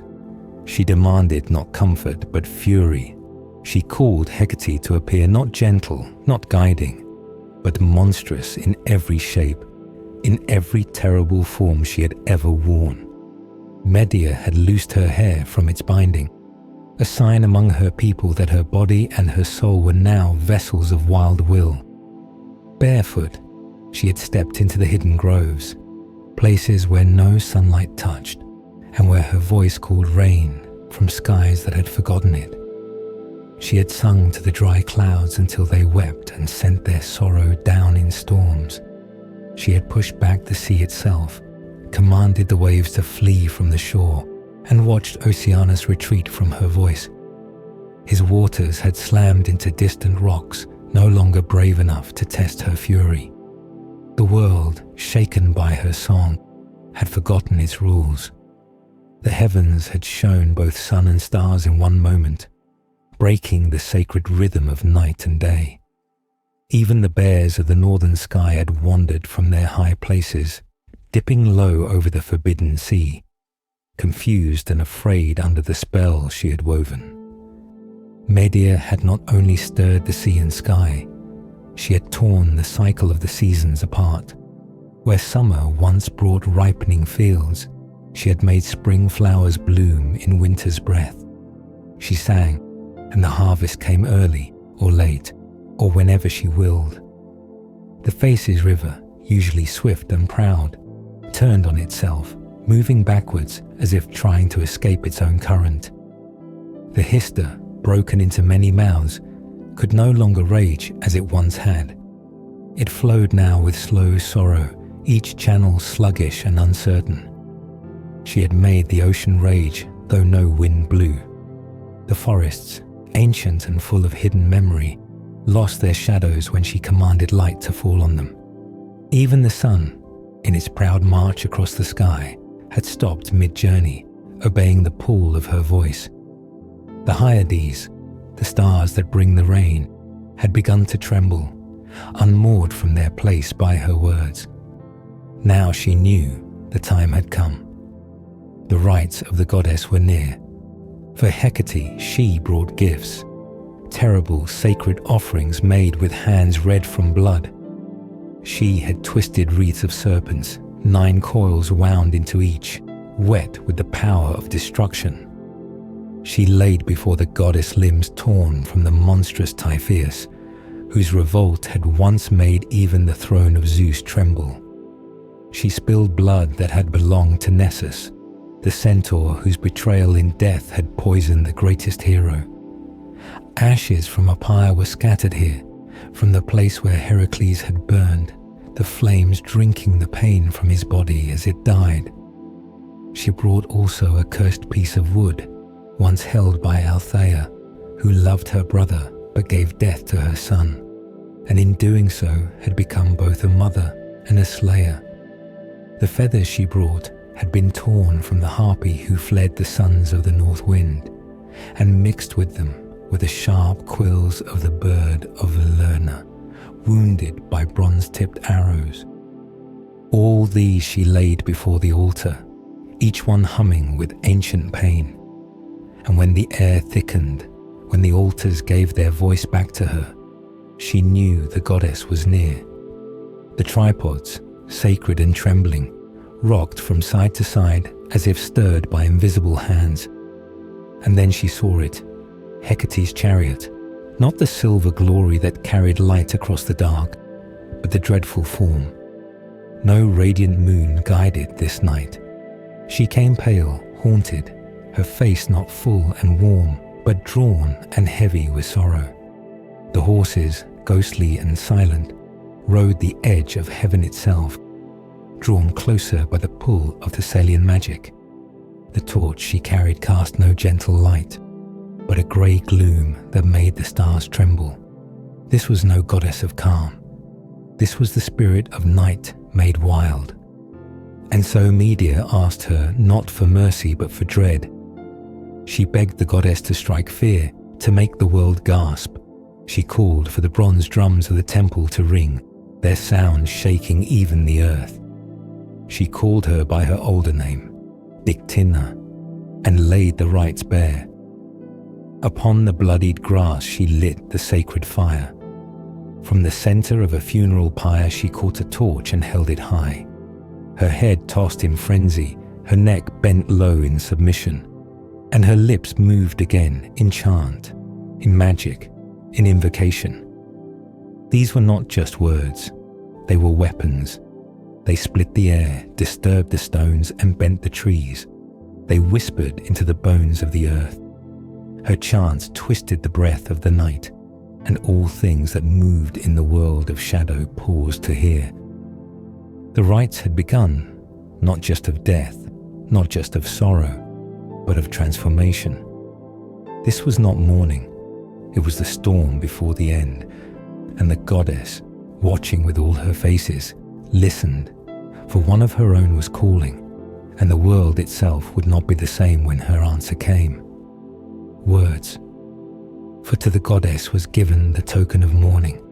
she demanded not comfort but fury. She called Hecate to appear not gentle, not guiding, but monstrous in every shape, in every terrible form she had ever worn. Medea had loosed her hair from its binding, a sign among her people that her body and her soul were now vessels of wild will. Barefoot, she had stepped into the hidden groves, places where no sunlight touched, and where her voice called rain from skies that had forgotten it. She had sung to the dry clouds until they wept and sent their sorrow down in storms. She had pushed back the sea itself, commanded the waves to flee from the shore, and watched Oceanus retreat from her voice. His waters had slammed into distant rocks, no longer brave enough to test her fury. The world, shaken by her song, had forgotten its rules. The heavens had shown both sun and stars in one moment, breaking the sacred rhythm of night and day. Even the bears of the northern sky had wandered from their high places, dipping low over the forbidden sea, confused and afraid under the spell she had woven. Medea had not only stirred the sea and sky, she had torn the cycle of the seasons apart. Where summer once brought ripening fields, she had made spring flowers bloom in winter's breath. She sang, and the harvest came early or late, or whenever she willed. The Phasis River, usually swift and proud, turned on itself, moving backwards as if trying to escape its own current. The Hister, broken into many mouths, could no longer rage as it once had. It flowed now with slow sorrow, each channel sluggish and uncertain. She had made the ocean rage, though no wind blew. The forests, ancient and full of hidden memory, lost their shadows when she commanded light to fall on them. Even the sun, in its proud march across the sky, had stopped mid-journey, obeying the pull of her voice. The Hyades, the stars that bring the rain, had begun to tremble, unmoored from their place by her words. Now she knew the time had come. The rites of the goddess were near. For Hecate she brought gifts, terrible sacred offerings made with hands red from blood. She had twisted wreaths of serpents, 9 coils wound into each, wet with the power of destruction. She laid before the goddess limbs torn from the monstrous Typhoeus, whose revolt had once made even the throne of Zeus tremble. She spilled blood that had belonged to Nessus, the centaur whose betrayal in death had poisoned the greatest hero. Ashes from a pyre were scattered here, from the place where Heracles had burned, the flames drinking the pain from his body as it died. She brought also a cursed piece of wood, once held by Althea, who loved her brother but gave death to her son, and in doing so had become both a mother and a slayer. The feathers she brought had been torn from the harpy who fled the sons of the north wind, and mixed with them were the sharp quills of the bird of Lerna, wounded by bronze-tipped arrows. All these she laid before the altar, each one humming with ancient pain. And when the air thickened, when the altars gave their voice back to her, she knew the goddess was near. The tripods, sacred and trembling, rocked from side to side as if stirred by invisible hands. And then she saw it, Hecate's chariot, not the silver glory that carried light across the dark, but the dreadful form. No radiant moon guided this night. She came pale, haunted, her face not full and warm, but drawn and heavy with sorrow. The horses, ghostly and silent, rode the edge of heaven itself, drawn closer by the pull of Thessalian magic. The torch she carried cast no gentle light, but a grey gloom that made the stars tremble. This was no goddess of calm. This was the spirit of night made wild. And so Medea asked her not for mercy but for dread. She begged the goddess to strike fear, to make the world gasp. She called for the bronze drums of the temple to ring, their sound shaking even the earth. She called her by her older name, Dictynna, and laid the rites bare. Upon the bloodied grass she lit the sacred fire. From the center of a funeral pyre she caught a torch and held it high. Her head tossed in frenzy, her neck bent low in submission, and her lips moved again in chant, in magic, in invocation. These were not just words, they were weapons. They split the air, disturbed the stones, and bent the trees. They whispered into the bones of the earth. Her chants twisted the breath of the night, and all things that moved in the world of shadow paused to hear. The rites had begun, not just of death, not just of sorrow, but of transformation. This was not mourning, it was the storm before the end, and the goddess, watching with all her faces, listened, for one of her own was calling, and the world itself would not be the same when her answer came. Words. For to the goddess was given the token of mourning,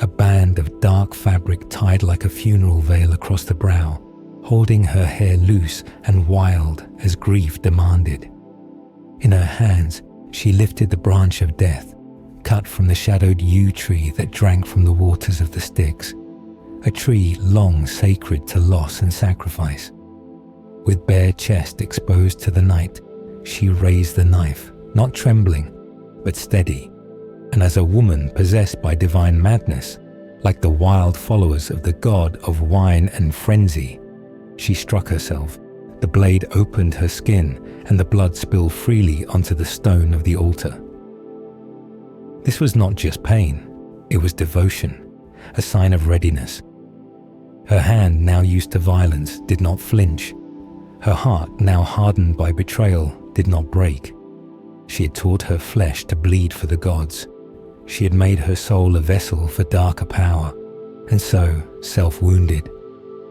a band of dark fabric tied like a funeral veil across the brow, holding her hair loose and wild as grief demanded. In her hands she lifted the branch of death, cut from the shadowed yew tree that drank from the waters of the Styx, a tree long sacred to loss and sacrifice. With bare chest exposed to the night, she raised the knife, not trembling, but steady, and as a woman possessed by divine madness, like the wild followers of the god of wine and frenzy, she struck herself. The blade opened her skin, and the blood spilled freely onto the stone of the altar. This was not just pain, it was devotion, a sign of readiness. Her hand, now used to violence, did not flinch. Her heart, now hardened by betrayal, did not break. She had taught her flesh to bleed for the gods. She had made her soul a vessel for darker power, and so, self-wounded,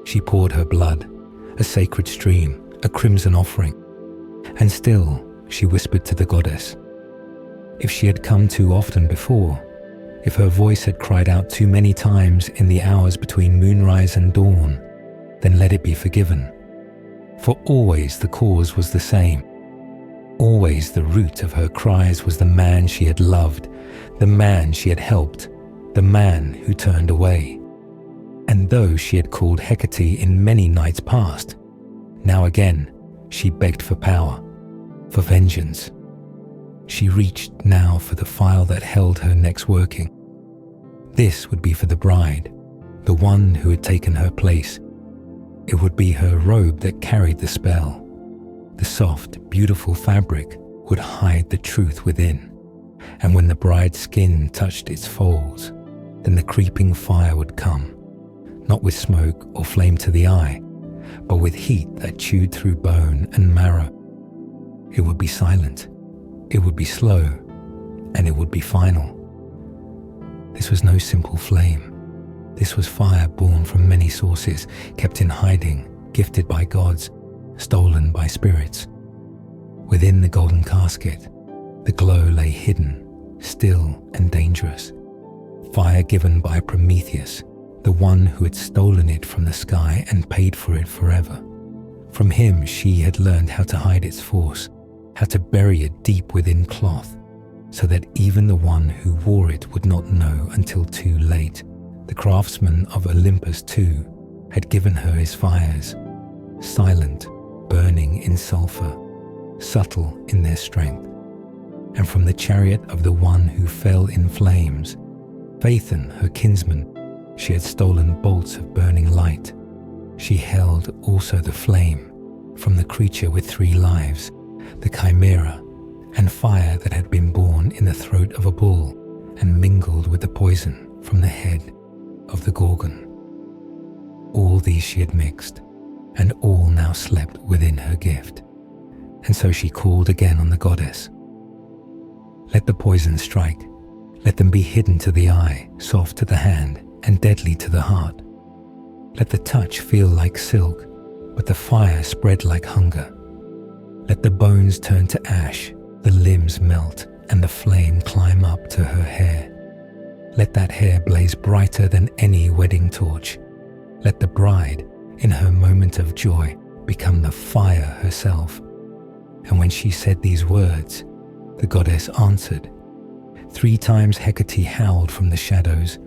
she poured her blood, a sacred stream, a crimson offering. And still, she whispered to the goddess. If she had come too often before, if her voice had cried out too many times in the hours between moonrise and dawn, then let it be forgiven. For always the cause was the same. Always the root of her cries was the man she had loved, the man she had helped, the man who turned away. And though she had called Hecate in many nights past, now again she begged for power, for vengeance. She reached now for the file that held her next working. This would be for the bride, the one who had taken her place. It would be her robe that carried the spell. The soft, beautiful fabric would hide the truth within, and when the bride's skin touched its folds, then the creeping fire would come, not with smoke or flame to the eye, but with heat that chewed through bone and marrow. It would be silent, it would be slow, and it would be final. This was no simple flame. This was fire born from many sources, kept in hiding, gifted by gods, stolen by spirits. Within the golden casket, the glow lay hidden, still and dangerous. Fire given by Prometheus, the one who had stolen it from the sky and paid for it forever. From him she had learned how to hide its force, how to bury it deep within cloth, so that even the one who wore it would not know until too late. The craftsman of Olympus too had given her his fires, silent, burning in sulfur, subtle in their strength. And from the chariot of the one who fell in flames, Phaethon, her kinsman, she had stolen bolts of burning light. She held also the flame from the creature with 3 lives, the chimera, and fire that had been born in the throat of a bull and mingled with the poison from the head of the Gorgon. All these she had mixed, and all now slept within her gift. And so she called again on the goddess. Let the poison strike, let them be hidden to the eye, soft to the hand, and deadly to the heart. Let the touch feel like silk, but the fire spread like hunger. Let the bones turn to ash, the limbs melt, and the flame climb up to her hair. Let that hair blaze brighter than any wedding torch. Let the bride, in her moment of joy, become the fire herself. And when she said these words, the goddess answered. 3 times Hecate howled from the shadows.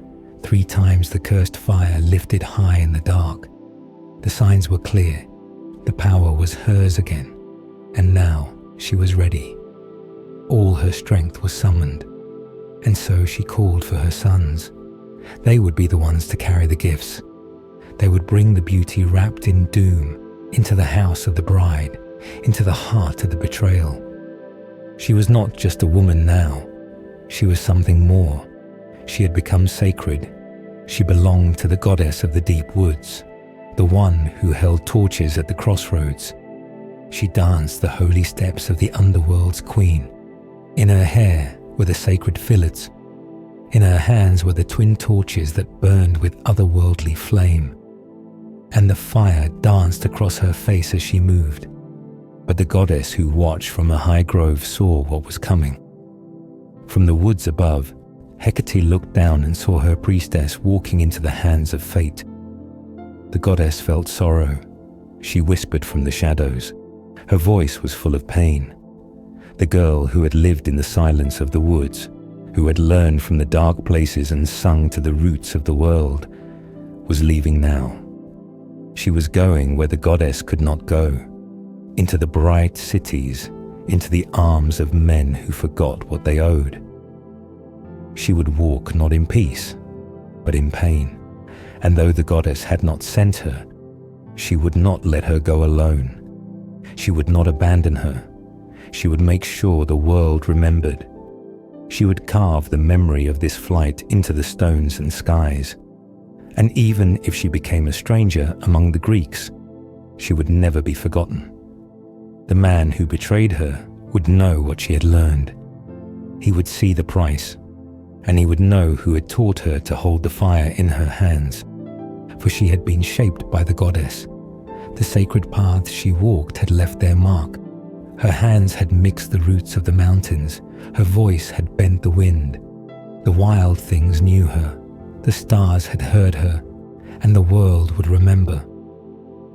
3 times the cursed fire lifted high in the dark. The signs were clear. The power was hers again. And now she was ready. All her strength was summoned. And so she called for her sons. They would be the ones to carry the gifts. They would bring the beauty wrapped in doom into the house of the bride, into the heart of the betrayal. She was not just a woman now. She was something more. She had become sacred. She belonged to the goddess of the deep woods, the one who held torches at the crossroads. She danced the holy steps of the underworld's queen. In her hair were the sacred fillets. In her hands were the twin torches that burned with otherworldly flame. And the fire danced across her face as she moved. But the goddess who watched from a high grove saw what was coming. From the woods above, Hecate looked down and saw her priestess walking into the hands of fate. The goddess felt sorrow. She whispered from the shadows. Her voice was full of pain. The girl who had lived in the silence of the woods, who had learned from the dark places and sung to the roots of the world, was leaving now. She was going where the goddess could not go, into the bright cities, into the arms of men who forgot what they owed. She would walk not in peace, but in pain, and though the goddess had not sent her, she would not let her go alone. She would not abandon her. She would make sure the world remembered. She would carve the memory of this flight into the stones and skies. And even if she became a stranger among the Greeks, she would never be forgotten. The man who betrayed her would know what she had learned. He would see the price, and he would know who had taught her to hold the fire in her hands. For she had been shaped by the goddess. The sacred paths she walked had left their mark. Her hands had mixed the roots of the mountains. Her voice had bent the wind. The wild things knew her. The stars had heard her, and the world would remember.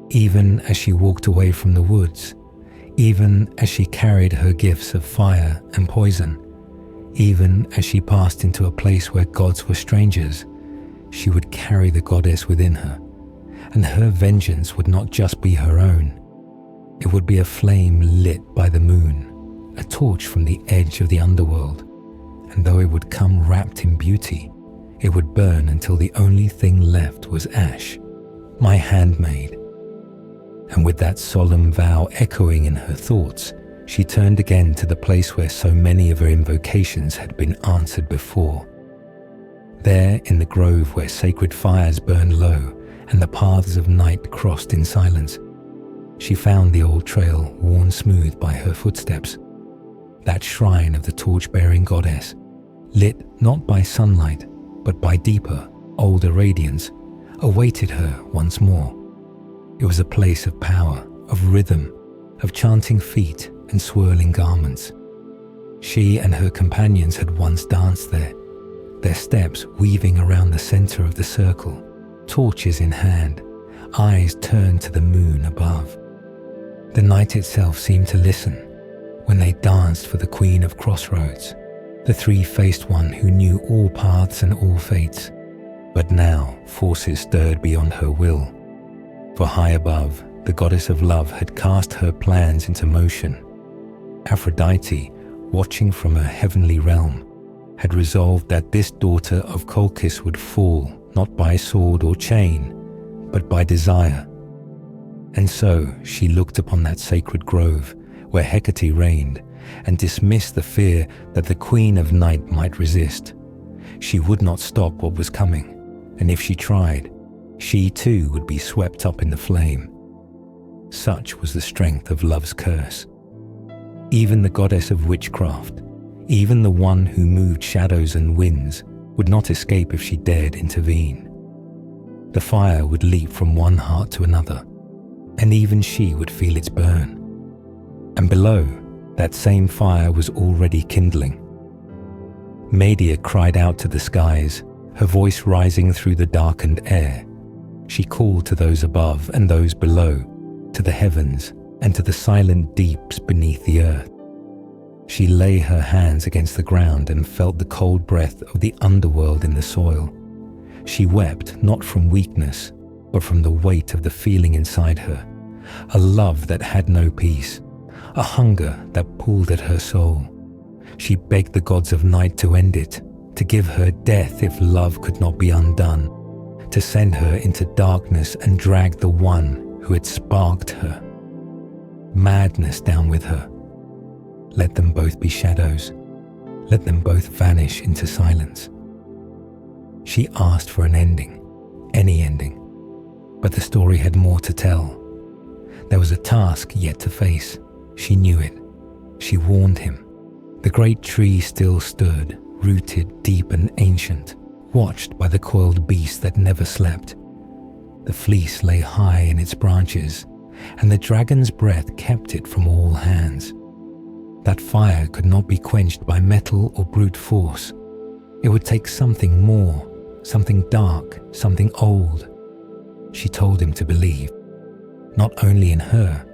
Even as she walked away from the woods, even as she carried her gifts of fire and poison, even as she passed into a place where gods were strangers, she would carry the goddess within her, and her vengeance would not just be her own. It would be a flame lit by the moon, a torch from the edge of the underworld, and though it would come wrapped in beauty, it would burn until the only thing left was ash, my handmaid. And with that solemn vow echoing in her thoughts, she turned again to the place where so many of her invocations had been answered before. There in the grove where sacred fires burned low and the paths of night crossed in silence, she found the old trail worn smooth by her footsteps. That shrine of the torch-bearing goddess, lit not by sunlight, but by deeper, older radiance, awaited her once more. It was a place of power, of rhythm, of chanting feet and swirling garments. She and her companions had once danced there, their steps weaving around the center of the circle, torches in hand, eyes turned to the moon above. The night itself seemed to listen when they danced for the Queen of Crossroads, the three-faced one who knew all paths and all fates. But now forces stirred beyond her will. For high above, the goddess of love had cast her plans into motion. Aphrodite, watching from her heavenly realm, had resolved that this daughter of Colchis would fall not by sword or chain, but by desire. And so she looked upon that sacred grove where Hecate reigned and dismissed the fear that the Queen of Night might resist. She would not stop what was coming, and if she tried, she too would be swept up in the flame. Such was the strength of love's curse. Even the goddess of witchcraft, even the one who moved shadows and winds, would not escape if she dared intervene. The fire would leap from one heart to another, and even she would feel its burn. And below, that same fire was already kindling. Medea cried out to the skies, her voice rising through the darkened air. She called to those above and those below, to the heavens and to the silent deeps beneath the earth. She lay her hands against the ground and felt the cold breath of the underworld in the soil. She wept not from weakness, but from the weight of the feeling inside her, a love that had no peace, a hunger that pulled at her soul. She begged the gods of night to end it, to give her death if love could not be undone, to send her into darkness and drag the one who had sparked her. Madness down with her. Let them both be shadows. Let them both vanish into silence. She asked for an ending, any ending, but the story had more to tell. There was a task yet to face. She knew it. She warned him. The great tree still stood, rooted deep and ancient, watched by the coiled beast that never slept. The fleece lay high in its branches, and the dragon's breath kept it from all hands. That fire could not be quenched by metal or brute force. It would take something more, something dark, something old. She told him to believe, not only in her,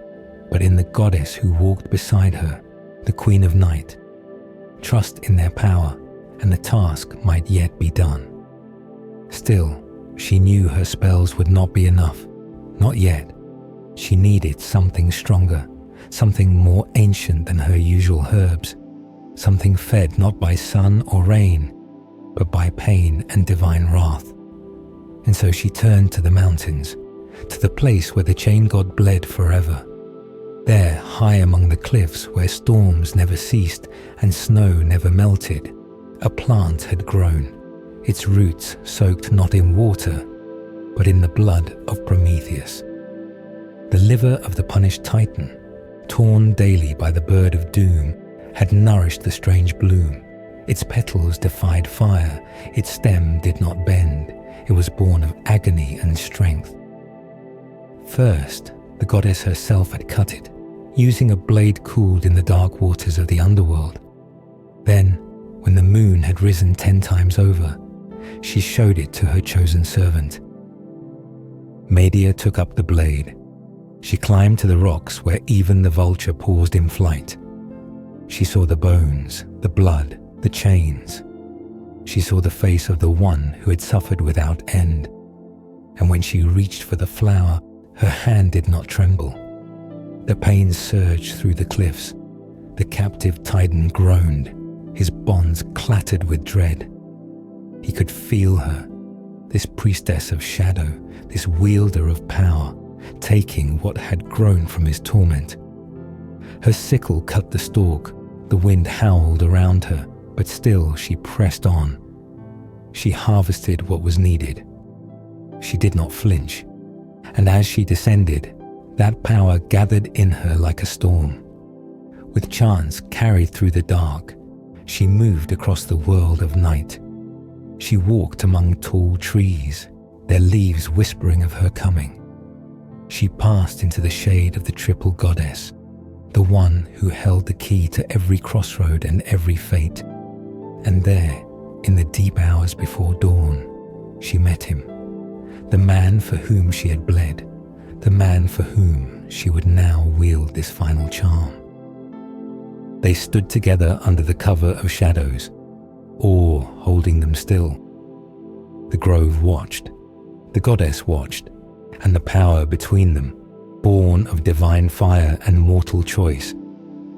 but in the goddess who walked beside her, the Queen of Night. Trust in their power, and the task might yet be done. Still, she knew her spells would not be enough. Not yet. She needed something stronger, something more ancient than her usual herbs, something fed not by sun or rain, but by pain and divine wrath. And so she turned to the mountains, to the place where the chain god bled forever. There, high among the cliffs where storms never ceased and snow never melted, a plant had grown, its roots soaked not in water, but in the blood of Prometheus. The liver of the punished Titan, torn daily by the bird of doom, had nourished the strange bloom. Its petals defied fire, its stem did not bend. It was born of agony and strength. First, the goddess herself had cut it, using a blade cooled in the dark waters of the underworld. Then, when the moon had risen 10 times over, she showed it to her chosen servant. Medea took up the blade. She climbed to the rocks where even the vulture paused in flight. She saw the bones, the blood, the chains. She saw the face of the one who had suffered without end. And when she reached for the flower, her hand did not tremble. The pain surged through the cliffs. The captive Titan groaned. His bonds clattered with dread. He could feel her, this priestess of shadow, this wielder of power, taking what had grown from his torment. Her sickle cut the stalk. The wind howled around her, but still she pressed on. She harvested what was needed. She did not flinch. And as she descended, that power gathered in her like a storm. With chance carried through the dark, she moved across the world of night. She walked among tall trees, their leaves whispering of her coming. She passed into the shade of the triple goddess, the one who held the key to every crossroad and every fate. And there, in the deep hours before dawn, she met him, the man for whom she had bled, the man for whom she would now wield this final charm. They stood together under the cover of shadows, awe holding them still. The grove watched, the goddess watched, and the power between them, born of divine fire and mortal choice,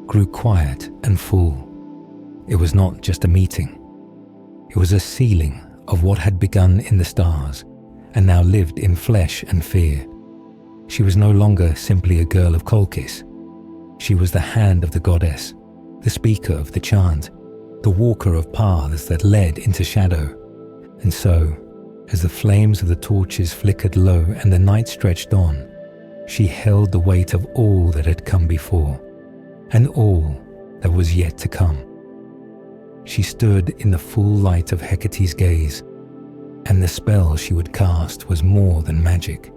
grew quiet and full. It was not just a meeting. It was a sealing of what had begun in the stars and now lived in flesh and fear. She was no longer simply a girl of Colchis. She was the hand of the goddess, the speaker of the chant, the walker of paths that led into shadow. And so, as the flames of the torches flickered low and the night stretched on, she held the weight of all that had come before, and all that was yet to come. She stood in the full light of Hecate's gaze, and the spell she would cast was more than magic.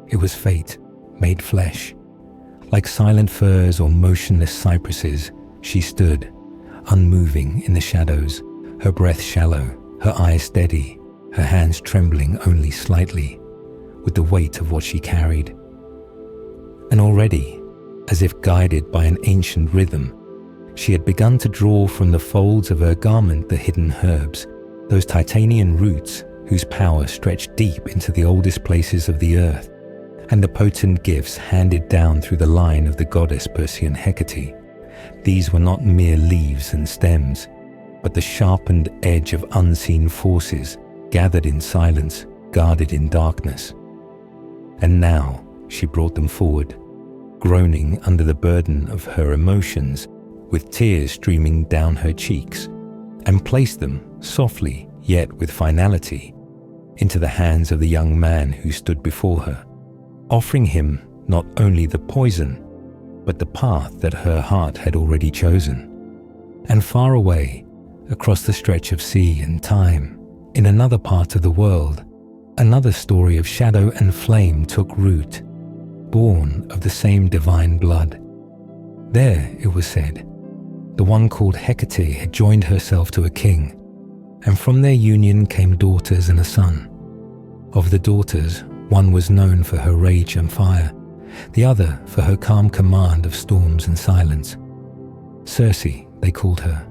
It was fate made flesh. Like silent firs or motionless cypresses, she stood, unmoving in the shadows, her breath shallow, her eyes steady, her hands trembling only slightly, with the weight of what she carried. And already, as if guided by an ancient rhythm, she had begun to draw from the folds of her garment the hidden herbs, those titanian roots whose power stretched deep into the oldest places of the earth, and the potent gifts handed down through the line of the goddess Persian Hecate. These were not mere leaves and stems, but the sharpened edge of unseen forces gathered in silence, guarded in darkness. And now she brought them forward, groaning under the burden of her emotions, with tears streaming down her cheeks, and placed them softly, yet with finality, into the hands of the young man who stood before her, offering him not only the poison, but the path that her heart had already chosen. And far away, across the stretch of sea and time, in another part of the world, another story of shadow and flame took root, born of the same divine blood. There, it was said, The one called Hecate had joined herself to a king, and from their union came daughters and a son. Of the daughters, one was known for her rage and fire, the other for her calm command of storms and silence. Circe, they called her,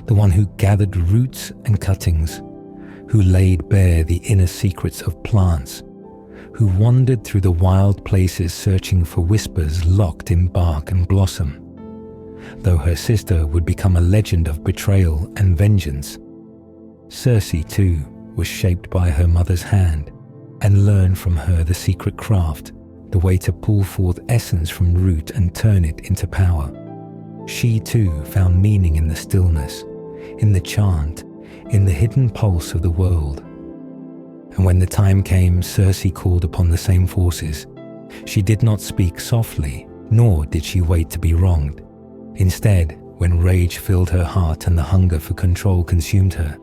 the one who gathered roots and cuttings, who laid bare the inner secrets of plants, who wandered through the wild places searching for whispers locked in bark and blossom. Though her sister would become a legend of betrayal and vengeance, Circe, too, was shaped by her mother's hand and learned from her the secret craft, the way to pull forth essence from root and turn it into power. She, too, found meaning in the stillness, in the chant, in the hidden pulse of the world. And when the time came, Circe called upon the same forces. She did not speak softly, nor did she wait to be wronged. Instead, when rage filled her heart and the hunger for control consumed her,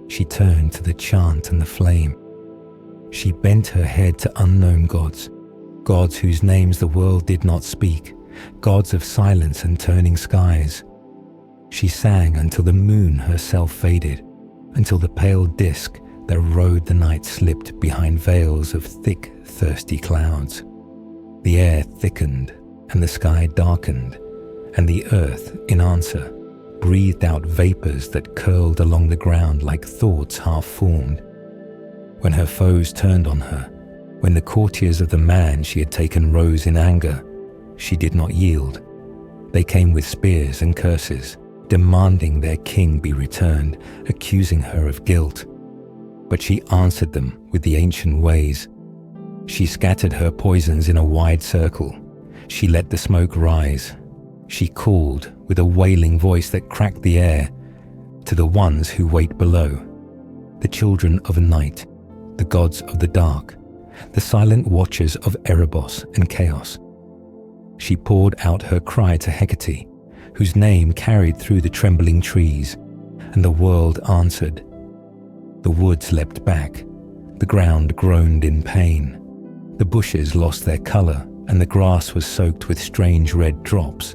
she turned to the chant and the flame. She bent her head to unknown gods, gods whose names the world did not speak, gods of silence and turning skies. She sang until the moon herself faded, until the pale disk that rode the night slipped behind veils of thick, thirsty clouds. The air thickened and the sky darkened, and the earth, in answer, breathed out vapors that curled along the ground like thoughts half-formed. When her foes turned on her, when the courtiers of the man she had taken rose in anger, she did not yield. They came with spears and curses, demanding their king be returned, accusing her of guilt. But she answered them with the ancient ways. She scattered her poisons in a wide circle. She let the smoke rise. She called with a wailing voice that cracked the air to the ones who wait below, the children of night, the gods of the dark, the silent watchers of Erebos and chaos. She poured out her cry to Hecate, whose name carried through the trembling trees, and the world answered. The woods leapt back, the ground groaned in pain, the bushes lost their color, and the grass was soaked with strange red drops.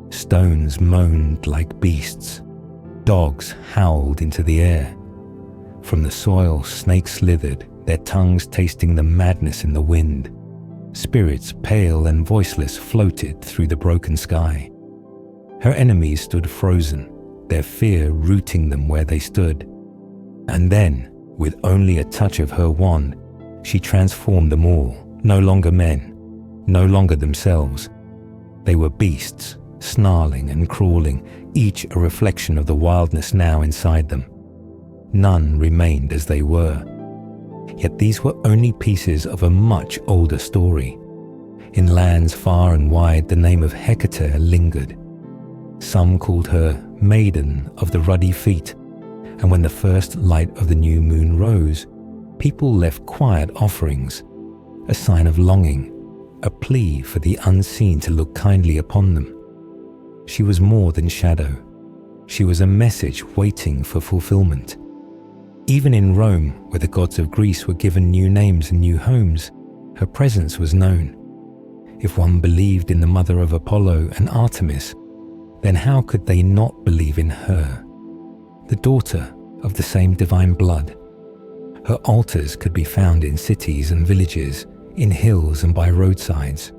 Stones moaned like beasts, dogs howled into the air. From the soil snakes slithered, their tongues tasting the madness in the wind. Spirits pale and voiceless floated through the broken sky. Her enemies stood frozen, their fear rooting them where they stood. And then, with only a touch of her wand, she transformed them all, no longer men, no longer themselves. They were beasts, snarling and crawling, each a reflection of the wildness now inside them. None remained as they were. Yet these were only pieces of a much older story. In lands far and wide, the name of Hecate lingered. Some called her Maiden of the Ruddy Feet, and when the first light of the new moon rose, people left quiet offerings, a sign of longing, a plea for the unseen to look kindly upon them. She was more than shadow. She was a message waiting for fulfillment. Even in Rome, where the gods of Greece were given new names and new homes, her presence was known. If one believed in the mother of Apollo and Artemis, then how could they not believe in her, the daughter of the same divine blood? Her altars could be found in cities and villages, in hills and by roadsides.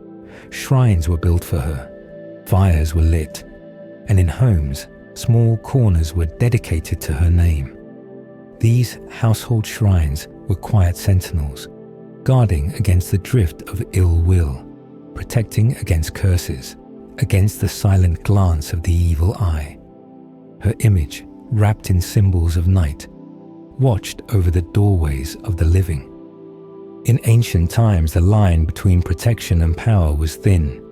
Shrines were built for her, fires were lit, and in homes, small corners were dedicated to her name. These household shrines were quiet sentinels, guarding against the drift of ill will, protecting against curses, against the silent glance of the evil eye. Her image, wrapped in symbols of night, watched over the doorways of the living. In ancient times, the line between protection and power was thin.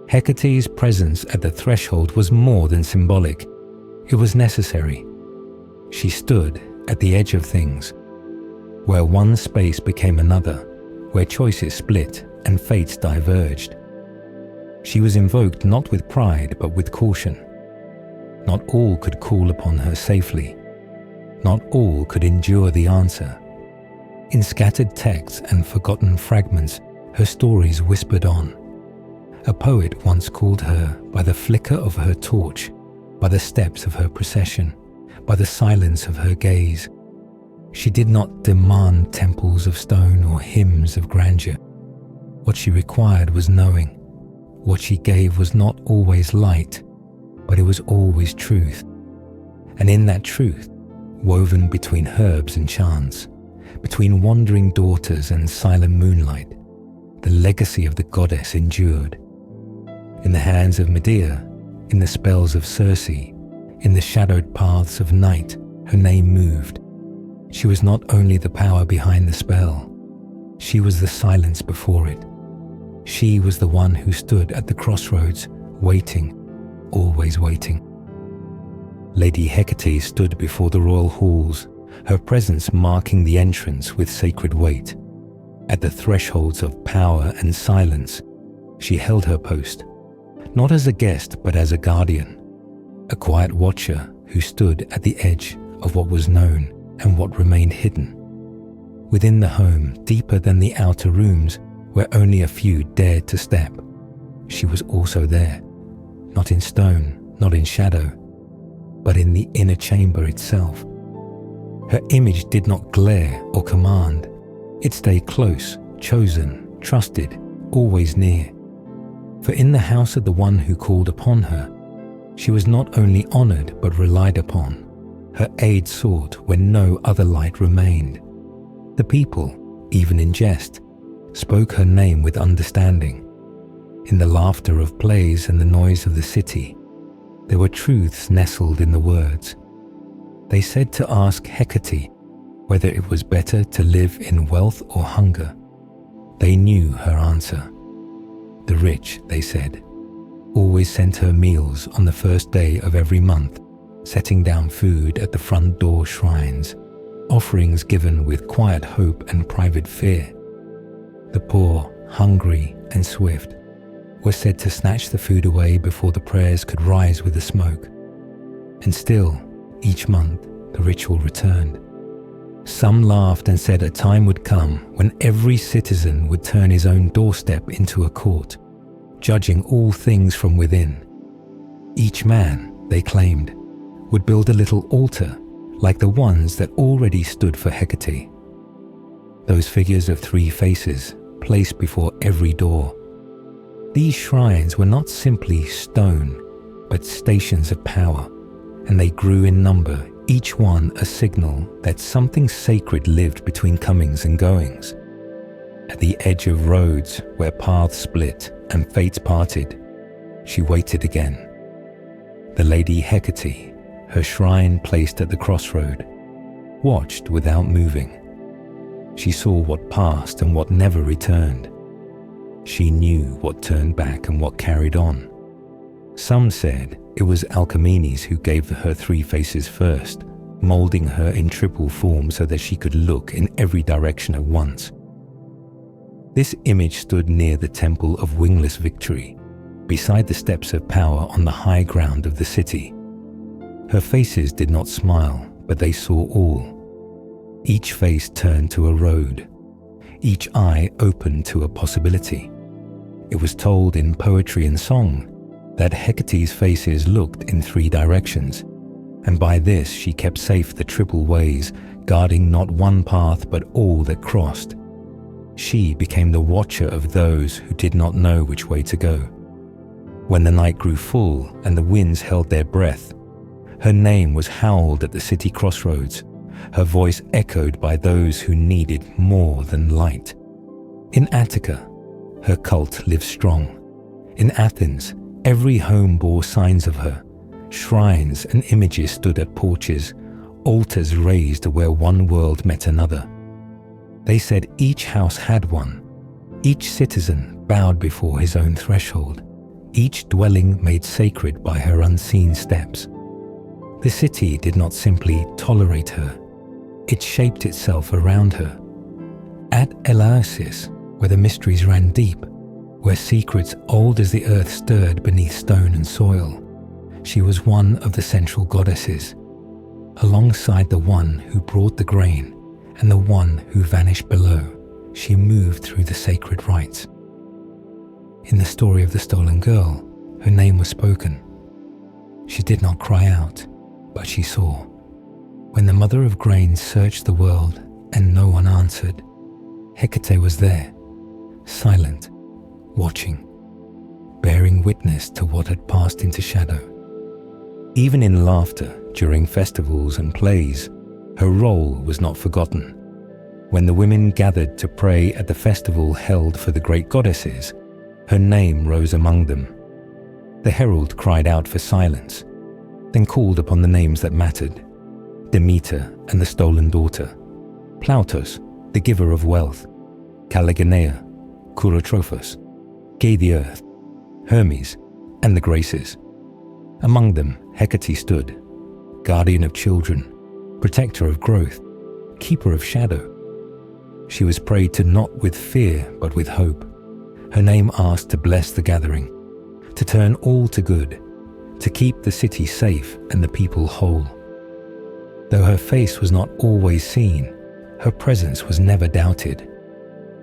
Hecate's presence at the threshold was more than symbolic. It was necessary. She stood at the edge of things, where one space became another, where choices split and fates diverged. She was invoked not with pride but with caution. Not all could call upon her safely. Not all could endure the answer. In scattered texts and forgotten fragments, her stories whispered on. A poet once called her by the flicker of her torch, by the steps of her procession, by the silence of her gaze. She did not demand temples of stone or hymns of grandeur. What she required was knowing. What she gave was not always light, but it was always truth. And in that truth, woven between herbs and chants, between wandering daughters and silent moonlight, the legacy of the goddess endured. In the hands of Medea, in the spells of Circe, in the shadowed paths of night, her name moved. She was not only the power behind the spell, she was the silence before it. She was the one who stood at the crossroads, waiting, always waiting. Lady Hecate stood before the royal halls, her presence marking the entrance with sacred weight. At the thresholds of power and silence, she held her post, not as a guest but as a guardian, a quiet watcher who stood at the edge of what was known and what remained hidden. Within the home, deeper than the outer rooms, where only a few dared to step, she was also there, not in stone, not in shadow, but in the inner chamber itself. Her image did not glare or command. It stayed close, chosen, trusted, always near. For in the house of the one who called upon her, she was not only honored but relied upon, her aid sought when no other light remained. The people, even in jest, spoke her name with understanding. In the laughter of plays and the noise of the city, there were truths nestled in the words. They said to ask Hecate whether it was better to live in wealth or hunger. They knew her answer. The rich, they said, always sent her meals on the first day of every month, setting down food at the front door shrines, offerings given with quiet hope and private fear. The poor, hungry and swift, were said to snatch the food away before the prayers could rise with the smoke. And still, each month, the ritual returned. Some laughed and said a time would come when every citizen would turn his own doorstep into a court, judging all things from within. Each man, they claimed, would build a little altar like the ones that already stood for Hecate. Those figures of three faces placed before every door. These shrines were not simply stone, but stations of power, and they grew in number, each one a signal that something sacred lived between comings and goings. At the edge of roads where paths split and fates parted, she waited again. The Lady Hecate, her shrine placed at the crossroad, watched without moving. She saw what passed and what never returned. She knew what turned back and what carried on. Some said it was Alcmenes who gave her three faces first, molding her in triple form so that she could look in every direction at once. This image stood near the temple of wingless victory, beside the steps of power on the high ground of the city. Her faces did not smile, but they saw all. Each face turned to a road, each eye opened to a possibility. It was told in poetry and song that Hecate's faces looked in three directions, and by this she kept safe the triple ways, guarding not one path but all that crossed. She became the watcher of those who did not know which way to go. When the night grew full and the winds held their breath, her name was howled at the city crossroads, her voice echoed by those who needed more than light. In Attica, her cult lived strong. In Athens, every home bore signs of her. Shrines and images stood at porches, altars raised where one world met another. They said each house had one. Each citizen bowed before his own threshold, each dwelling made sacred by her unseen steps. The city did not simply tolerate her. It shaped itself around her. At Eleusis, where the mysteries ran deep, where secrets old as the earth stirred beneath stone and soil, she was one of the central goddesses, alongside the one who brought the grain and the one who vanished below. She moved through the sacred rites. In the story of the stolen girl, her name was spoken. She did not cry out, but she saw. When the mother of grain searched the world and no one answered, Hecate was there, silent, watching, bearing witness to what had passed into shadow. Even in laughter during festivals and plays, her role was not forgotten. When the women gathered to pray at the festival held for the great goddesses, her name rose among them. The herald cried out for silence, then called upon the names that mattered: Demeter and the stolen daughter, Plautus, the giver of wealth, Caligenea, Kurotrophos, gay the earth, Hermes, and the Graces. Among them Hecate stood, guardian of children, protector of growth, keeper of shadow. She was prayed to not with fear but with hope. Her name asked to bless the gathering, to turn all to good, to keep the city safe and the people whole. Though her face was not always seen, her presence was never doubted.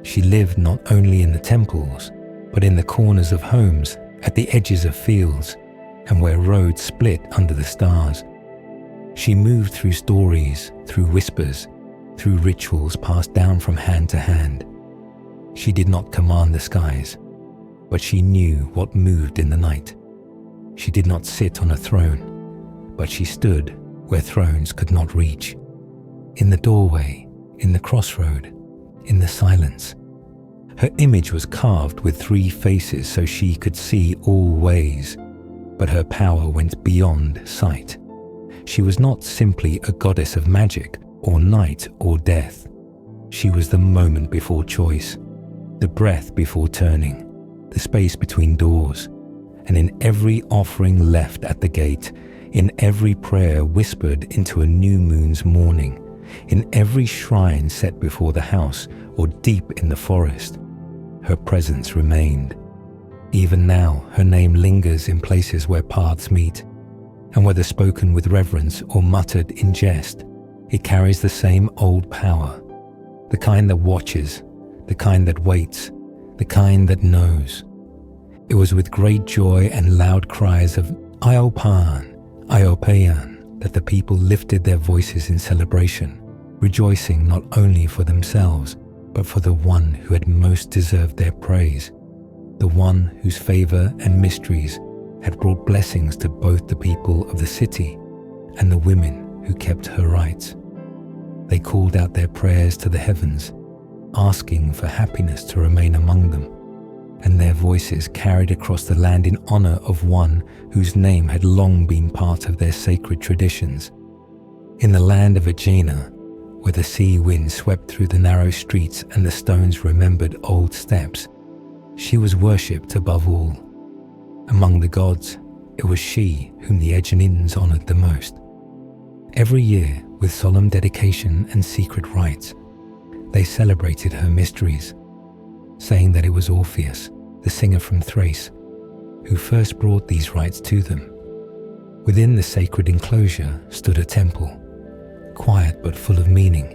She lived not only in the temples, but in the corners of homes, at the edges of fields, and where roads split under the stars. She moved through stories, through whispers, through rituals passed down from hand to hand. She did not command the skies, but she knew what moved in the night. She did not sit on a throne, but she stood where thrones could not reach. In the doorway, in the crossroad, in the silence. Her image was carved with 3 faces so she could see all ways, but her power went beyond sight. She was not simply a goddess of magic, or night or death. She was the moment before choice, the breath before turning, the space between doors, and in every offering left at the gate, in every prayer whispered into a new moon's morning, in every shrine set before the house or deep in the forest, her presence remained. Even now, her name lingers in places where paths meet, and whether spoken with reverence or muttered in jest, it carries the same old power, the kind that watches, the kind that waits, the kind that knows. It was with great joy and loud cries of Iopan, Iopaean that the people lifted their voices in celebration, rejoicing not only for themselves, but for the one who had most deserved their praise, the one whose favor and mysteries had brought blessings to both the people of the city and the women who kept her rights. They called out their prayers to the heavens, asking for happiness to remain among them, and their voices carried across the land in honor of one whose name had long been part of their sacred traditions. In the land of Aegina, where the sea wind swept through the narrow streets and the stones remembered old steps, she was worshipped above all. Among the gods, it was she whom the Aeginans honored the most. Every year, with solemn dedication and secret rites, they celebrated her mysteries, saying that it was Orpheus, the singer from Thrace, who first brought these rites to them. Within the sacred enclosure stood a temple, quiet but full of meaning,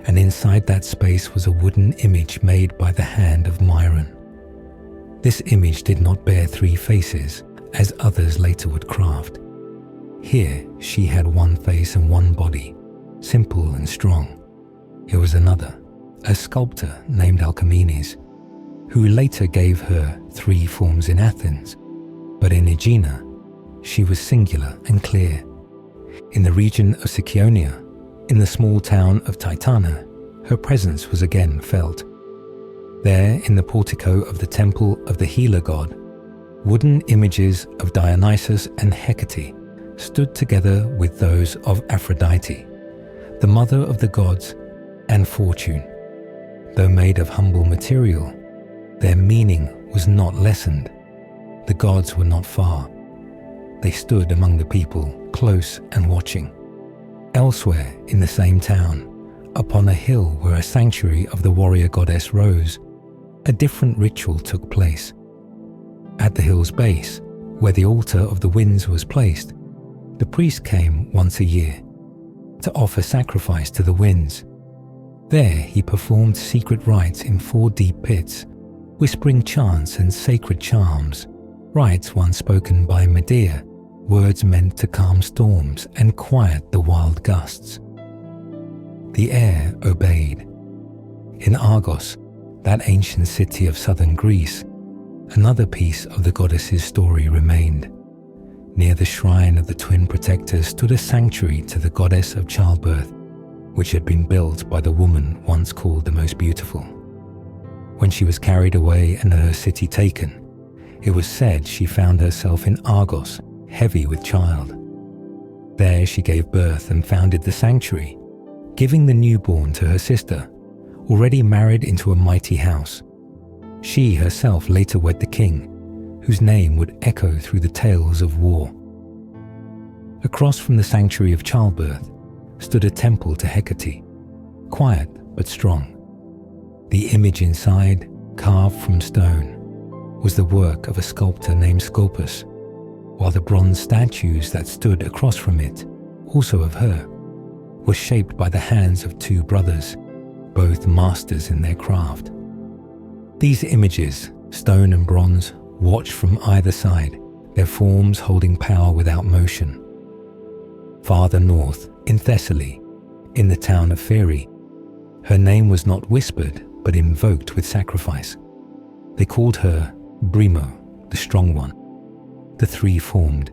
and inside that space was a wooden image made by the hand of Myron. This image did not bear 3 faces, as others later would craft. Here she had 1 face and 1 body, simple and strong. It was another, a sculptor named Alcamenes, who later gave her 3 forms in Athens, but in Aegina, she was singular and clear. In the region of Sicyonia, in the small town of Titana, her presence was again felt. There, in the portico of the temple of the healer god, wooden images of Dionysus and Hecate stood together with those of Aphrodite, the mother of the gods, and Fortune. Though made of humble material, their meaning was not lessened. The gods were not far. They stood among the people, close and watching. Elsewhere in the same town, upon a hill where a sanctuary of the warrior goddess rose, a different ritual took place. At the hill's base, where the altar of the winds was placed, the priest came once a year to offer sacrifice to the winds. There he performed secret rites in 4 deep pits, whispering chants and sacred charms, rites once spoken by Medea words meant to calm storms and quiet the wild gusts. The air obeyed. In Argos, that ancient city of southern Greece, another piece of the goddess's story remained. Near the shrine of the twin protectors stood a sanctuary to the goddess of childbirth, which had been built by the woman once called the most beautiful. When she was carried away and her city taken, it was said she found herself in Argos, heavy with child. There she gave birth and founded the sanctuary, giving the newborn to her sister, already married into a mighty house. She herself later wed the king, whose name would echo through the tales of war. Across from the sanctuary of childbirth stood a temple to Hecate, quiet but strong. The image inside, carved from stone, was the work of a sculptor named Sculpus, while the bronze statues that stood across from it, also of her, were shaped by the hands of two brothers, both masters in their craft. These images, stone and bronze, watched from either side, their forms holding power without motion. Farther north, in Thessaly, in the town of Pherai, her name was not whispered but invoked with sacrifice. They called her Brimo, the Strong One. The three formed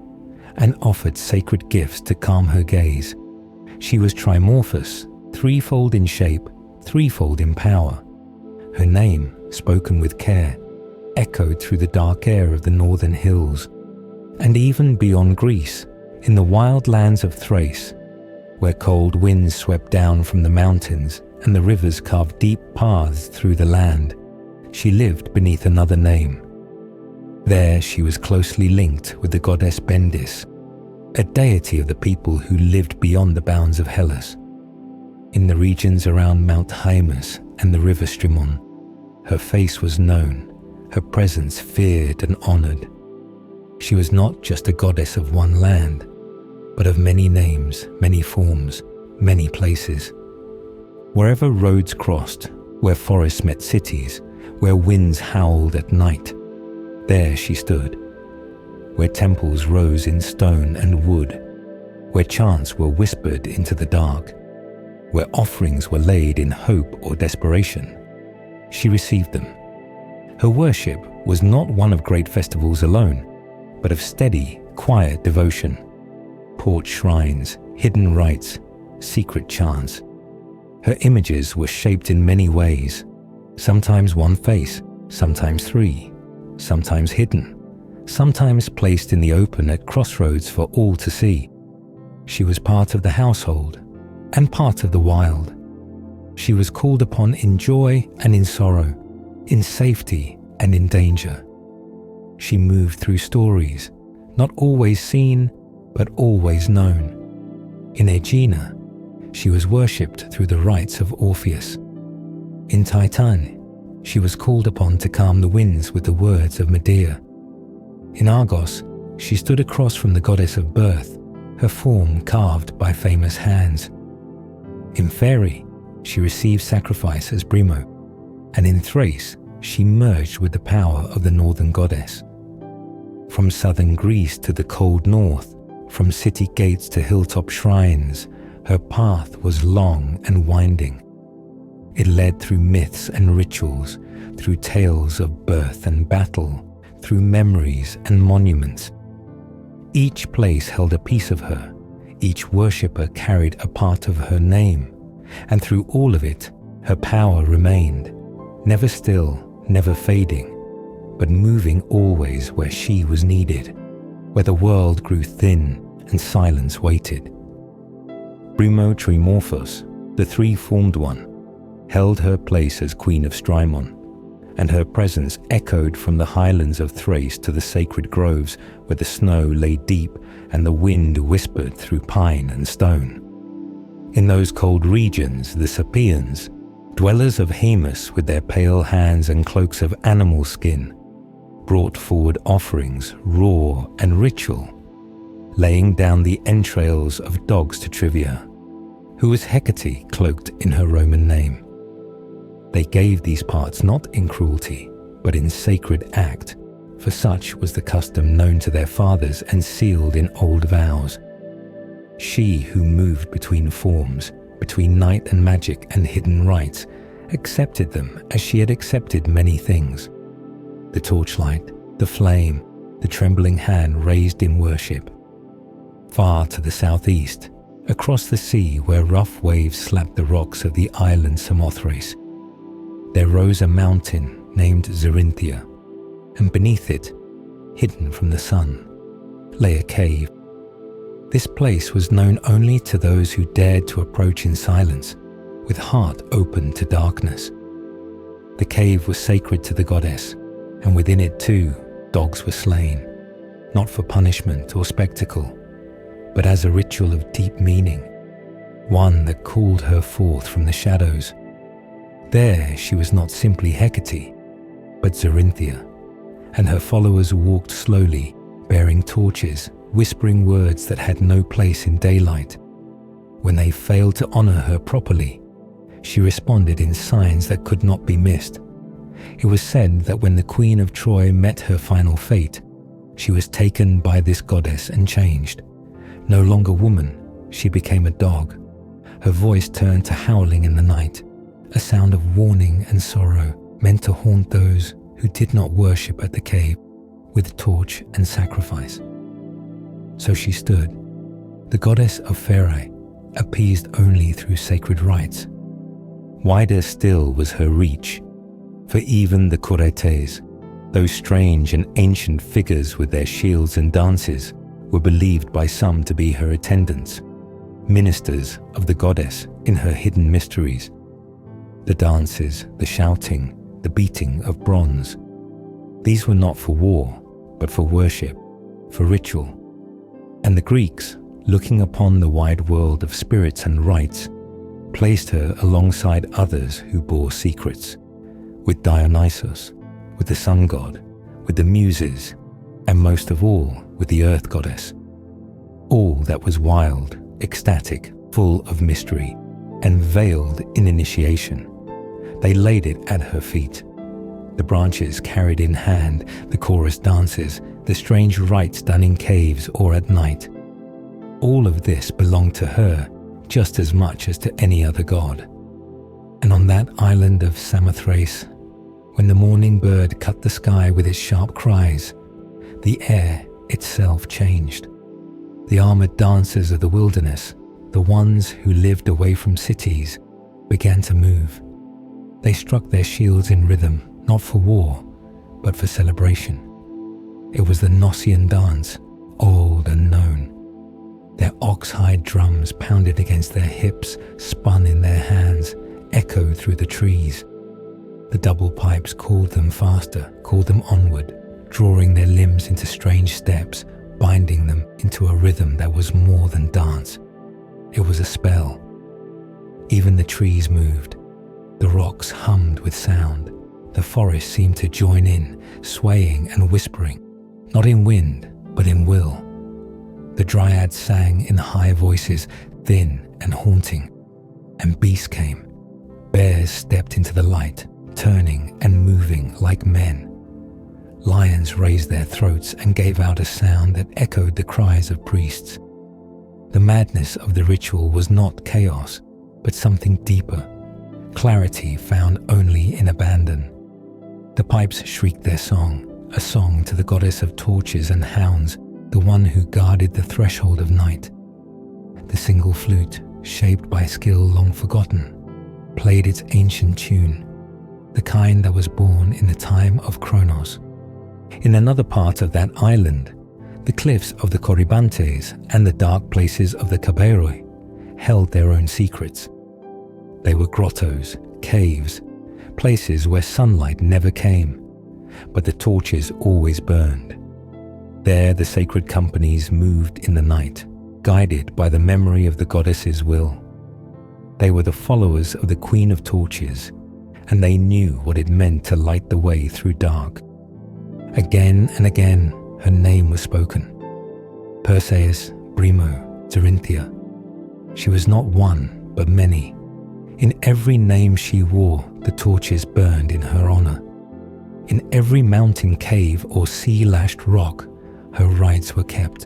and offered sacred gifts to calm her gaze. She was trimorphous, threefold in shape, threefold in power. Her name, spoken with care, echoed through the dark air of the northern hills, and even beyond Greece, in the wild lands of Thrace, where cold winds swept down from the mountains and the rivers carved deep paths through the land. She lived beneath another name. There she was closely linked with the goddess Bendis, a deity of the people who lived beyond the bounds of Hellas. In the regions around Mount Haemus and the river Strymon, her face was known, her presence feared and honored. She was not just a goddess of one land, but of many names, many forms, many places. Wherever roads crossed, where forests met cities, where winds howled at night, there she stood. Where temples rose in stone and wood, where chants were whispered into the dark, where offerings were laid in hope or desperation, she received them. Her worship was not one of great festivals alone, but of steady, quiet devotion. Porch shrines, hidden rites, secret chants. Her images were shaped in many ways, sometimes one face, sometimes three, sometimes hidden, sometimes placed in the open at crossroads for all to see. She was part of the household and part of the wild. She was called upon in joy and in sorrow, in safety and in danger. She moved through stories, not always seen, but always known. In Aegina, she was worshipped through the rites of Orpheus. In Titan, she was called upon to calm the winds with the words of Medea. In Argos, she stood across from the goddess of birth, her form carved by famous hands. In Pherai, she received sacrifice as Brimo, and in Thrace, she merged with the power of the northern goddess. From southern Greece to the cold north, from city gates to hilltop shrines, her path was long and winding. It led through myths and rituals, through tales of birth and battle, through memories and monuments. Each place held a piece of her, each worshipper carried a part of her name, and through all of it, her power remained, never still, never fading, but moving always where she was needed, where the world grew thin and silence waited. Brimo Trimorphos, the three-formed one, held her place as Queen of Strymon, and her presence echoed from the highlands of Thrace to the sacred groves where the snow lay deep and the wind whispered through pine and stone. In those cold regions, the Sapians, dwellers of Haemus with their pale hands and cloaks of animal skin, brought forward offerings, raw and ritual, laying down the entrails of dogs to Trivia, who was Hecate cloaked in her Roman name. They gave these parts not in cruelty, but in sacred act, for such was the custom known to their fathers and sealed in old vows. She who moved between forms, between night and magic and hidden rites, accepted them as she had accepted many things. The torchlight, the flame, the trembling hand raised in worship. Far to the southeast, across the sea where rough waves slapped the rocks of the island Samothrace, there rose a mountain named Zerinthia, and beneath it, hidden from the sun, lay a cave. This place was known only to those who dared to approach in silence, with heart open to darkness. The cave was sacred to the goddess, and within it too, dogs were slain, not for punishment or spectacle, but as a ritual of deep meaning, one that called her forth from the shadows. There she was not simply Hecate, but Zerinthia, and her followers walked slowly, bearing torches, whispering words that had no place in daylight. When they failed to honor her properly, she responded in signs that could not be missed. It was said that when the Queen of Troy met her final fate, she was taken by this goddess and changed. No longer woman, she became a dog. Her voice turned to howling in the night, a sound of warning and sorrow meant to haunt those who did not worship at the cave with torch and sacrifice. So she stood, the goddess of Pherae, appeased only through sacred rites. Wider still was her reach, for even the Curetes, those strange and ancient figures with their shields and dances, were believed by some to be her attendants, ministers of the goddess in her hidden mysteries. The dances, the shouting, the beating of bronze, these were not for war, but for worship, for ritual. And the Greeks, looking upon the wide world of spirits and rites, placed her alongside others who bore secrets, with Dionysus, with the sun god, with the muses, and most of all with the earth goddess. All that was wild, ecstatic, full of mystery, and veiled in initiation. They laid it at her feet. The branches carried in hand the chorus dances, the strange rites done in caves or at night. All of this belonged to her just as much as to any other god. And on that island of Samothrace, when the morning bird cut the sky with its sharp cries, the air itself changed. The armored dancers of the wilderness, the ones who lived away from cities, began to move. They struck their shields in rhythm, not for war, but for celebration. It was the Gnossian dance, old and known. Their ox-hide drums pounded against their hips, spun in their hands, echoed through the trees. The double pipes called them faster, called them onward, drawing their limbs into strange steps, binding them into a rhythm that was more than dance. It was a spell. Even the trees moved. The rocks hummed with sound. The forest seemed to join in, swaying and whispering, not in wind, but in will. The dryads sang in high voices, thin and haunting, and beasts came. Bears stepped into the light, turning and moving like men. Lions raised their throats and gave out a sound that echoed the cries of priests. The madness of the ritual was not chaos, but something deeper, clarity found only in abandon. The pipes shrieked their song, a song to the goddess of torches and hounds, the one who guarded the threshold of night. The single flute, shaped by skill long forgotten, played its ancient tune, the kind that was born in the time of Kronos. In another part of that island, the cliffs of the Corybantes and the dark places of the Caberoi held their own secrets. They were grottos, caves, places where sunlight never came, but the torches always burned. There the sacred companies moved in the night, guided by the memory of the goddess's will. They were the followers of the Queen of Torches, and they knew what it meant to light the way through dark. Again and again her name was spoken. Perseus, Brimo, Zerinthia. She was not one, but many. In every name she wore, the torches burned in her honor. In every mountain cave or sea-lashed rock, her rites were kept.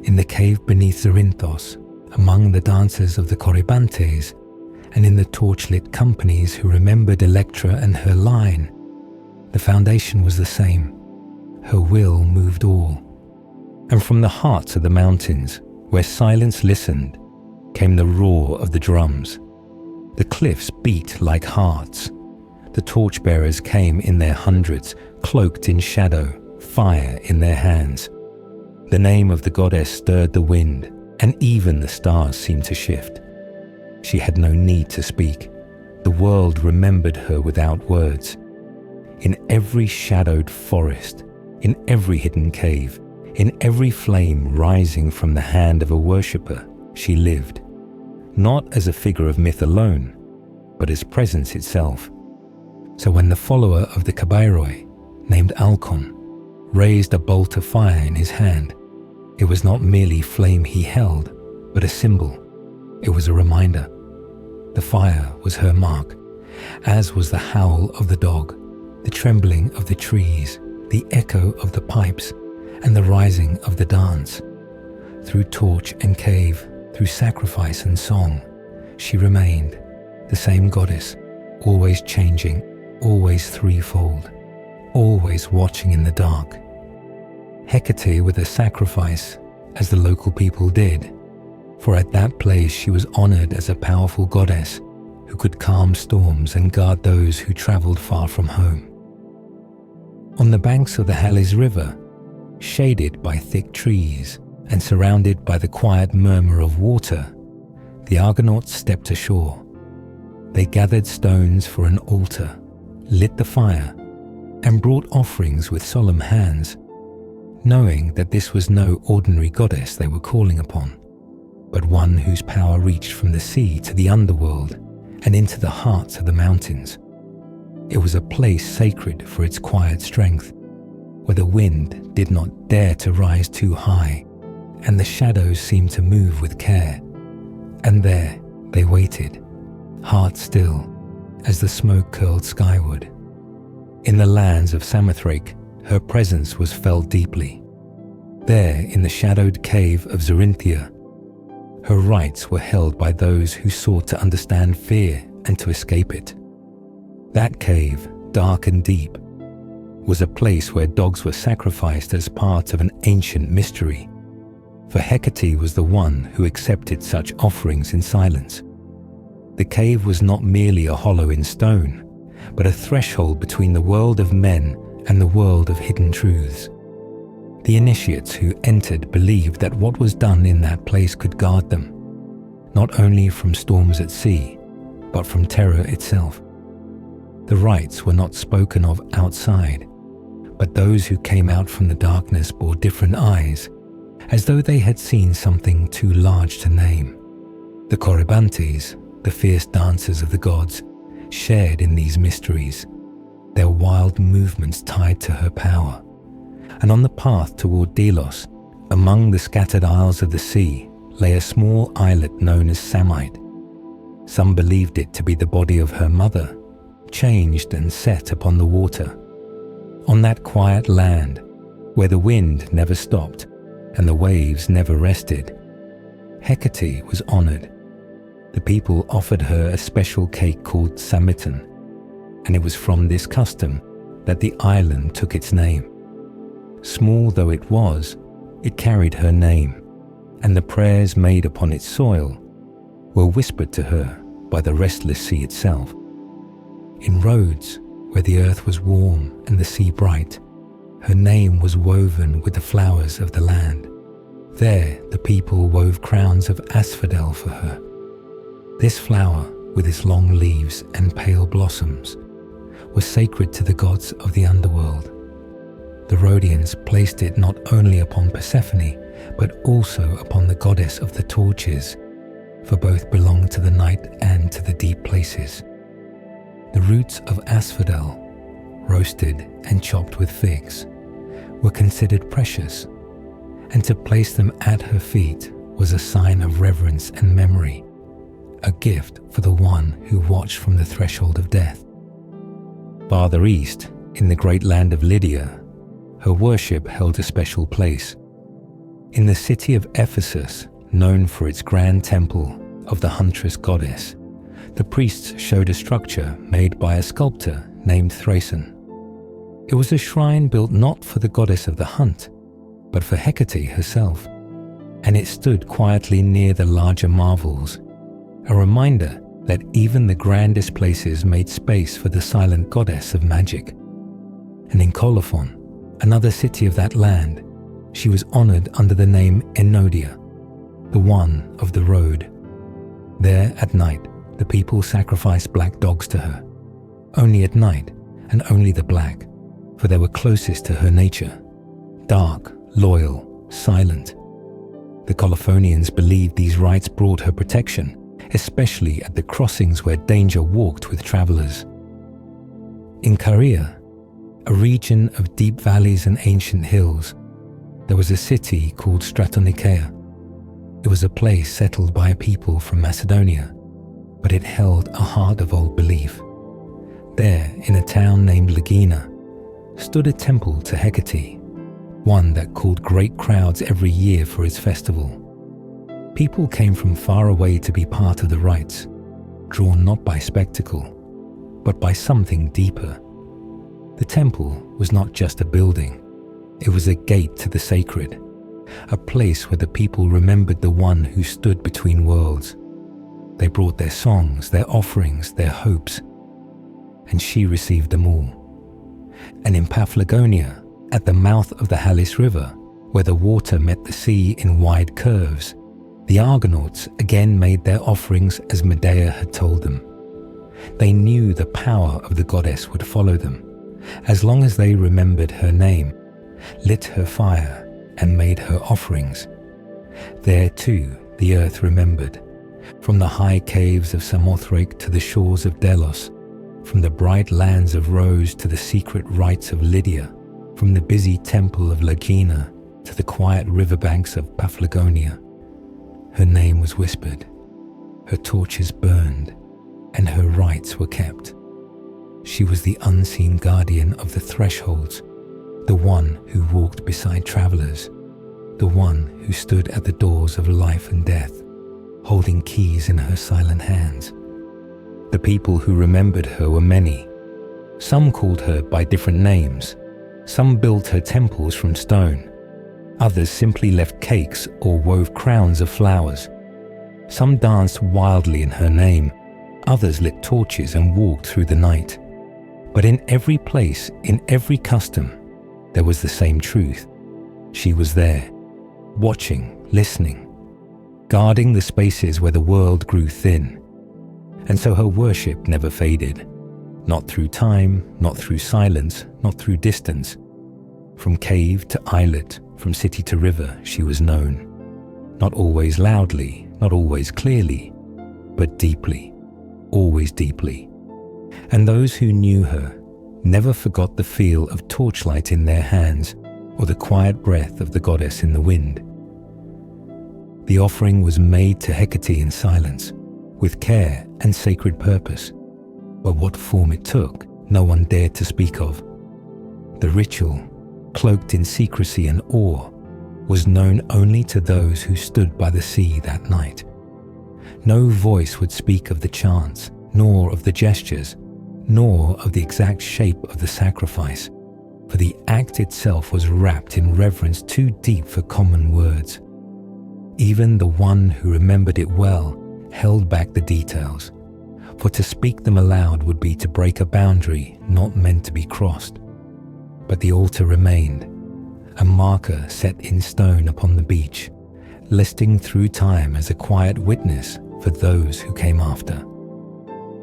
In the cave beneath Zerinthos, among the dancers of the Corybantes, and in the torchlit companies who remembered Electra and her line, the foundation was the same. Her will moved all. And from the hearts of the mountains, where silence listened, came the roar of the drums. The cliffs beat like hearts. The torchbearers came in their hundreds, cloaked in shadow, fire in their hands. The name of the goddess stirred the wind, and even the stars seemed to shift. She had no need to speak. The world remembered her without words. In every shadowed forest, in every hidden cave, in every flame rising from the hand of a worshipper, she lived. Not as a figure of myth alone, but as presence itself. So when the follower of the Kabairoi, named Alcon, raised a bolt of fire in his hand, it was not merely flame he held, but a symbol. It was a reminder. The fire was her mark, as was the howl of the dog, the trembling of the trees, the echo of the pipes, and the rising of the dance. Through torch and cave, through sacrifice and song, she remained, the same goddess, always changing, always threefold, always watching in the dark. Hecate with a sacrifice, as the local people did, for at that place she was honored as a powerful goddess who could calm storms and guard those who traveled far from home. On the banks of the Halys River, shaded by thick trees and surrounded by the quiet murmur of water, the Argonauts stepped ashore. They gathered stones for an altar, lit the fire, and brought offerings with solemn hands, knowing that this was no ordinary goddess they were calling upon, but one whose power reached from the sea to the underworld and into the hearts of the mountains. It was a place sacred for its quiet strength, where the wind did not dare to rise too high, and the shadows seemed to move with care. And there they waited, heart still, as the smoke curled skyward. In the lands of Samothrace, her presence was felt deeply. There, in the shadowed cave of Zerinthia, her rites were held by those who sought to understand fear and to escape it. That cave, dark and deep, was a place where dogs were sacrificed as part of an ancient mystery, for Hecate was the one who accepted such offerings in silence. The cave was not merely a hollow in stone, but a threshold between the world of men and the world of hidden truths. The initiates who entered believed that what was done in that place could guard them, not only from storms at sea, but from terror itself. The rites were not spoken of outside, but those who came out from the darkness bore different eyes, as though they had seen something too large to name. The Corybantes, the fierce dancers of the gods, shared in these mysteries, their wild movements tied to her power. And on the path toward Delos, among the scattered isles of the sea, lay a small islet known as Samite. Some believed it to be the body of her mother, changed and set upon the water. On that quiet land, where the wind never stopped and the waves never rested, Hecate was honored. The people offered her a special cake called Samitan, and it was from this custom that the island took its name. Small though it was, it carried her name, and the prayers made upon its soil were whispered to her by the restless sea itself. In Rhodes, where the earth was warm and the sea bright, her name was woven with the flowers of the land. There the people wove crowns of asphodel for her. This flower, with its long leaves and pale blossoms, was sacred to the gods of the underworld. The Rhodians placed it not only upon Persephone, but also upon the goddess of the torches, for both belonged to the night and to the deep places. The roots of asphodel, roasted and chopped with figs, were considered precious, and to place them at her feet was a sign of reverence and memory, a gift for the one who watched from the threshold of death. Farther east, In the great land of Lydia, her worship held a special place. In the city of Ephesus, known for its grand temple of the huntress goddess, the priests showed a structure made by a sculptor named Thrason. It was a shrine built not for the goddess of the hunt, but for Hecate herself, and it stood quietly near the larger marvels, a reminder that even the grandest places made space for the silent goddess of magic. And in Colophon, another city of that land, she was honored under the name Enodia, the one of the road. There at night, the people sacrificed black dogs to her, only at night and only the black, for they were closest to her nature, dark, loyal, silent. The Colophonians believed these rites brought her protection, especially at the crossings where danger walked with travelers. In Caria, a region of deep valleys and ancient hills, there was a city called Stratonicea. It was a place settled by a people from Macedonia, but it held a heart of old belief. There, in a town named Legina, stood a temple to Hecate, one that called great crowds every year for its festival. People came from far away to be part of the rites, drawn not by spectacle, but by something deeper. The temple was not just a building, it was a gate to the sacred, a place where the people remembered the one who stood between worlds. They brought their songs, their offerings, their hopes, and she received them all. And in Paphlagonia, at the mouth of the Halys River, where the water met the sea in wide curves, the Argonauts again made their offerings as Medea had told them. They knew the power of the goddess would follow them, as long as they remembered her name, lit her fire, and made her offerings. There too the earth remembered, from the high caves of Samothrace to the shores of Delos, from the bright lands of Rose to the secret rites of Lydia, from the busy temple of Legina to the quiet riverbanks of Paphlagonia. Her name was whispered, her torches burned, and her rites were kept. She was the unseen guardian of the thresholds, the one who walked beside travelers, the one who stood at the doors of life and death, holding keys in her silent hands. The people who remembered her were many. Some called her by different names. Some built her temples from stone. Others simply left cakes or wove crowns of flowers. Some danced wildly in her name. Others lit torches and walked through the night. But in every place, in every custom, there was the same truth. She was there, watching, listening, guarding the spaces where the world grew thin. And so her worship never faded. Not through time, not through silence, not through distance. From cave to islet, from city to river, she was known. Not always loudly, not always clearly, but deeply, always deeply. And those who knew her never forgot the feel of torchlight in their hands or the quiet breath of the goddess in the wind. The offering was made to Hecate in silence, with care and sacred purpose, but what form it took, no one dared to speak of. The ritual, cloaked in secrecy and awe, was known only to those who stood by the sea that night. No voice would speak of the chants, nor of the gestures, nor of the exact shape of the sacrifice, for the act itself was wrapped in reverence too deep for common words. Even the one who remembered it well held back the details, for to speak them aloud would be to break a boundary not meant to be crossed. But the altar remained, a marker set in stone upon the beach, listing through time as a quiet witness for those who came after.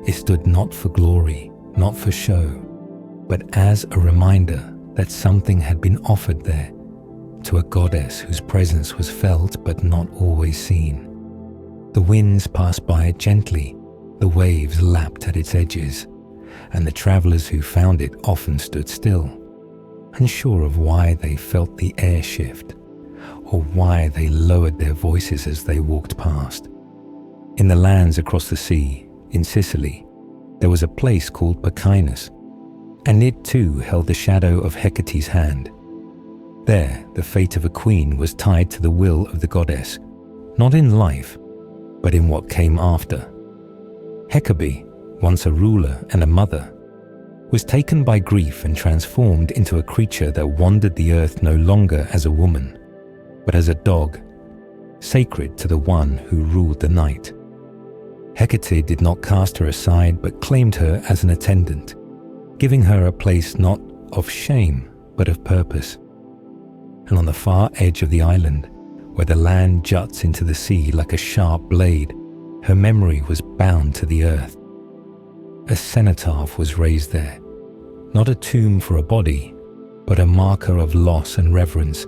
It stood not for glory, not for show, but as a reminder that something had been offered there to a goddess whose presence was felt but not always seen. The winds passed by it gently, the waves lapped at its edges, and the travelers who found it often stood still, unsure of why they felt the air shift, or why they lowered their voices as they walked past. In the lands across the sea, in Sicily, there was a place called Pacinus, and it too held the shadow of Hecate's hand. There, the fate of a queen was tied to the will of the goddess, not in life, but in what came after. Hecate, once a ruler and a mother, was taken by grief and transformed into a creature that wandered the earth no longer as a woman, but as a dog, sacred to the one who ruled the night. Hecate did not cast her aside, but claimed her as an attendant, giving her a place not of shame, but of purpose. And on the far edge of the island, where the land juts into the sea like a sharp blade, her memory was bound to the earth. A cenotaph was raised there, not a tomb for a body, but a marker of loss and reverence,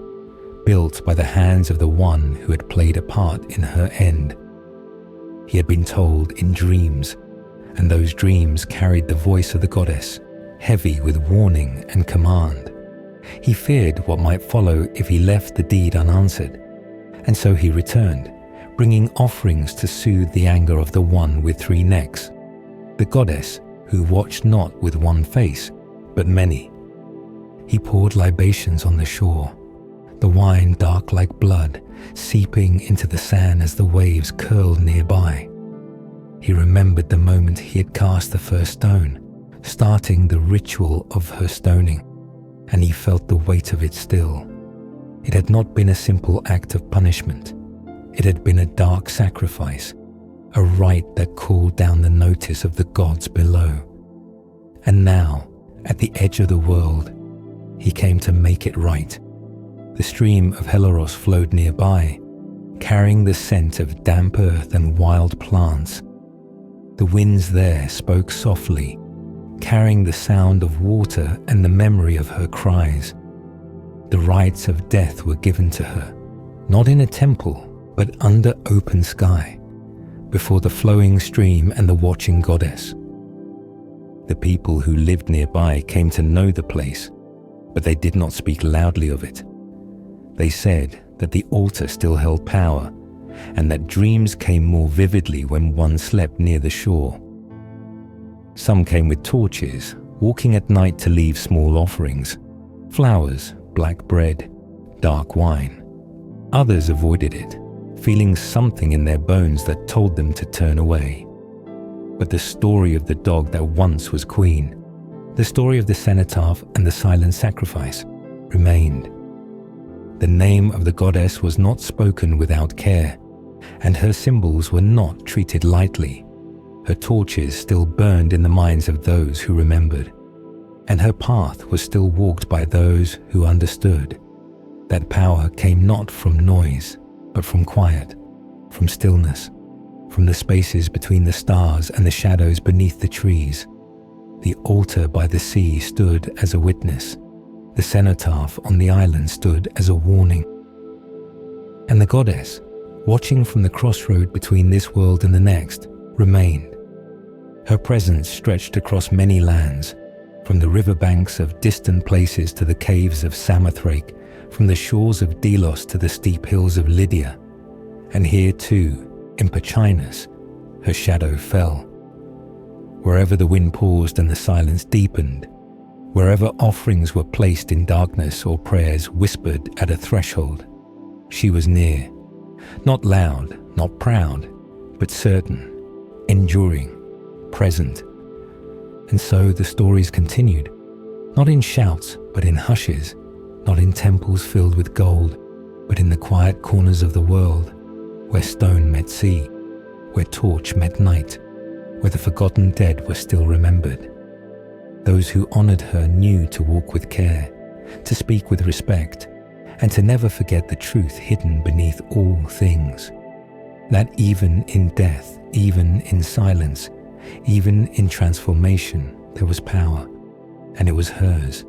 built by the hands of the one who had played a part in her end. He had been told in dreams, and those dreams carried the voice of the goddess, heavy with warning and command. He feared what might follow if he left the deed unanswered, and so he returned, bringing offerings to soothe the anger of the one with three necks, the goddess who watched not with one face, but many. He poured libations on the shore, the wine dark like blood, seeping into the sand as the waves curled nearby. He remembered the moment he had cast the first stone, starting the ritual of her stoning, and he felt the weight of it still. It had not been a simple act of punishment. It had been a dark sacrifice, a rite that called down the notice of the gods below. And now, at the edge of the world, he came to make it right. The stream of Helleros flowed nearby, carrying the scent of damp earth and wild plants. The winds there spoke softly, carrying the sound of water and the memory of her cries. The rites of death were given to her, not in a temple, but under open sky, before the flowing stream and the watching goddess. The people who lived nearby came to know the place, but they did not speak loudly of it. They said that the altar still held power, and that dreams came more vividly when one slept near the shore. Some came with torches, walking at night to leave small offerings, flowers, black bread, dark wine. Others avoided it, feeling something in their bones that told them to turn away. But the story of the dog that once was queen, the story of the cenotaph and the silent sacrifice, remained. The name of the goddess was not spoken without care, and her symbols were not treated lightly. Her torches still burned in the minds of those who remembered, and her path was still walked by those who understood. That power came not from noise, but from quiet, from stillness, from the spaces between the stars and the shadows beneath the trees. The altar by the sea stood as a witness. The cenotaph on the island stood as a warning. And the goddess, watching from the crossroad between this world and the next, remained. Her presence stretched across many lands, from the riverbanks of distant places to the caves of Samothrace, from the shores of Delos to the steep hills of Lydia. And here too, in Pachinus, her shadow fell. Wherever the wind paused and the silence deepened, wherever offerings were placed in darkness or prayers whispered at a threshold, she was near, not loud, not proud, but certain, enduring, present. And so the stories continued, not in shouts, but in hushes, not in temples filled with gold, but in the quiet corners of the world, where stone met sea, where torch met night, where the forgotten dead were still remembered. Those who honored her knew to walk with care, to speak with respect, and to never forget the truth hidden beneath all things. That even in death, even in silence, even in transformation, there was power, and it was hers.